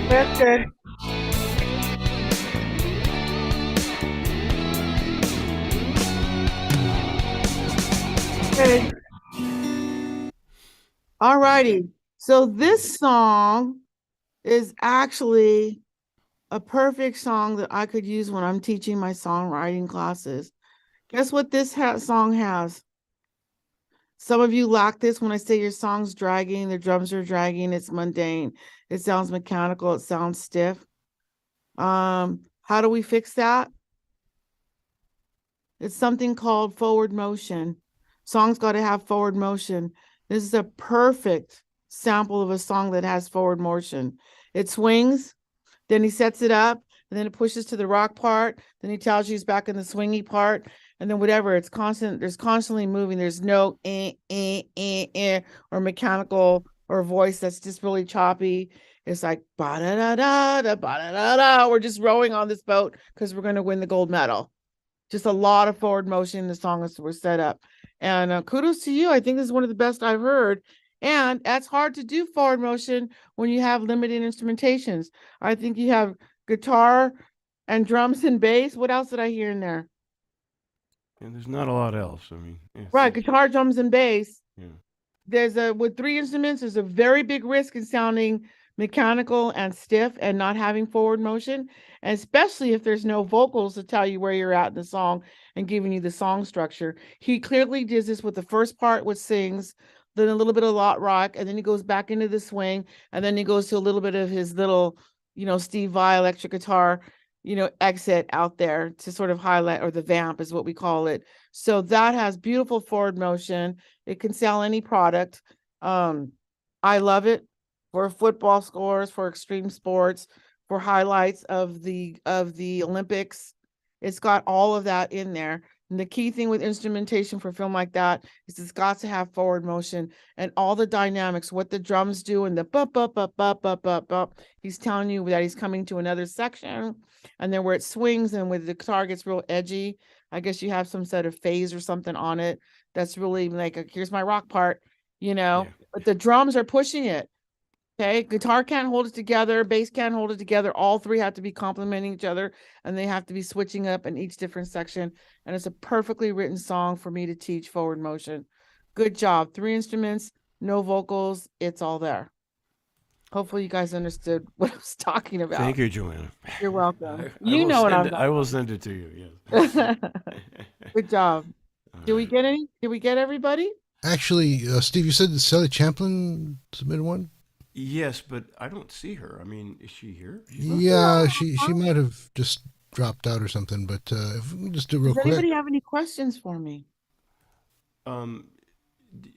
That's good. Okay. All righty. So this song is actually a perfect song that I could use when I'm teaching my songwriting classes. Guess what this song has? Some of you lack this when I say your song's dragging, the drums are dragging, it's mundane, it sounds mechanical, it sounds stiff. How do we fix that? It's something called forward motion. Songs got to have forward motion. This is a perfect sample of a song that has forward motion. It swings, then he sets it up, and then it pushes to the rock part, then he tells you he's back in the swingy part, and then whatever, it's constant, there's constantly moving, there's no or mechanical or voice that's just really choppy. It's like ba-da-da-da, ba-da-da-da. We're just rowing on this boat because we're going to win the gold medal. Just a lot of forward motion. The songs were set up, and kudos to you. I think this is one of the best I've heard. And that's hard to do forward motion when you have limited instrumentations. I think you have guitar and drums and bass. What else did I hear in there? And there's not a lot else. I mean, Right, guitar, drums, and bass. Yeah. There's with 3 instruments, there's a very big risk in sounding mechanical and stiff and not having forward motion, and especially if there's no vocals to tell you where you're at in the song and giving you the song structure. He clearly does this with the first part, which sings, then a little bit of lot rock, and then he goes back into the swing, and then he goes to a little bit of his little, Steve Vai electric guitar, exit out there to sort of highlight, or the vamp is what we call it. So that has beautiful forward motion. It can sell any product. I love it for football scores, for extreme sports, for highlights of the Olympics. It's got all of that in there. And the key thing with instrumentation for film like that is it's got to have forward motion and all the dynamics, what the drums do and the bop, bop, bop, bop, bop, bop, bop. He's telling you that he's coming to another section. And then where it swings and where the guitar gets real edgy, I guess you have some sort of phase or something on it. That's really like, here's my rock part, but the drums are pushing it. Okay, guitar can't hold it together, bass can't hold it together. All three have to be complementing each other, and they have to be switching up in each different section. And it's a perfectly written song for me to teach forward motion. Good job. 3 instruments, no vocals. It's all there. Hopefully you guys understood what I was talking about. Thank you, Joanna. You're welcome. I know what I'm I will send it to you. Yes. Good job. Did we get any? Did we get everybody? Actually, Steve, you said that Sally Champlin submitted one? Yes, but I don't see her. I mean, is she here? Yeah, she might have just dropped out or something, but if we just do it real Does quick. anybody have any questions for me? Do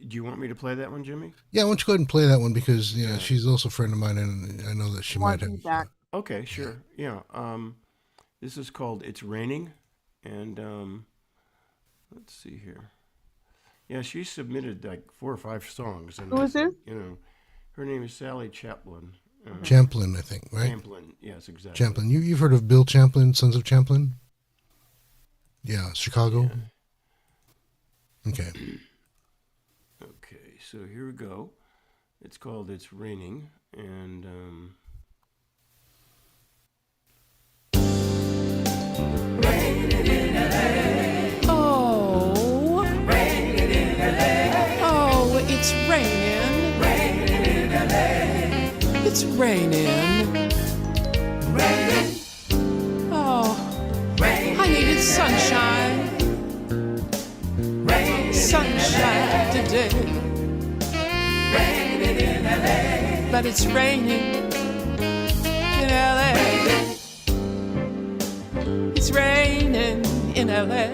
you want me to play that one, Jimmy? Yeah, why don't you go ahead and play that one, because she's also a friend of mine, and I know that she might have. Back. Okay, sure. Yeah. This is called "It's Raining," and let's see here. Yeah, she submitted like 4 or 5 songs. And Who is this? Her name is Sally Champlin. Champlin, I think, right? Champlin, yes, exactly. Champlin. You've heard of Bill Champlin, Sons of Champlin? Yeah, Chicago. Yeah. Okay. Okay, so here we go. It's called "It's Raining," and Oh, oh, it's raining. It's raining. Oh, I needed sunshine. Sunshine today. But it's raining in LA. It's raining in LA.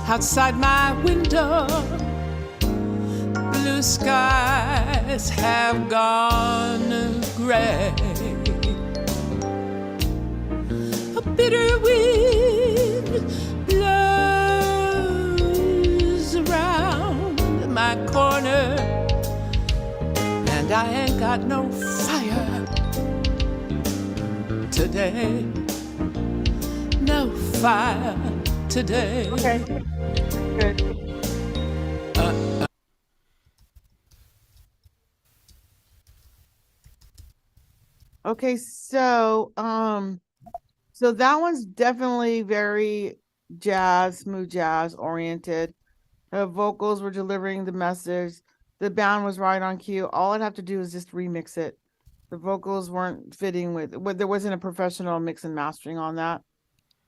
Outside my window, blue skies have gone gray. A bitter wind blows around my corner, and I ain't got no fire today. No fire today. Okay. Good. Okay, so that one's definitely very jazz, smooth jazz oriented. The vocals were delivering the message. The band was right on cue. All I'd have to do is just remix it. The vocals weren't fitting with, there wasn't a professional mix and mastering on that.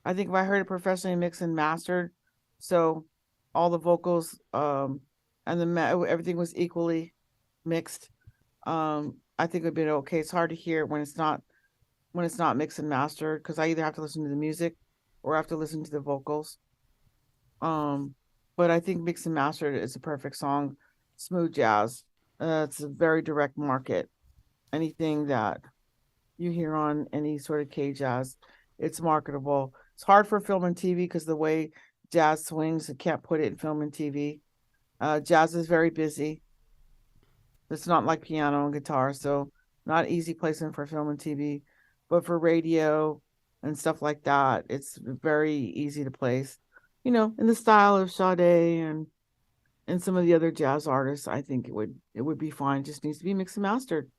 I think if I heard it professionally mixed and mastered, so all the vocals and everything was equally mixed, I think it would be okay. It's hard to hear when it's not mixed and mastered, because I either have to listen to the music or I have to listen to the vocals. But I think mixed and mastered is a perfect song. Smooth jazz. It's a very direct market. Anything that you hear on any sort of K jazz, it's marketable. It's hard for film and TV because the way jazz swings, you can't put it in film and TV. Jazz is very busy. It's not like piano and guitar, so not easy placement for film and TV. But for radio and stuff like that, it's very easy to place. In the style of Sade and some of the other jazz artists, I think it would be fine. It just needs to be mixed and mastered.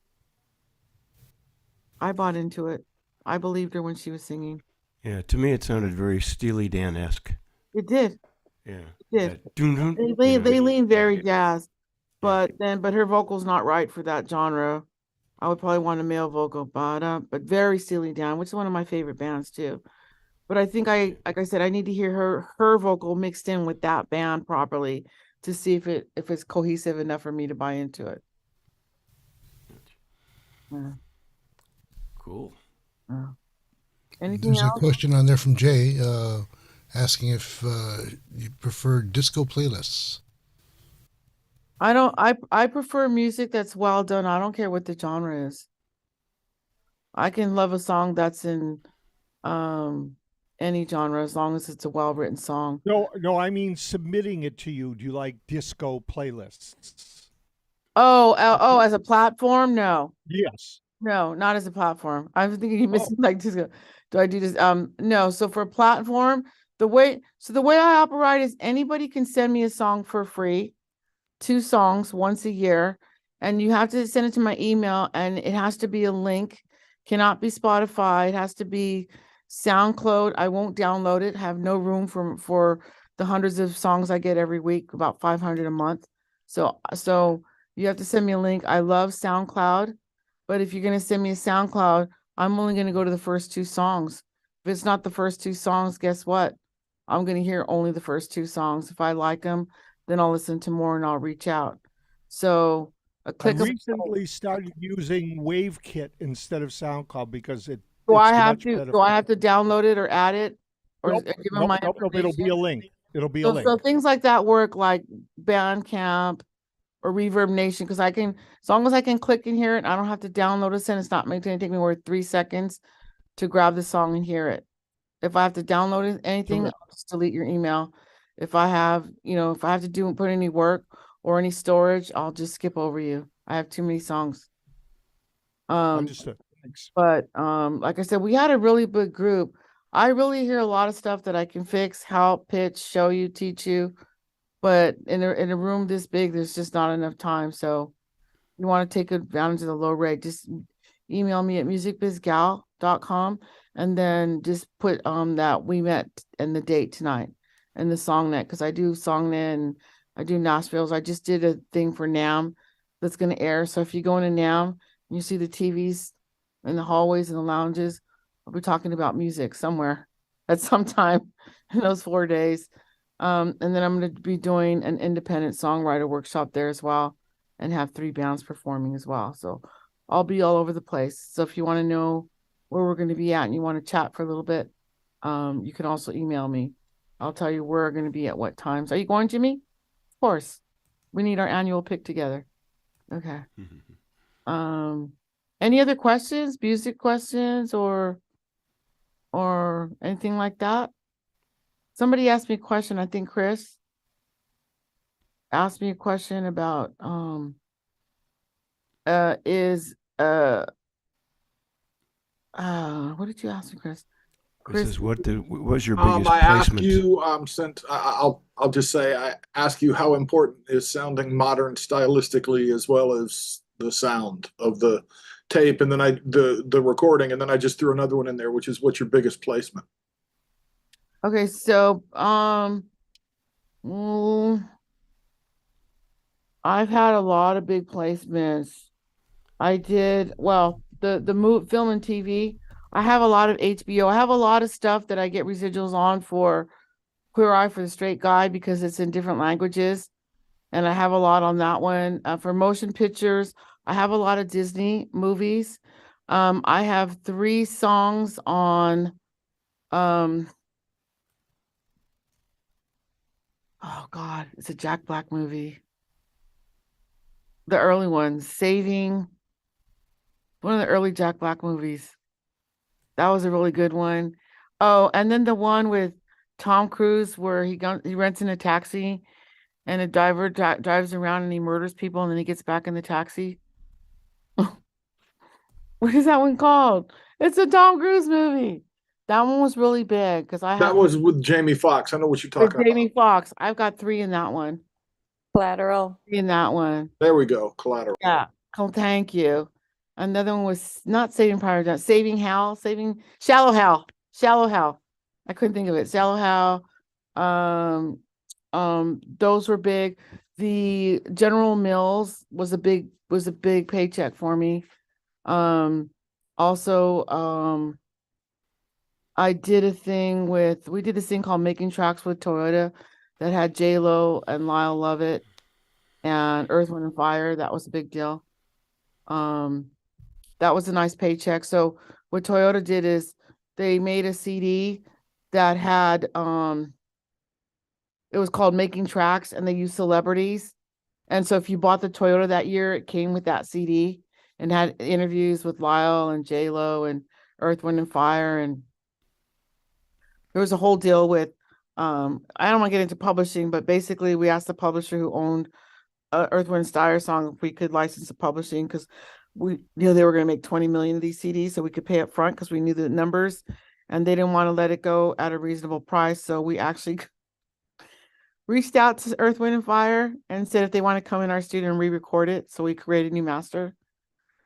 I bought into it. I believed her when she was singing. Yeah, to me it sounded very Steely Dan-esque. It did. Yeah. It did. That dun-dun, They lean very yeah. jazz, but her vocal's not right for that genre. I would probably want a male vocal, but very Steely Dan, which is one of my favorite bands too. But I think like I said, I need to hear her vocal mixed in with that band properly to see if it's cohesive enough for me to buy into it. Yeah. Cool. Anything There's else? a question on there from Jay asking if you prefer disco playlists. I prefer music that's well done. I don't care what the genre is. I can love a song that's in any genre as long as it's a well-written song. No, I mean submitting it to you. Do you like disco playlists? Oh, as a platform? No. Yes. No, not as a platform. I was thinking you missing like disco. Do I do this? No. So for a platform, the way I operate is anybody can send me a song for free, 2 songs once a year, and you have to send it to my email, and it has to be a link. Cannot be Spotify. It has to be SoundCloud. I won't download it. Have no room for the hundreds of songs I get every week, about 500 a month. So you have to send me a link. I love SoundCloud, but if you're going to send me a SoundCloud, I'm only going to go to the first 2 songs. If it's not the first 2 songs, guess what? I'm going to hear only the first 2 songs. If I like them, then I'll listen to more and I'll reach out. So a click. I recently started using WaveKit instead of SoundCloud because do I have to download it or add it? Or Nope, give them my it'll be a link. It'll be a link. So things like that work, like Bandcamp or Reverb Nation, because as long as I can click and hear it, I don't have to download it, and it's not going to take me more than 3 seconds to grab the song and hear it. If I have to download anything, I'll just delete your email. If I have to put any work or any storage, I'll just skip over you. I have too many songs. Understood. Thanks. But like I said, we had a really big group. I really hear a lot of stuff that I can fix, help, pitch, show you, teach you. But in a room this big, there's just not enough time. So you want to take advantage of the low rate, just email me at musicbizgal.com and then just put that we met and the date tonight and the SongNet, because I do SongNet and I do Nashville's. I just did a thing for NAMM that's going to air. So if you go into NAMM and you see the TVs in the hallways and the lounges, I'll be talking about music somewhere at some time in those 4 days. And then I'm going to be doing an independent songwriter workshop there as well and have 3 bands performing as well. So I'll be all over the place. So if you want to know where we're going to be at and you want to chat for a little bit, you can also email me. I'll tell you where we're going to be at what times. Are you going, Jimmy? Of course. We need our annual pick together. Okay. Any other questions, music questions or anything like that? Somebody asked me a question. I think Chris asked me a question about what did you ask me, Chris? This is what was your biggest I asked placement? you, I'll just say, I ask you how important is sounding modern stylistically as well as the sound of the tape, and then the recording, and then I just threw another one in there, which is what's your biggest placement? Okay, so I've had a lot of big placements. I did the film and TV. I have a lot of HBO. I have a lot of stuff that I get residuals on for Queer Eye for the Straight Guy because it's in different languages. And I have a lot on that one. For motion pictures, I have a lot of Disney movies. I have 3 songs on oh God, it's a Jack Black movie. The early ones, Saving, one of the early Jack Black movies. That was a really good one. Oh, and then the one with Tom Cruise where he rents in a taxi and a driver drives around and he murders people and then he gets back in the taxi. What is that one called? It's a Tom Cruise movie. That one was really big because That was with Jamie Foxx. I know what you're talking about. Jamie Foxx. I've got 3 in that one. Collateral. 3 in that one. There we go. Collateral. Yeah. Oh, thank you. Another one was not Saving Private Ryan, Saving Hal, Shallow Hal. I couldn't think of it. Shallow Hal. Those were big. The General Mills was a big paycheck for me. Also, we did this thing called Making Tracks with Toyota that had J-Lo and Lyle Lovett and Earth, Wind and Fire. That was a big deal. That was a nice paycheck. So what Toyota did is they made a CD that had it was called Making Tracks, and they used celebrities. And so if you bought the Toyota that year, it came with that CD and had interviews with Lyle and J-Lo and Earth, Wind and Fire. And there was a whole deal with I don't want to get into publishing, but basically we asked the publisher who owned Earth, Wind and Fire song if we could license the publishing, because we knew they were going to make 20 million of these CDs, so we could pay up front because we knew the numbers, and they didn't want to let it go at a reasonable price. So we actually reached out to Earth, Wind and Fire and said if they want to come in our studio and re-record it. So we created a new master.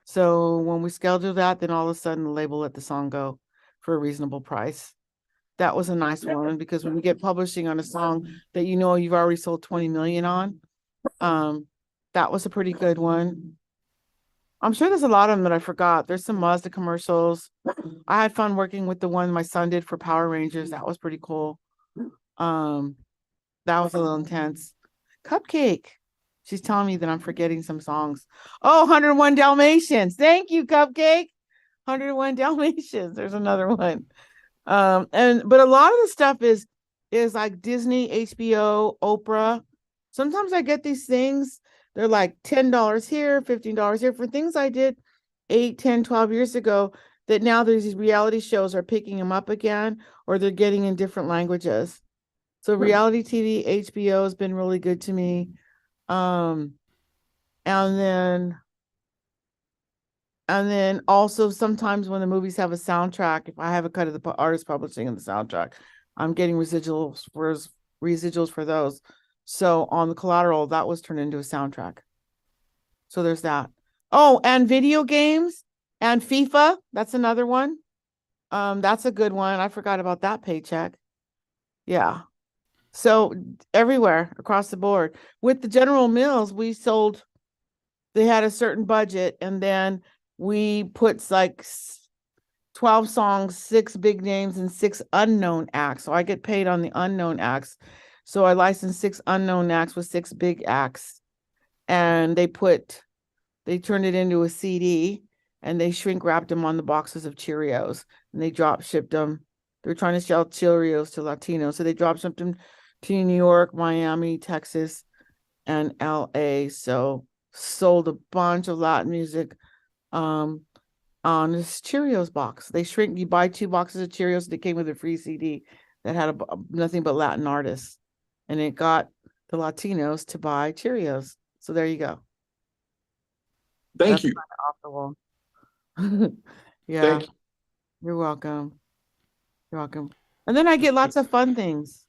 So when we scheduled that, then all of a sudden the label let the song go for a reasonable price. That was a nice one, because when you get publishing on a song that you know you've already sold 20 million on, that was a pretty good one. I'm sure there's a lot of them that I forgot. There's some Mazda commercials. I had fun working with the one my son did for Power Rangers. That was pretty cool. That was a little intense. Cupcake. She's telling me that I'm forgetting some songs. Oh, 101 Dalmatians. Thank you, Cupcake. 101 Dalmatians. There's another one. But a lot of the stuff is like Disney, HBO, Oprah. Sometimes I get these things. They're like $10 here, $15 here for things I did 8, 10, 12 years ago, that now there's these reality shows are picking them up again, or they're getting in different languages. So reality TV, HBO has been really good to me. And then also sometimes when the movies have a soundtrack, if I have a cut of the artist publishing and the soundtrack, I'm getting residuals for those. So on the Collateral, that was turned into a soundtrack. So there's that. Oh, and video games and FIFA. That's another one. That's a good one. I forgot about that paycheck. Yeah. So everywhere across the board. With the General Mills, they had a certain budget, and then we put like 12 songs, 6 big names, and 6 unknown acts. So I get paid on the unknown acts. So I licensed 6 unknown acts with 6 big acts, and they turned it into a CD, and they shrink wrapped them on the boxes of Cheerios, and they drop shipped them. They're trying to sell Cheerios to Latinos, so they drop shipped them to New York, Miami, Texas, and LA. So sold a bunch of Latin music on this Cheerios box. They shrink, you buy 2 boxes of Cheerios, they came with a free CD that had nothing but Latin artists, and it got the Latinos to buy Cheerios. So there you go. Thank you. Off the wall. Yeah. Thank you. You're welcome. You're welcome. And then I get lots of fun things.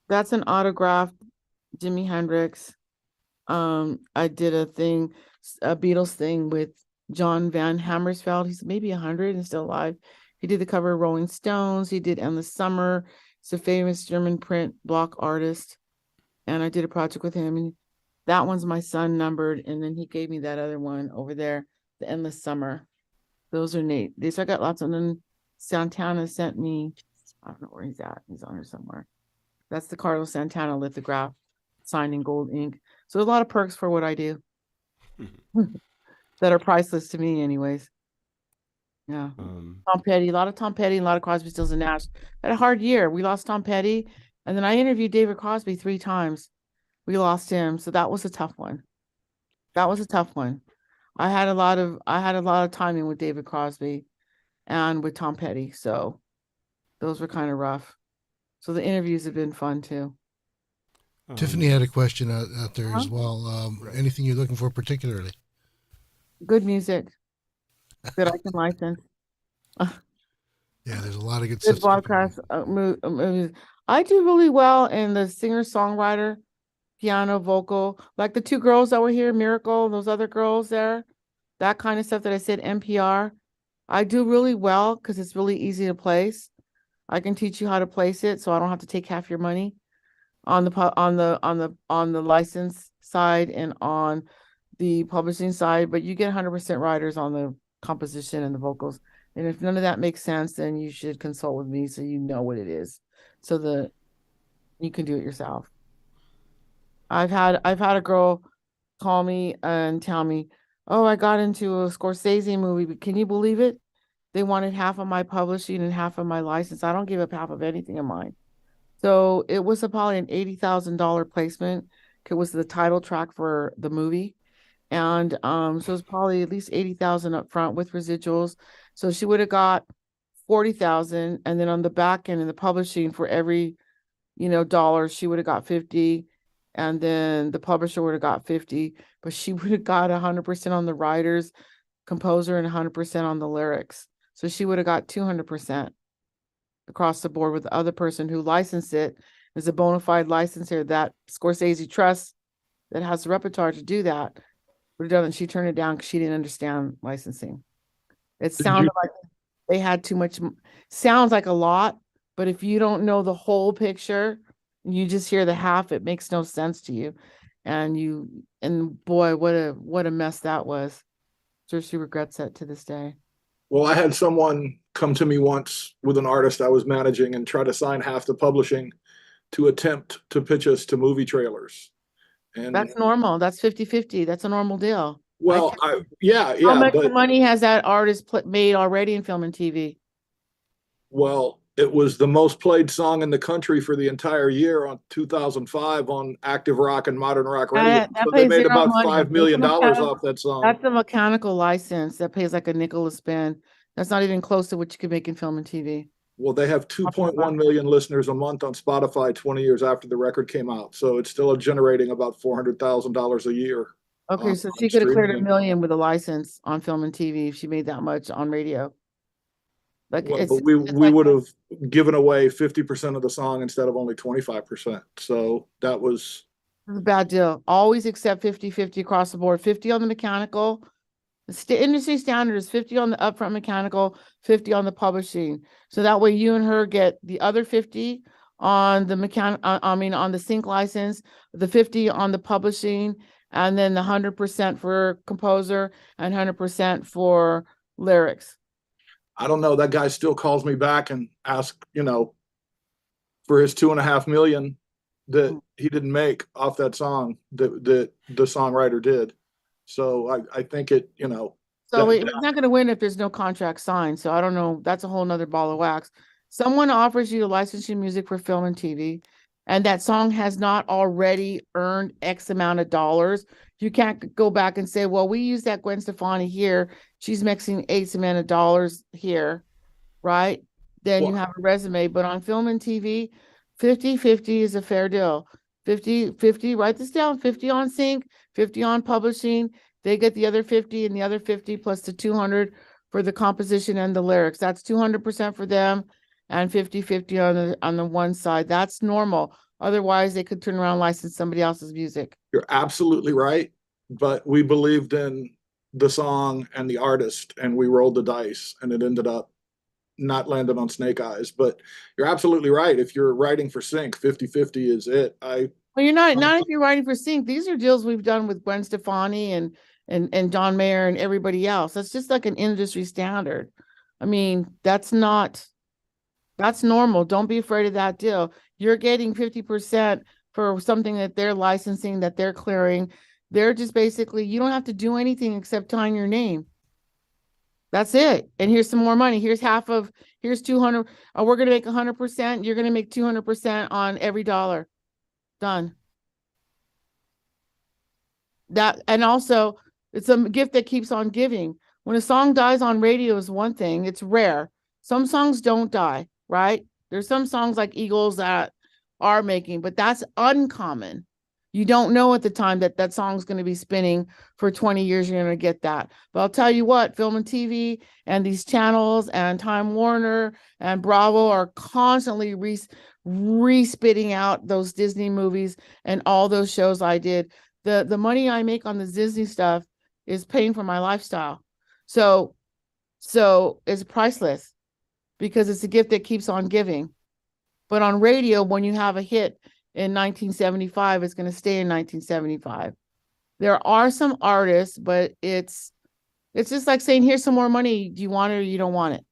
That's an autographed Jimi Hendrix. I did a Beatles thing with John Van Hammersfeld. He's maybe 100 and still alive. He did the cover of Rolling Stones. He did Endless Summer. He's a famous German print block artist. And I did a project with him. And that one's my son numbered. And then he gave me that other one over there, the Endless Summer. Those are neat. These I got lots of them. Santana sent me, I don't know where he's at. He's on here somewhere. That's the Carlos Santana lithograph signed in gold ink. So there's a lot of perks for what I do that are priceless to me anyways. Yeah. Tom Petty, a lot of Tom Petty, a lot of Crosby, Stills and Nash. Had a hard year. We lost Tom Petty, and then I interviewed David Crosby 3 times. We lost him, so that was a tough one. I had a lot of timing with David Crosby and with Tom Petty, so those were kind of rough. So the interviews have been fun too. Tiffany had a question out there as well. Anything you're looking for particularly? Good music that I can license. Yeah, there's a lot of good Good stuff. broadcast movies. I do really well in the singer-songwriter, piano, vocal, like the 2 girls that were here, Miracle, those other girls there. that kind of stuff that I said, NPR, I do really well because it's really easy to place. I can teach you how to place it, so I don't have to take half your money on the license side and on the publishing side, but you get 100% writers on the composition and the vocals. And if none of that makes sense, then you should consult with me so you know what it is, so that you can do it yourself. I've had a girl call me and tell me, "Oh, I got into a Scorsese movie, but can you believe it? They wanted half of my publishing and half of my license. I don't give up half of anything of mine." So it was probably an $80,000 placement. It was the title track for the movie. And so it's probably at least 80,000 up front with residuals. So she would have got 40,000, and then on the back end in the publishing, for every dollar, she would have got 50, and then the publisher would have got 50, but she would have got 100% on the writers, composer, and 100% on the lyrics. So she would have got 200% across the board, with the other person who licensed it is a bona fide licensor that Scorsese trusts, that has the repertoire to do that. Would have done it. She turned it down because she didn't understand licensing. It sounded like they had too much. Sounds like a lot, but if you don't know the whole picture, you just hear the half, it makes no sense to you. And boy, what a mess that was. So she regrets that to this day. Well, I had someone come to me once with an artist I was managing and try to sign half the publishing to attempt to pitch us to movie trailers. And that's normal. That's 50-50. That's a normal deal. Well, yeah. How much money has that artist made already in film and TV? Well, it was the most played song in the country for the entire year on 2005 on active rock and modern rock radio. So they made about $5 million off that song. That's a mechanical license that pays like a nickel a spin. That's not even close to what you could make in film and TV. Well, they have 2.1 million listeners a month on Spotify 20 years after the record came out. So it's still generating about $400,000 a year. Okay, so she could have cleared $1 million with a license on film and TV if she made that much on radio. Like, well, but we would have given away 50% of the song instead of only 25%. So that was a bad deal. Always accept 50-50 across the board. 50 on the mechanical. The industry standard is 50 on the upfront mechanical, 50 on the publishing. So that way you and her get the other 50 on the on the sync license, the 50 on the publishing, and then the 100% for composer and 100% for lyrics. I don't know. That guy still calls me back and asks, for his $2.5 million that he didn't make off that song that the songwriter did. So I think it, So he's not going to win if there's no contract signed. So I don't know. That's a whole nother ball of wax. Someone offers you to license your music for film and TV, and that song has not already earned X amount of dollars. You can't go back and say, well, we use that Gwen Stefani here. She's making X amount of dollars here, right? Then you have a resume. But on film and TV, 50-50 is a fair deal. 50-50, write this down, 50 on sync, 50 on publishing. They get the other 50, and the other 50 plus the 200 for the composition and the lyrics. That's 200% for them, and 50-50 on the one side. That's normal. Otherwise, they could turn around and license somebody else's music. You're absolutely right. But we believed in the song and the artist, and we rolled the dice, and it ended up not landing on Snake Eyes. But you're absolutely right. If you're writing for sync, 50-50 is it. Well, you're not if you're writing for sync. These are deals we've done with Gwen Stefani and John Mayer and everybody else. That's just like an industry standard. I mean, that's normal. Don't be afraid of that deal. You're getting 50% for something that they're licensing, that they're clearing. They're just basically, you don't have to do anything except sign your name. That's it. And here's some more money. Here's 200. We're going to make 100%. You're going to make 200% on every dollar. Done. And also, it's a gift that keeps on giving. When a song dies on radio is one thing. It's rare. Some songs don't die, right? There's some songs like Eagles that are making, but that's uncommon. You don't know at the time that song's going to be spinning for 20 years. You're going to get that. But I'll tell you what, film and TV and these channels and Time Warner and Bravo are constantly re-spitting out those Disney movies and all those shows I did. The money I make on the Disney stuff is paying for my lifestyle. So it's priceless because it's a gift that keeps on giving. But on radio, when you have a hit in 1975, it's going to stay in 1975. There are some artists, but it's just like saying, here's some more money. Do you want it or you don't want it?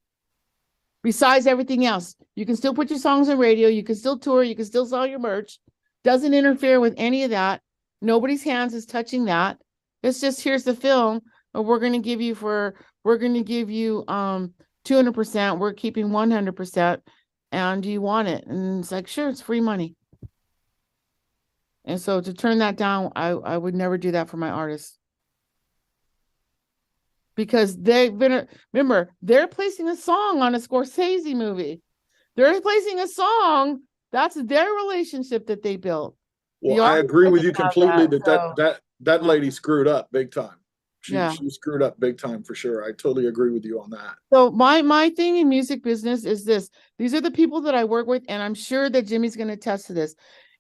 Besides everything else, you can still put your songs on radio. You can still tour. You can still sell your merch. Doesn't interfere with any of that. Nobody's hands is touching that. It's just, here's the film. We're going to give you 200%. We're keeping 100%. And do you want it? And it's like, sure, it's free money. And so to turn that down, I would never do that for my artists. Because remember, they're placing a song on a Scorsese movie. They're placing a song. That's their relationship that they built. Well, I agree with you completely that lady screwed up big time. She screwed up big time for sure. I totally agree with you on that. So my thing in music business is this. These are the people that I work with, and I'm sure that Jimmy's going to attest to this.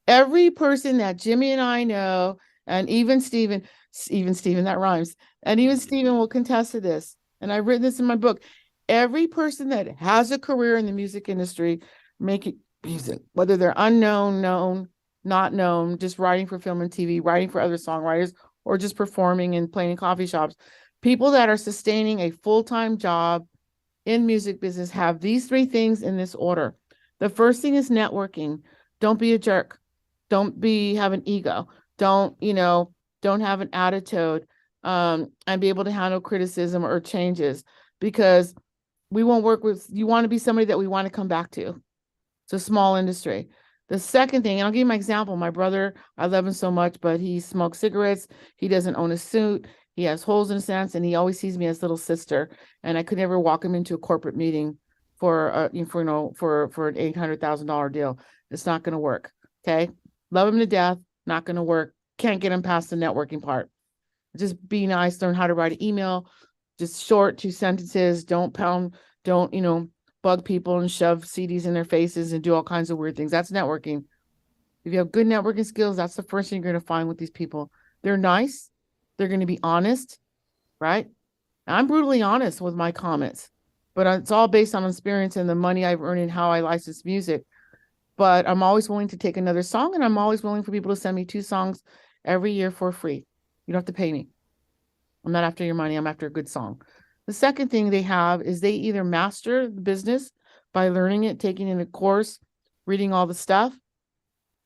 Every person that Jimmy and I know, and even Steven, that rhymes, and even Steven will contest to this. And I've written this in my book. Every person that has a career in the music industry, making music, whether they're unknown, known, not known, just writing for film and TV, writing for other songwriters, or just performing and playing in coffee shops, people that are sustaining a full-time job in music business have these three things in this order. The first thing is networking. Don't be a jerk. Don't have an ego. Don't have an attitude, and be able to handle criticism or changes, because we won't work with, you want to be somebody that we want to come back to. It's a small industry. The second thing, and I'll give you my example. My brother, I love him so much, but he smokes cigarettes. He doesn't own a suit. He has holes in his sense, and he always sees me as little sister. And I could never walk him into a corporate meeting for an $800,000 deal. It's not going to work. Okay, love him to death. Not going to work. Can't get him past the networking part. Just be nice. Learn how to write an email. Just short 2 sentences. Don't bug people and shove CDs in their faces and do all kinds of weird things. That's networking. If you have good networking skills, that's the first thing you're going to find with these people. They're nice. They're going to be honest, right? I'm brutally honest with my comments, but it's all based on experience and the money I've earned and how I license music. But I'm always willing to take another song, and I'm always willing for people to send me 2 songs every year for free. You don't have to pay me. I'm not after your money. I'm after a good song. The second thing they have is they either master the business by learning it, taking in a course, reading all the stuff,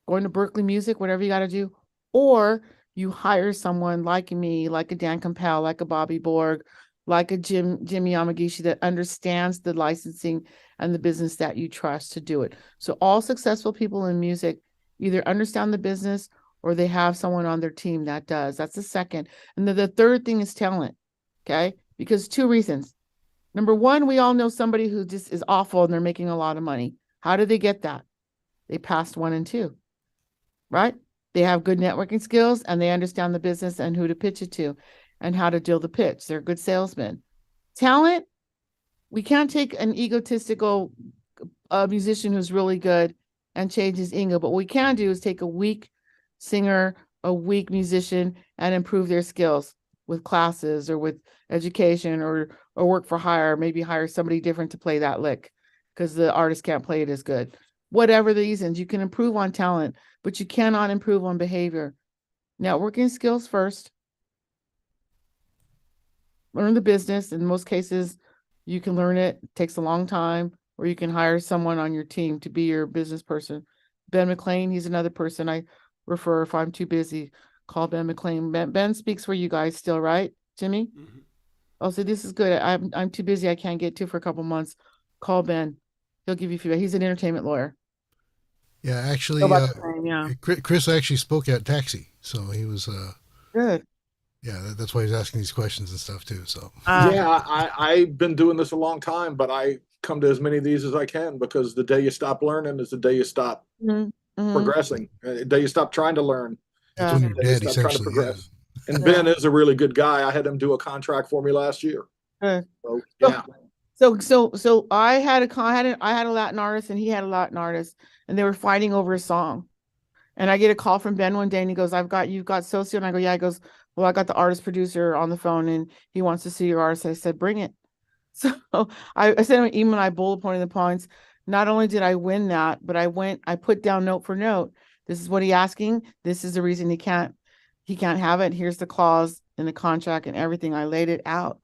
going to Berkeley Music, whatever you got to do, or you hire someone like me, like a Dan Campbell, like a Bobby Borg, like a Jimmy Yamagishi that understands the licensing and the business that you trust to do it. So all successful people in music either understand the business or they have someone on their team that does. That's the second. And the third thing is talent. Okay. Because 2 reasons. Number one, we all know somebody who just is awful and they're making a lot of money. How did they get that? They passed 1 and 2, right? They have good networking skills and they understand the business and who to pitch it to and how to deal the pitch. They're good salesmen. Talent, we can't take an egotistical musician who's really good and change his ego, but what we can do is take a weak singer, a weak musician, and improve their skills with classes or with education or work for hire, maybe hire somebody different to play that lick because the artist can't play it as good. Whatever the reasons, you can improve on talent, but you cannot improve on behavior. Networking skills first. Learn the business. In most cases, you can learn it. It takes a long time, or you can hire someone on your team to be your business person. Ben McLean, he's another person I refer if I'm too busy. Call Ben McLean. Ben speaks for you guys still, right, Jimmy? Mm-hmm. Oh, so this is good. I'm too busy. I can't get to for a couple months. Call Ben. He'll give you feedback. He's an entertainment lawyer. Yeah, actually, Chris actually spoke at Taxi, so he was good. Yeah, that's why he's asking these questions and stuff too. So I've been doing this a long time, but I come to as many of these as I can because the day you stop learning is the day you stop progressing. The day you stop trying to learn. That's when you're dead, essentially. Yeah. And Ben is a really good guy. I had him do a contract for me last year. So, yeah. So I had a Latin artist and he had a Latin artist, and they were fighting over a song. And I get a call from Ben one day and he goes, you've got Socio. And I go, yeah. He goes, well, I got the artist producer on the phone and he wants to see your artist. I said, bring it. So I sent him an email, I bullet pointed the points. Not only did I win that, but I put down note for note. This is what he's asking. This is the reason he can't have it. Here's the clause in the contract and everything. I laid it out.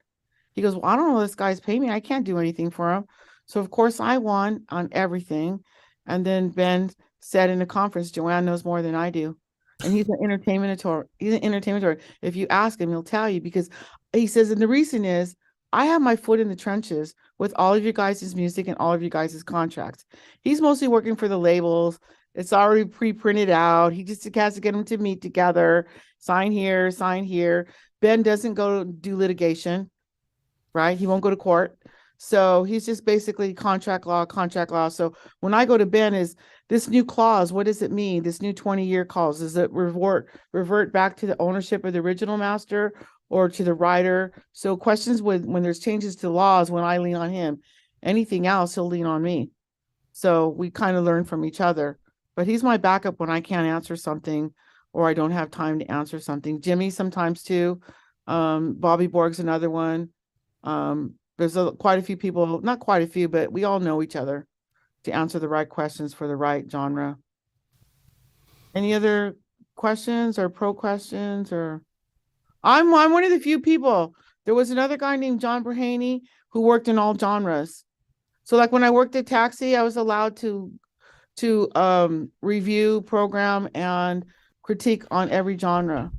He goes, well, I don't know, this guy's paying me. I can't do anything for him. So of course I won on everything. And then Ben said in the conference, Joanne knows more than I do. And he's an entertainment authority. He's an entertainment authority. If you ask him, he'll tell you, because he says, and the reason is I have my foot in the trenches with all of you guys' music and all of you guys' contracts. He's mostly working for the labels. It's already pre-printed out. He just has to get them to meet together, sign here, sign here. Ben doesn't go do litigation, right? He won't go to court. So he's just basically contract law. So when I go to Ben, is this new clause, what does it mean? This new 20-year clause, does it revert back to the ownership of the original master or to the writer? So questions when there's changes to laws, when I lean on him, anything else, he'll lean on me. So we kind of learn from each other. But he's my backup when I can't answer something or I don't have time to answer something. Jimmy sometimes too. Bobby Borg's another one. There's quite a few people, not quite a few, but we all know each other to answer the right questions for the right genre. Any other questions or pro questions? Or I'm one of the few people. There was another guy named John Brahaney who worked in all genres. So like when I worked at Taxi, I was allowed to review, program, and critique on every genre.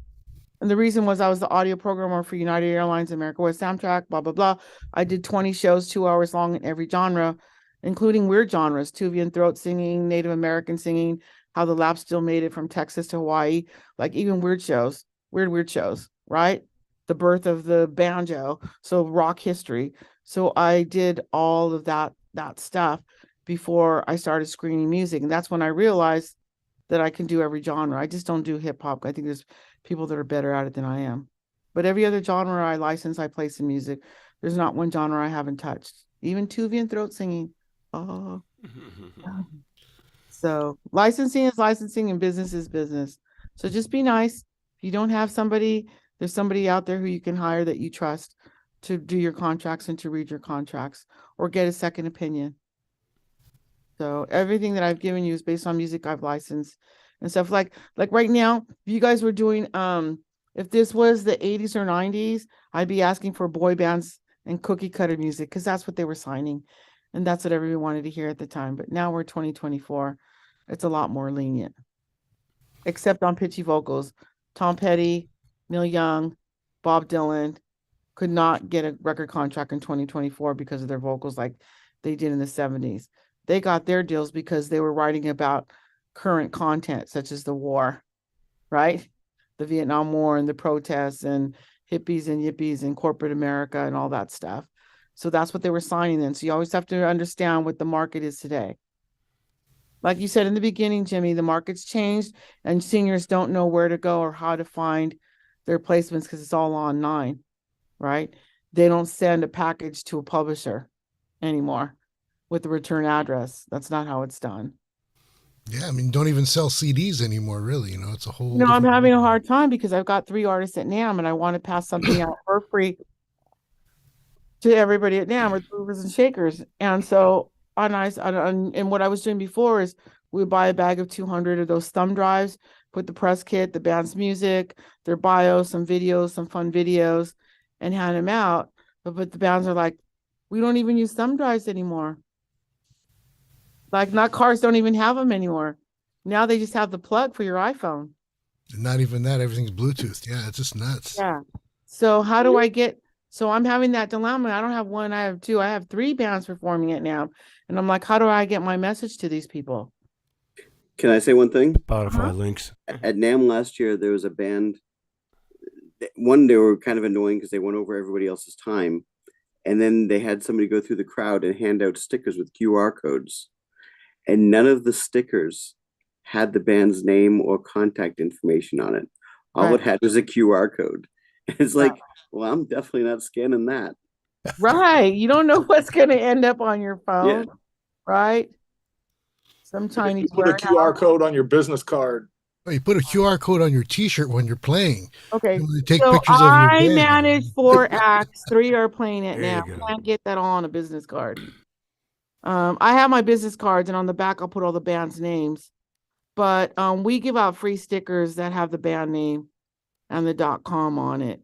And the reason was I was the audio programmer for United Airlines, America West Amtrak, blah, blah, blah. I did 20 shows, 2 hours long in every genre, including weird genres, Tuvian throat singing, Native American singing, how the lap still made it from Texas to Hawaii, like even weird shows, right? The birth of the banjo, so rock history. So I did all of that stuff before I started screening music. And that's when I realized that I can do every genre. I just don't do hip hop. I think there's people that are better at it than I am. But every other genre I license, I play some music. There's not one genre I haven't touched. Even Tuvian throat singing. Oh. So licensing is licensing and business is business. So just be nice. If you don't have somebody, there's somebody out there who you can hire that you trust to do your contracts and to read your contracts or get a second opinion. So everything that I've given you is based on music I've licensed and stuff like right now, if you guys were doing, if this was the 80s or 90s, I'd be asking for boy bands and cookie cutter music because that's what they were signing. And that's what everyone wanted to hear at the time. But now we're 2024. It's a lot more lenient, except on pitchy vocals. Tom Petty, Neil Young, Bob Dylan could not get a record contract in 2024 because of their vocals like they did in the 70s. They got their deals because they were writing about current content, such as the war, right? The Vietnam War and the protests and hippies and yippies and corporate America and all that stuff. So that's what they were signing then. So you always have to understand what the market is today. Like you said in the beginning, Jimmy, the market's changed and singers don't know where to go or how to find their placements because it's all online, right? They don't send a package to a publisher anymore with the return address. That's not how it's done. Yeah, I mean, don't even sell CDs anymore, really. It's a whole. No, I'm having a hard time because I've got 3 artists at NAMM and I want to pass something out for free to everybody at NAMM with movers and shakers. And so and what I was doing before is we would buy a bag of 200 of those thumb drives, put the press kit, the band's music, their bio, some videos, some fun videos, and hand them out. But the bands are like, we don't even use thumb drives anymore. Like not cars don't even have them anymore. Now they just have the plug for your iPhone. Not even that. Everything's Bluetooth. Yeah, it's just nuts. Yeah. So how do I get? So I'm having that dilemma. I don't have 1. I have 2. I have 3 bands performing it now, and I'm like, how do I get my message to these people? Can I say one thing? Spotify links. At NAMM last year, there was a band. One, they were kind of annoying because they went over everybody else's time, and then they had somebody go through the crowd and hand out stickers with QR codes. And none of the stickers had the band's name or contact information on it. All it had was a QR code. It's like, well, I'm definitely not scanning that. Right. You don't know what's going to end up on your phone. Yeah. Right. Some Chinese put a QR code on your business card. You put a QR code on your T-shirt when you're playing. Okay. You take So pictures of your I band. manage 4 acts. 3 are playing it There you now. go. Can't get that all on a business card. I have my business cards, and on the back I'll put all the band's names. But we give out free stickers that have the band name and the .com on it.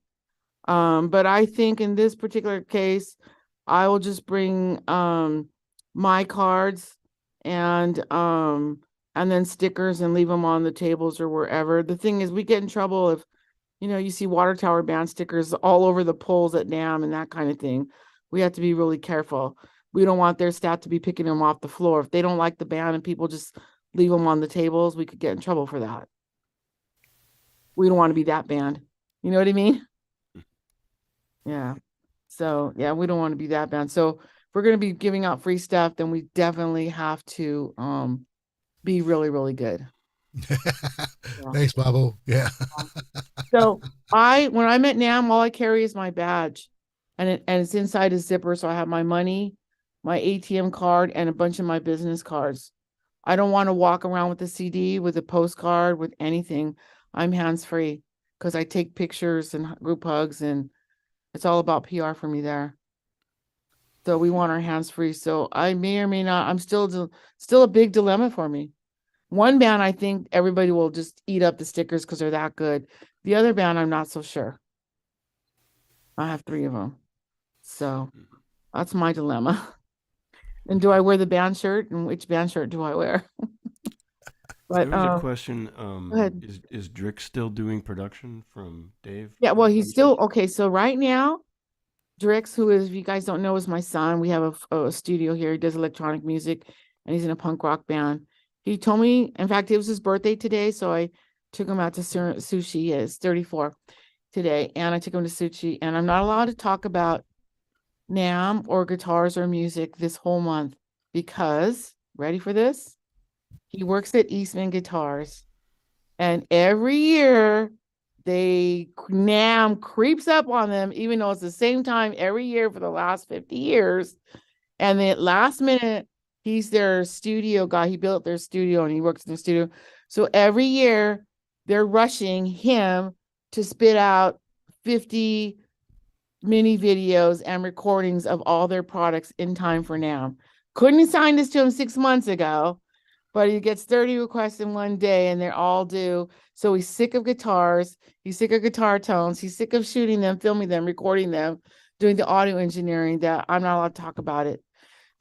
But I think in this particular case, I will just bring my cards and then stickers and leave them on the tables or wherever. The thing is, we get in trouble if you see water tower band stickers all over the poles at NAMM and that kind of thing. We have to be really careful. We don't want their staff to be picking them off the floor. If they don't like the band and people just leave them on the tables, we could get in trouble for that. We don't want to be that band. You know what I mean? Yeah. So yeah, we don't want to be that band. So if we're going to be giving out free stuff, then we definitely have to be really, really good. Thanks, Bobo. Yeah. So when I'm at NAMM, all I carry is my badge, and it's inside a zipper. So I have my money, my ATM card, and a bunch of my business cards. I don't want to walk around with a CD, with a postcard, with anything. I'm hands-free because I take pictures and group hugs, and it's all about PR for me there. So we want our hands-free. So I may or may not. I'm still a big dilemma for me. One band, I think everybody will just eat up the stickers because they're that good. The other band, I'm not so sure. I have 3 of them. So that's my dilemma. And do I wear the band shirt? And which band shirt do I wear? But there was a question. go ahead. Is Drick still doing production from Dave? Yeah, well, he's still okay. So right now, Drix, who is, if you guys don't know, is my son. We have a studio here. He does electronic music, and he's in a punk rock band. He told me, in fact, it was his birthday today, so I took him out to sushi. He is 34 today, and I took him to sushi. And I'm not allowed to talk about NAMM or guitars or music this whole month because, ready for this? He works at Eastman Guitars, and every year NAMM creeps up on them, even though it's the same time every year for the last 50 years. And then last minute, he's their studio guy. He built their studio and he works in the studio. So every year they're rushing him to spit out 50 mini videos and recordings of all their products in time for NAMM. Couldn't assign this to him 6 months ago, but he gets 30 requests in one day and they're all due. So he's sick of guitars. He's sick of guitar tones. He's sick of shooting them, filming them, recording them, doing the audio engineering that I'm not allowed to talk about it.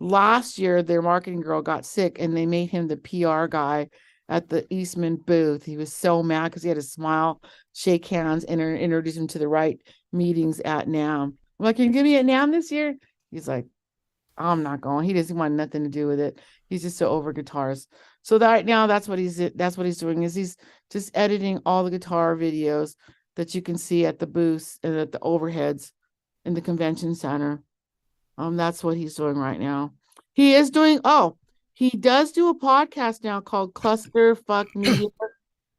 Last year, their marketing girl got sick and they made him the PR guy at the Eastman booth. He was so mad because he had to smile, shake hands, and introduce him to the right meetings at NAMM. I'm like, can you give me at NAMM this year? He's like, I'm not going. He doesn't want nothing to do with it. He's just so over guitars. So that right now, that's what he's doing, is he's just editing all the guitar videos that you can see at the booths and at the overheads in the convention center. That's what he's doing right now. He does do a podcast now called Cluster Fuck Media,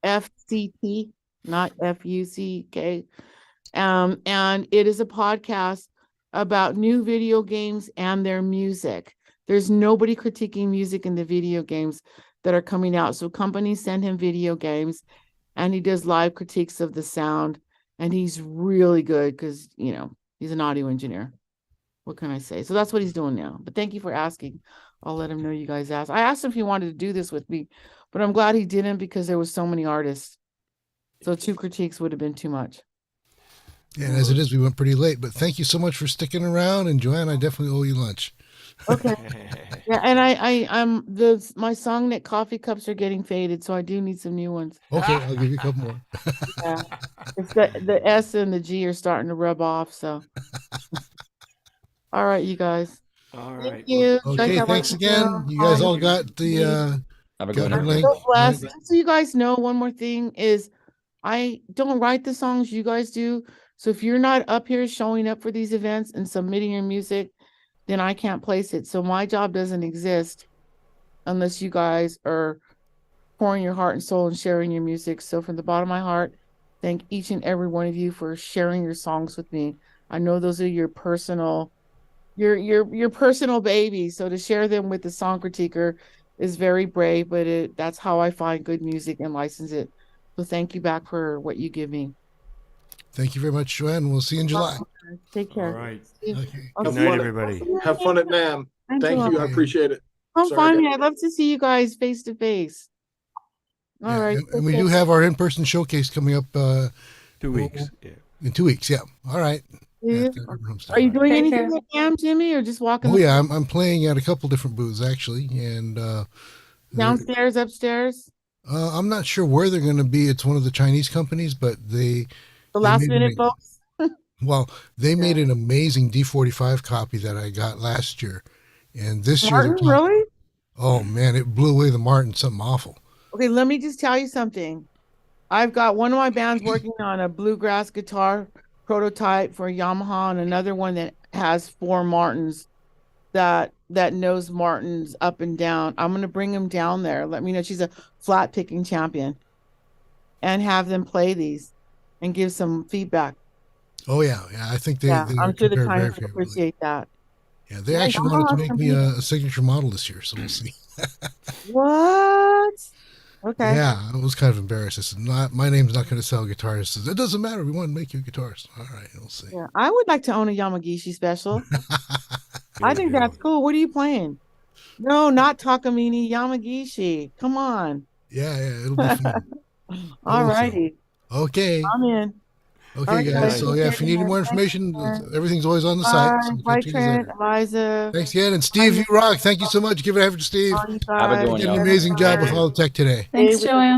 FCT, not FUCK. And it is a podcast about new video games and their music. There's nobody critiquing music in the video games that are coming out. So companies send him video games and he does live critiques of the sound. And he's really good because, he's an audio engineer. What can I say? So that's what he's doing now. But thank you for asking. I'll let him know you guys asked. I asked him if he wanted to do this with me, but I'm glad he didn't because there was so many artists. So 2 critiques would have been too much. Yeah, and as it is, we went pretty late. But thank you so much for sticking around. And Joanne, I definitely owe you lunch. Okay. Yeah, and my SongNet coffee cups are getting faded, so I do need some new ones. Okay, I'll give you a couple more. Yeah, it's the S and the G are starting to rub off. So, all right, you guys. All Thank right. you. Okay, thanks again. You guys all got the Have a good one. link. So blessed. Just so you guys know, one more thing is I don't write the songs, you guys do. So if you're not up here showing up for these events and submitting your music, then I can't place it. So my job doesn't exist unless you guys are pouring your heart and soul and sharing your music. So from the bottom of my heart, thank each and every one of you for sharing your songs with me. I know those are your personal babies. So to share them with the song critiquer is very brave, but that's how I find good music and license it So thank you back for what you give me. Thank you very much, Joanne. We'll see you in July. Take care. All right. Okay. Good night, everybody. Have fun at NAM. Thanks Thank a you. lot. I appreciate it. Come Sorry find to- me. I'd love to see you guys face to face. All Yeah, right. and we do have our in-person showcase coming up 2 weeks. Yeah. in 2 weeks. Yeah. All right. Yeah. Are you doing Take anything care. at NAM, Jimmy, or just walking Oh yeah, I'm playing at a couple different booths actually, and downstairs, upstairs? I'm not sure where they're going to be. It's one of the Chinese companies, but The they last made minute an- folks? well, they made an amazing D45 copy that I got last year, and this year Martin, they're really? oh man, it blew away the Martin, something awful. Okay, let me just tell you something. I've got one of my bands working on a bluegrass guitar prototype for Yamaha, and another one that has 4 Martins that knows Martins up and down. I'm gonna bring them down there. Let me know. She's a flat picking champion, and have them play these and give some feedback. Oh yeah, I think they I'm sure the compare very Chinese will favorably. appreciate that. Yeah, they Yeah, actually wanted to Yamaha make me a signature model this year, so we'll see. What? Okay. Yeah, I was kind of embarrassed. I said, my name's not going to sell guitars. I said, it doesn't matter. We want to make you guitars. All right, we'll see. Yeah, I would like to own a Yamagishi special. I think that's cool. What are you playing? No, not Takamine, Yamagishi. Come on. Yeah, it'll be fun. All righty. Okay. I'm in. Okay, All right, guys. So, yeah, if you need any more information, everything's always on the site. So Bye, catch you guys Trent, later. Eliza. Thanks again. And Steve, you rock. Thank you so much. Give it a hand for Steve. Have a good one, You did an y'all. amazing job with all the tech today. Thanks, Joanne.